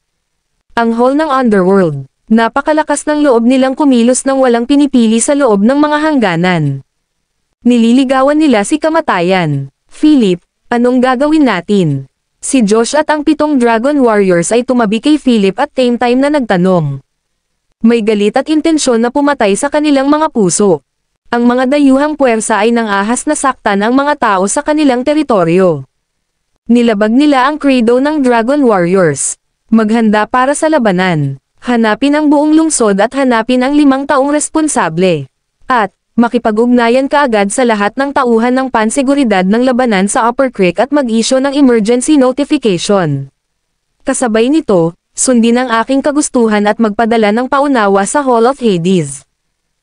Ang hall ng underworld, napakalakas ng loob nilang kumilos nang walang pinipili sa loob ng mga hangganan. Nililigawan nila si kamatayan. Philip, anong gagawin natin? Si Josh at ang 7 Dragon Warriors ay tumabi kay Philip at same time na nagtanong. May galit at intensyon na pumatay sa kanilang mga puso. Ang mga dayuhang puwersa ay nangahas na saktan ang mga tao sa kanilang teritoryo. Nilabag nila ang credo ng Dragon Warriors. Maghanda para sa labanan. Hanapin ang buong lungsod at hanapin ang 5 taong responsable. At, makipag-ugnayan kaagad sa lahat ng tauhan ng panseguridad ng labanan sa Upper Creek at mag-issue ng emergency notification. Kasabay nito, sundin ang aking kagustuhan at magpadala ng paunawa sa Hall of Hades.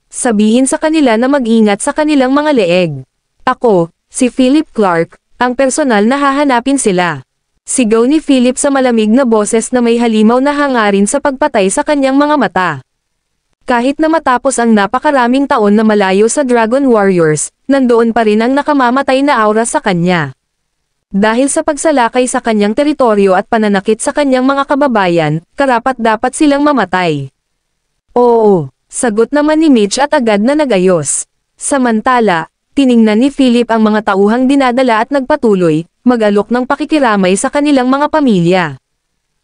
Sabihin sa kanila na mag-ingat sa kanilang mga leeg. Ako, si Philip Clark, ang personal na hahanapin sila. Sigaw ni Philip sa malamig na boses na may halimaw na hangarin sa pagpatay sa kanyang mga mata. Kahit na matapos ang napakaraming taon na malayo sa Dragon Warriors, nandoon pa rin ang nakamamatay na aura sa kanya. Dahil sa pagsalakay sa kanyang teritoryo at pananakit sa kanyang mga kababayan, karapat-dapat silang mamatay. Oo, sagot naman ni Mitch at agad na nagayos. Samantala, tiningnan ni Philip ang mga tauhang dinadala at nagpatuloy, mag-alok ng pakikiramay sa kanilang mga pamilya.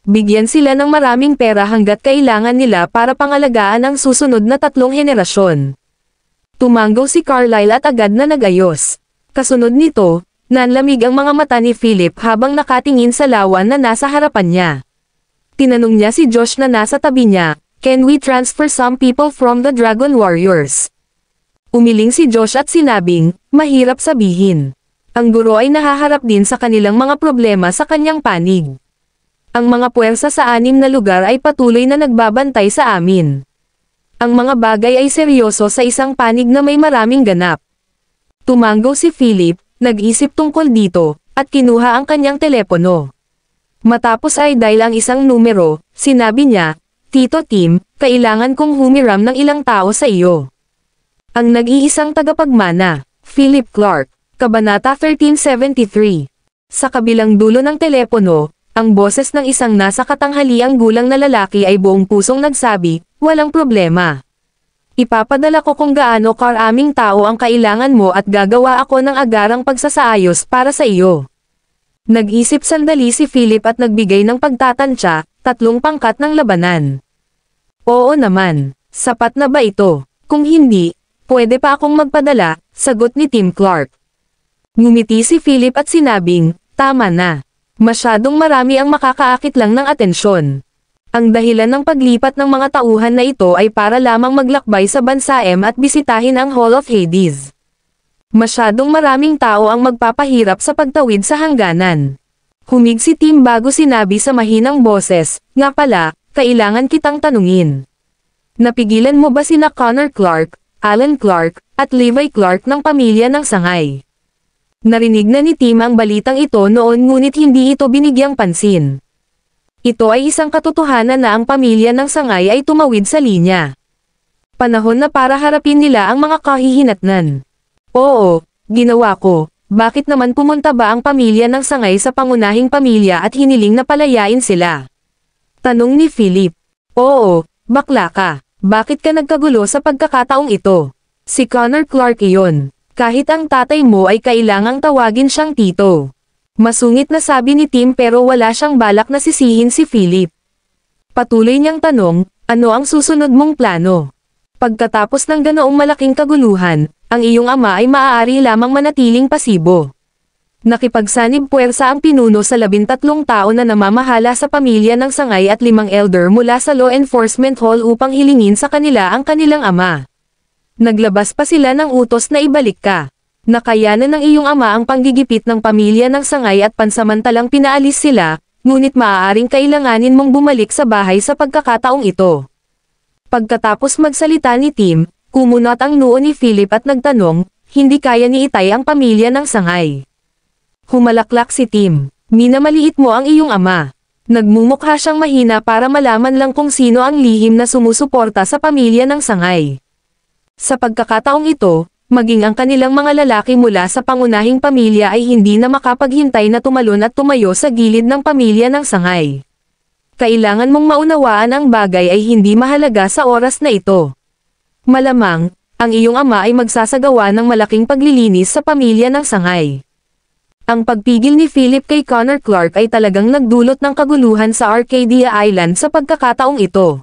Bigyan sila ng maraming pera hanggat kailangan nila para pangalagaan ang susunod na 3 henerasyon. Tumango si Carlisle at agad na nagayos. Kasunod nito, nanlamig ang mga mata ni Philip habang nakatingin sa lawan na nasa harapan niya. Tinanong niya si Josh na nasa tabi niya, "Can we transfer some people from the Dragon Warriors?" Umiling si Josh at sinabing, "Mahirap sabihin." Ang guro ay nahaharap din sa kanilang mga problema sa kanyang panig. Ang mga puwersa sa 6 na lugar ay patuloy na nagbabantay sa amin. Ang mga bagay ay seryoso sa isang panig na may maraming ganap. Tumanggo si Philip, nag-isip tungkol dito, at kinuha ang kanyang telepono. Matapos ay dial ang isang numero, sinabi niya, "Tito Tim, kailangan kong humiram ng ilang tao sa iyo." Ang nag-iisang tagapagmana, Philip Clark, Kabanata 1373. Sa kabilang dulo ng telepono, ang boses ng isang nasa katanghaliang gulang na lalaki ay buong pusong nagsabi, "Walang problema. Ipapadala ko kung gaano karaming tao ang kailangan mo at gagawa ako ng agarang pagsasaayos para sa iyo." Nag-isip sandali si Philip at nagbigay ng pagtatansya, 3 pangkat ng labanan. "Oo naman, sapat na ba ito? Kung hindi, pwede pa akong magpadala," sagot ni Tim Clark. Ngumiti si Philip at sinabing, "Tama na. Masyadong marami ang makakaakit lang ng atensyon." Ang dahilan ng paglipat ng mga tauhan na ito ay para lamang maglakbay sa bansa M at bisitahin ang Hall of Hades. Masyadong maraming tao ang magpapahirap sa pagtawid sa hangganan. Humig si Tim bago sinabi sa mahinang boses, "Nga pala, kailangan kitang tanungin. Napigilan mo ba sina Connor Clark, Alan Clark, at Levi Clark ng pamilya ng sangay?" Narinig na ni Tim ang balitang ito noon ngunit hindi ito binigyang pansin. Ito ay isang katotohanan na ang pamilya ng sangay ay tumawid sa linya. Panahon na para harapin nila ang mga kahihinatnan. "Oo, ginawa ko. Bakit naman pumunta ba ang pamilya ng sangay sa pangunahing pamilya at hiniling na palayain sila?" Tanong ni Philip. "Oo, bakla ka. Bakit ka nagkagulo sa pagkakataong ito? Si Connor Clark iyon. Kahit ang tatay mo ay kailangang tawagin siyang tito." Masungit na sabi ni Tim pero wala siyang balak na sisihin si Philip. Patuloy niyang tanong, "Ano ang susunod mong plano? Pagkatapos ng ganoong malaking kaguluhan, ang iyong ama ay maaari lamang manatiling pasibo." Nakipagsanib puwersa ang pinuno sa 13 tao na namamahala sa pamilya ng sangay at 5 elder mula sa Law Enforcement Hall upang hilingin sa kanila ang kanilang ama. Naglabas pa sila ng utos na ibalik ka. Nakayanan ng iyong ama ang panggigipit ng pamilya ng sangay at pansamantalang pinaalis sila, ngunit maaaring kailanganin mong bumalik sa bahay sa pagkakataong ito. Pagkatapos magsalita ni Tim, kumunot ang noo ni Philip at nagtanong, "Hindi kaya ni Itay ang pamilya ng sangay?" Humalaklak si Tim, "Minamaliit mo ang iyong ama." Nagmumukha siyang mahina para malaman lang kung sino ang lihim na sumusuporta sa pamilya ng sangay. Sa pagkakataong ito, maging ang kanilang mga lalaki mula sa pangunahing pamilya ay hindi na makapaghintay na tumalon at tumayo sa gilid ng pamilya ng sangay. Kailangan mong maunawaan ang bagay ay hindi mahalaga sa oras na ito. Malamang, ang iyong ama ay magsasagawa ng malaking paglilinis sa pamilya ng sangay. Ang pagpigil ni Philip kay Connor Clark ay talagang nagdulot ng kaguluhan sa Arcadia Island sa pagkakataong ito.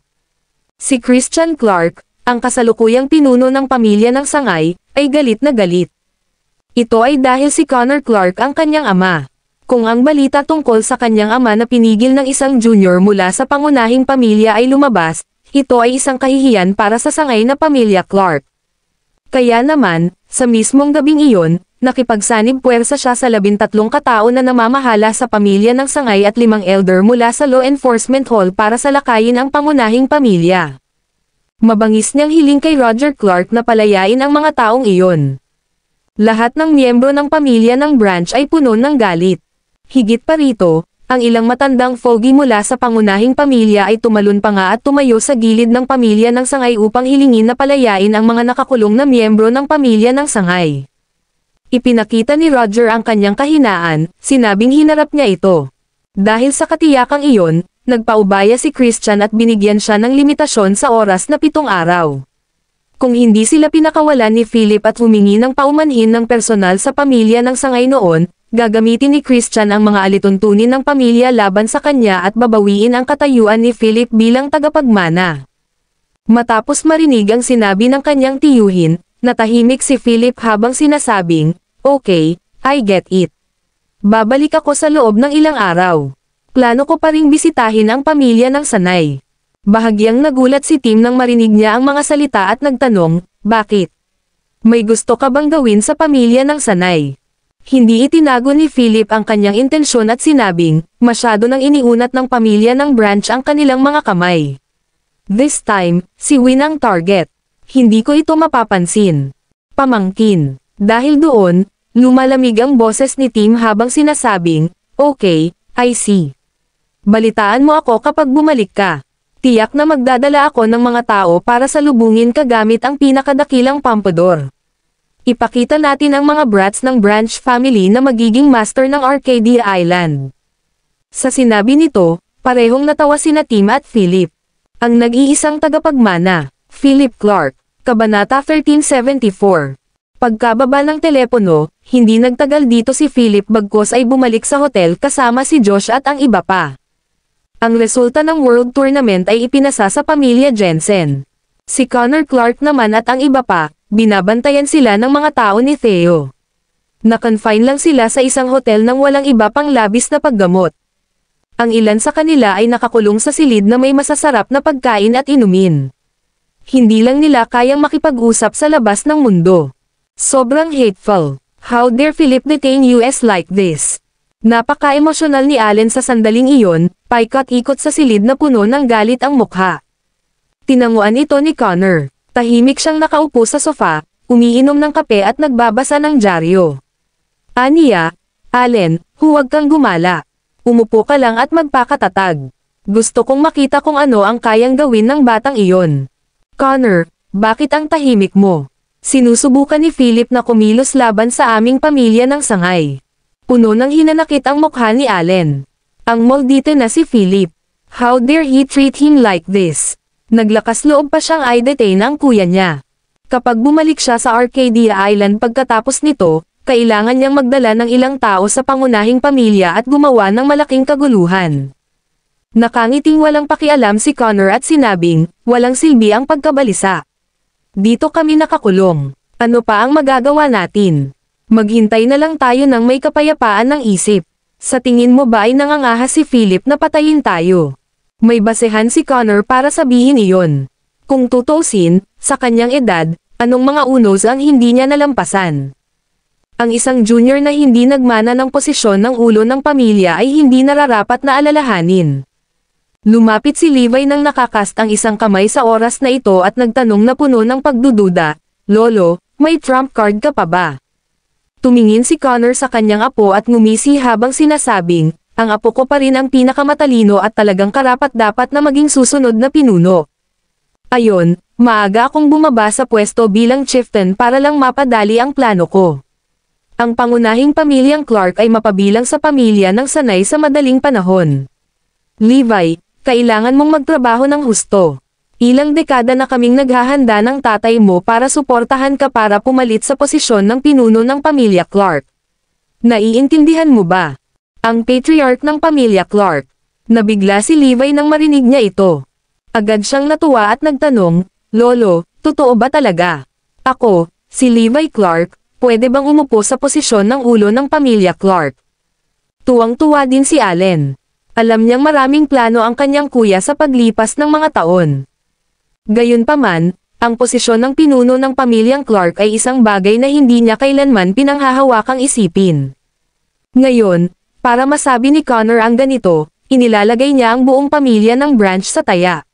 Si Christian Clark, ang kasalukuyang pinuno ng pamilya ng sangay, ay galit na galit. Ito ay dahil si Connor Clark ang kanyang ama. Kung ang balita tungkol sa kanyang ama na pinigil ng isang junior mula sa pangunahing pamilya ay lumabas, ito ay isang kahihiyan para sa sangay na pamilya Clark. Kaya naman, sa mismong gabing iyon, nakipagsanib puwersa siya sa 13 katao na namamahala sa pamilya ng sangay at 5 elder mula sa Law Enforcement Hall para salakayin ang pangunahing pamilya. Mabangis niyang hiling kay Roger Clark na palayain ang mga taong iyon. Lahat ng miyembro ng pamilya ng branch ay puno ng galit. Higit pa rito, ang ilang matandang fogey mula sa pangunahing pamilya ay tumalon pa nga at tumayo sa gilid ng pamilya ng sangay upang hilingin na palayain ang mga nakakulong na miyembro ng pamilya ng sangay. Ipinakita ni Roger ang kanyang kahinaan, sinabing hinarap niya ito. Dahil sa katiyakang iyon, nagpaubaya si Christian at binigyan siya ng limitasyon sa oras na 7 araw. Kung hindi sila pinakawalan ni Philip at humingi ng paumanhin ng personal sa pamilya ng sangay noon, gagamitin ni Christian ang mga alituntunin ng pamilya laban sa kanya at babawiin ang katayuan ni Philip bilang tagapagmana. Matapos marinig ang sinabi ng kanyang tiyuhin, natahimik si Philip habang sinasabing, "Okay, I get it. Babalik ako sa loob ng ilang araw. Plano ko pa ring bisitahin ang pamilya ng Sanay. Bahagyang nagulat si Tim nang marinig niya ang mga salita at nagtanong, bakit? May gusto ka bang gawin sa pamilya ng Sanay? Hindi itinago ni Philip ang kanyang intensyon at sinabing, masyado nang iniunat ng pamilya ng Branch ang kanilang mga kamay. This time, si Win ang target. Hindi ko ito mapapansin. Pamangkin. Dahil doon, lumalamig ang boses ni Tim habang sinasabing, okay, I see. Balitaan mo ako kapag bumalik ka. Tiyak na magdadala ako ng mga tao para salubungin ka gamit ang pinakadakilang pampador. Ipakita natin ang mga brats ng Branch family na magiging master ng Arcadia Island. Sa sinabi nito, parehong natawa sina Tim at Philip. Ang nag-iisang tagapagmana, Philip Clark, Kabanata 1374. Pagkababa ng telepono, hindi nagtagal dito si Philip bagkos ay bumalik sa hotel kasama si Josh at ang iba pa. Ang resulta ng World Tournament ay ipinasa sa pamilya Jensen. Si Connor Clark naman at ang iba pa, binabantayan sila ng mga tao ni Theo. Nakonfine lang sila sa isang hotel nang walang iba pang labis na paggamot. Ang ilan sa kanila ay nakakulong sa silid na may masasarap na pagkain at inumin. Hindi lang nila kayang makipag-usap sa labas ng mundo. Sobrang hateful. How dare Philip detain us like this? Napaka-emosyonal ni Allen sa sandaling iyon, paikot-ikot sa silid na puno ng galit ang mukha. Tinanguan ito ni Connor. Tahimik siyang nakaupo sa sofa, umiinom ng kape at nagbabasa ng dyaryo. Aniya, Allen, huwag kang gumala. Umupo ka lang at magpakatatag. Gusto kong makita kung ano ang kayang gawin ng batang iyon. Connor, bakit ang tahimik mo? Sinusubukan ni Philip na kumilos laban sa aming pamilya ng sangay. Puno ng hinanakit ang mukha ni Allen. Ang moldito na si Philip. How dare he treat him like this? Naglakas loob pa siyang i-detain ang kuya niya. Kapag bumalik siya sa Arcadia Island pagkatapos nito, kailangan niyang magdala ng ilang tao sa pangunahing pamilya at gumawa ng malaking kaguluhan. Nakangiting walang pakialam si Connor at sinabing, walang silbi ang pagkabalisa. Dito kami nakakulong. Ano pa ang magagawa natin? Maghintay na lang tayo ng may kapayapaan ng isip. Sa tingin mo ba ay nangangahas si Philip na patayin tayo? May basehan si Connor para sabihin iyon. Kung tutusin, sa kanyang edad, anong mga unos ang hindi niya nalampasan? Ang isang junior na hindi nagmana ng posisyon ng ulo ng pamilya ay hindi nararapat na alalahanin. Lumapit si Levi nang nakakast ang isang kamay sa oras na ito at nagtanong na puno ng pagdududa, Lolo, may trump card ka pa ba? Tumingin si Connor sa kanyang apo at ngumisi habang sinasabing, ang apo ko pa rin ang pinakamatalino at talagang karapat-dapat na maging susunod na pinuno. Ayon, maaga akong bumaba sa pwesto bilang chieftain para lang mapadali ang plano ko. Ang pangunahing pamilyang Clark ay mapabilang sa pamilya ng Sanay sa madaling panahon. Levi, kailangan mong magtrabaho ng husto. Ilang dekada na kaming naghahanda ng tatay mo para suportahan ka para pumalit sa posisyon ng pinuno ng pamilya Clark. Naiintindihan mo ba? Ang patriarch ng pamilya Clark. Nabigla si Levi nang marinig niya ito. Agad siyang natuwa at nagtanong, Lolo, totoo ba talaga? Ako, si Levi Clark, pwede bang umupo sa posisyon ng ulo ng pamilya Clark? Tuwang-tuwa din si Allen. Alam niyang maraming plano ang kanyang kuya sa paglipas ng mga taon. Gayunpaman, ang posisyon ng pinuno ng pamilyang Clark ay isang bagay na hindi niya kailanman pinanghahawakang isipin. Ngayon, para masabi ni Connor ang ganito, inilalagay niya ang buong pamilya ng Branch sa taya.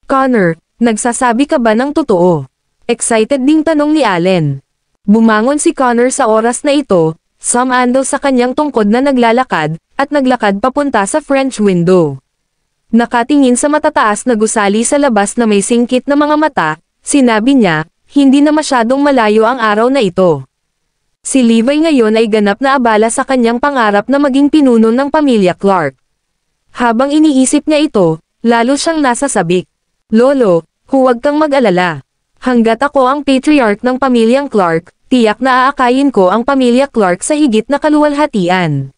Connor, nagsasabi ka ba ng totoo? Excited ding tanong ni Allen. Bumangon si Connor sa oras na ito, sumandal sa kanyang tungkod na naglalakad, at naglakad papunta sa French window. Nakatingin sa matataas na gusali sa labas na may singkit na mga mata, sinabi niya, hindi na masyadong malayo ang araw na ito. Si Levi ngayon ay ganap na abala sa kanyang pangarap na maging pinuno ng pamilya Clark. Habang iniisip niya ito, lalo siyang nasasabik. Lolo, huwag kang mag-alala. Hanggat ako ang patriarch ng pamilyang Clark, tiyak na aakayin ko ang pamilya Clark sa higit na kaluwalhatian.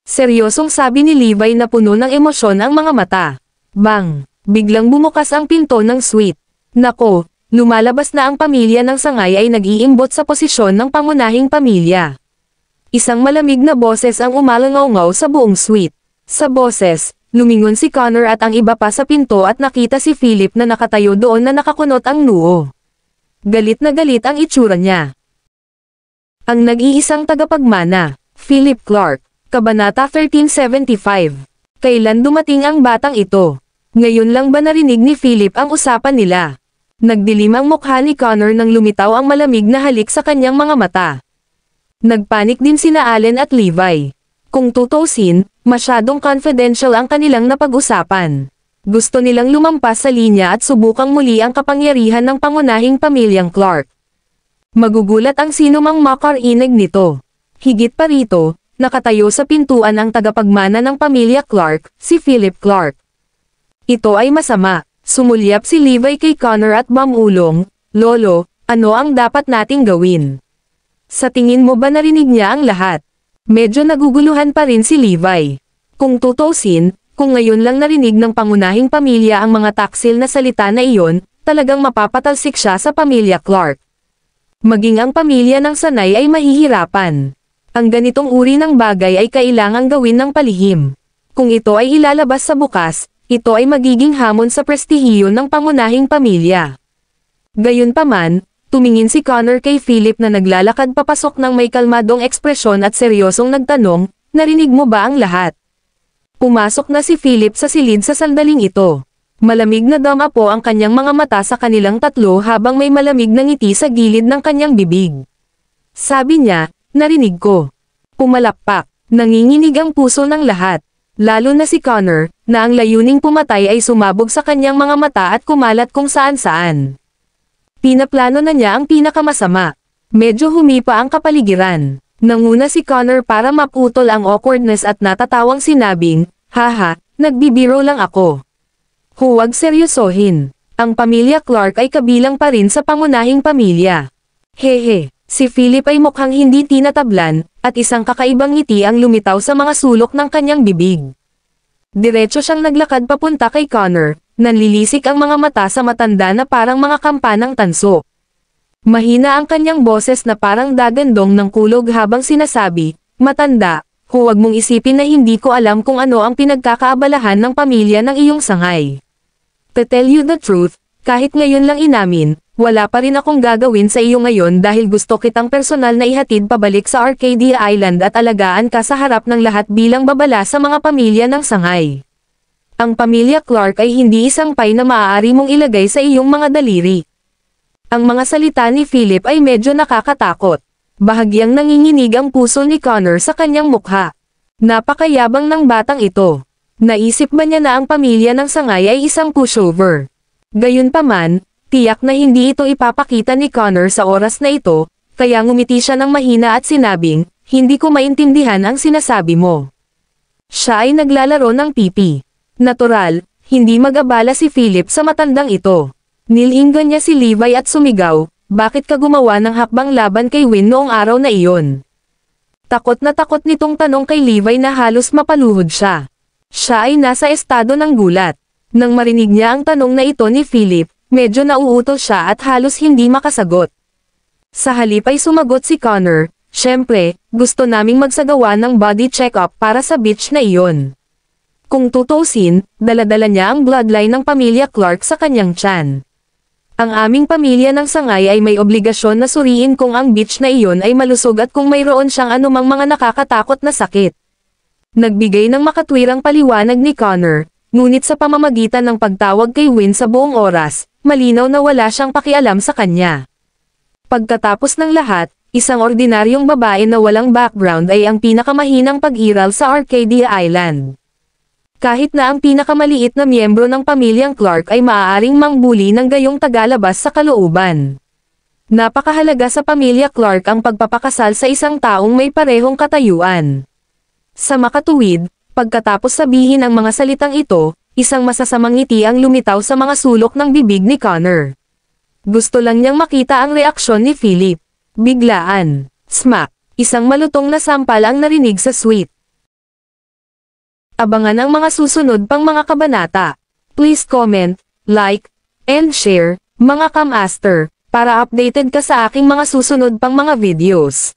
Seryosong sabi ni Levi na puno ng emosyon ang mga mata. Bang! Biglang bumukas ang pinto ng suite. Nako, lumalabas na ang pamilya ng sangay ay nag-iimbot sa posisyon ng pangunahing pamilya. Isang malamig na boses ang umalangaw-ngaw sa buong suite. Sa boses, lumingon si Connor at ang iba pa sa pinto at nakita si Philip na nakatayo doon na nakakunot ang noo. Galit na galit ang itsura niya. Ang nag-iisang tagapagmana, Philip Clark, Kabanata 1375. Kailan dumating ang batang ito? Ngayon lang ba narinig ni Philip ang usapan nila? Nagdilim ang mukha ni Connor nang lumitaw ang malamig na halik sa kanyang mga mata. Nagpanik din sina Allen at Levi. Kung tutusin, masyadong confidential ang kanilang napag-usapan. Gusto nilang lumampas sa linya at subukang muli ang kapangyarihan ng pangunahing pamilyang Clark. Magugulat ang sinumang makarinig nito. Higit pa rito, nakatayo sa pintuan ang tagapagmana ng pamilya Clark, si Philip Clark. Ito ay masama. Sumulyap si Levi kay Connor at mamulong, "Lolo, ano ang dapat nating gawin?" Sa tingin mo ba narinig niya ang lahat? Medyo naguguluhan pa rin si Levi. Kung tutusin, kung ngayon lang narinig ng pangunahing pamilya ang mga taksil na salita na iyon, talagang mapapatalsik siya sa pamilya Clark. Maging ang pamilya ng Sanay ay mahihirapan. Ang ganitong uri ng bagay ay kailangang gawin ng palihim. Kung ito ay ilalabas sa bukas, ito ay magiging hamon sa prestihiyo ng pangunahing pamilya. Gayunpaman, tumingin si Connor kay Philip na naglalakad papasok ng may kalmadong ekspresyon at seryosong nagtanong, "Narinig mo ba ang lahat?" Pumasok na si Philip sa silid sa sandaling ito. Malamig na dama po ang kanyang mga mata sa kanilang tatlo habang may malamig na ngiti sa gilid ng kanyang bibig. Sabi niya, "Narinig ko." Pumalakpak. Nanginginig ang puso ng lahat. Lalo na si Connor, na ang layuning pumatay ay sumabog sa kanyang mga mata at kumalat kung saan-saan. Pinaplano na niya ang pinakamasama. Medyo humipa ang kapaligiran. Nanguna si Connor para maputol ang awkwardness at natatawang sinabing, "Haha, nagbibiro lang ako." Huwag seryosohin. Ang pamilya Clark ay kabilang pa rin sa pangunahing pamilya. Hehe, si Philip ay mukhang hindi tinatablan, at isang kakaibang ngiti ang lumitaw sa mga sulok ng kanyang bibig. Diretso siyang naglakad papunta kay Connor, nanlilisik ang mga mata sa matanda na parang mga kampanang tanso. Mahina ang kanyang boses na parang dagandong ng kulog habang sinasabi, "Matanda, huwag mong isipin na hindi ko alam kung ano ang pinagkakaabalahan ng pamilya ng iyong sangay. To tell you the truth, kahit ngayon lang inamin, wala pa rin akong gagawin sa iyo ngayon dahil gusto kitang personal na ihatid pabalik sa Arcadia Island at alagaan ka sa harap ng lahat bilang babala sa mga pamilya ng sangay. Ang pamilya Clark ay hindi isang pay na maaari mong ilagay sa iyong mga daliri." Ang mga salita ni Philip ay medyo nakakatakot. Bahagyang nanginginig ang puso ni Connor sa kanyang mukha. Napakayabang ng batang ito. Naisip ba niya na ang pamilya ng sangay ay isang pushover? Gayunpaman, tiyak na hindi ito ipapakita ni Connor sa oras na ito, kaya ngumiti siya ng mahina at sinabing, "Hindi ko maintindihan ang sinasabi mo." Siya ay naglalaro ng pipi. Natural, hindi mag-abala si Philip sa matandang ito. Nilinggan niya si Levi at sumigaw, "Bakit ka gumawa ng hakbang laban kay Win noong araw na iyon?" Takot na takot nitong tanong kay Levi na halos mapaluhod siya. Siya ay nasa estado ng gulat. Nang marinig niya ang tanong na ito ni Philip, medyo nauutal siya at halos hindi makasagot. Sa halip ay sumagot si Connor, "Syempre, gusto naming magsagawa ng body check-up para sa beach na iyon." Kung tutusin, dala-dala niya ang bloodline ng pamilya Clark sa kanyang tiyan. Ang aming pamilya ng sangay ay may obligasyon na suriin kung ang beach na iyon ay malusog at kung mayroon siyang anumang mga nakakatakot na sakit. Nagbigay ng makatwirang paliwanag ni Connor, ngunit sa pamamagitan ng pagtawag kay Win sa buong oras, malinaw na wala siyang pakialam sa kanya. Pagkatapos ng lahat, isang ordinaryong babae na walang background ay ang pinakamahinang pag-iral sa Arcadia Island. Kahit na ang pinakamaliit na miyembro ng pamilyang Clark ay maaaring mangbuli ng gayong tagalabas sa kalooban. Napakahalaga sa pamilya Clark ang pagpapakasal sa isang taong may parehong katayuan. Sa makatuwid, pagkatapos sabihin ang mga salitang ito, isang masasamang ngiti ang lumitaw sa mga sulok ng bibig ni Connor. Gusto lang niyang makita ang reaksyon ni Philip. Biglaan, smack, isang malutong na sampal ang narinig sa suite. Abangan ang mga susunod pang mga kabanata. Please comment, like, and share, mga Kamaster, para updated ka sa aking mga susunod pang mga videos.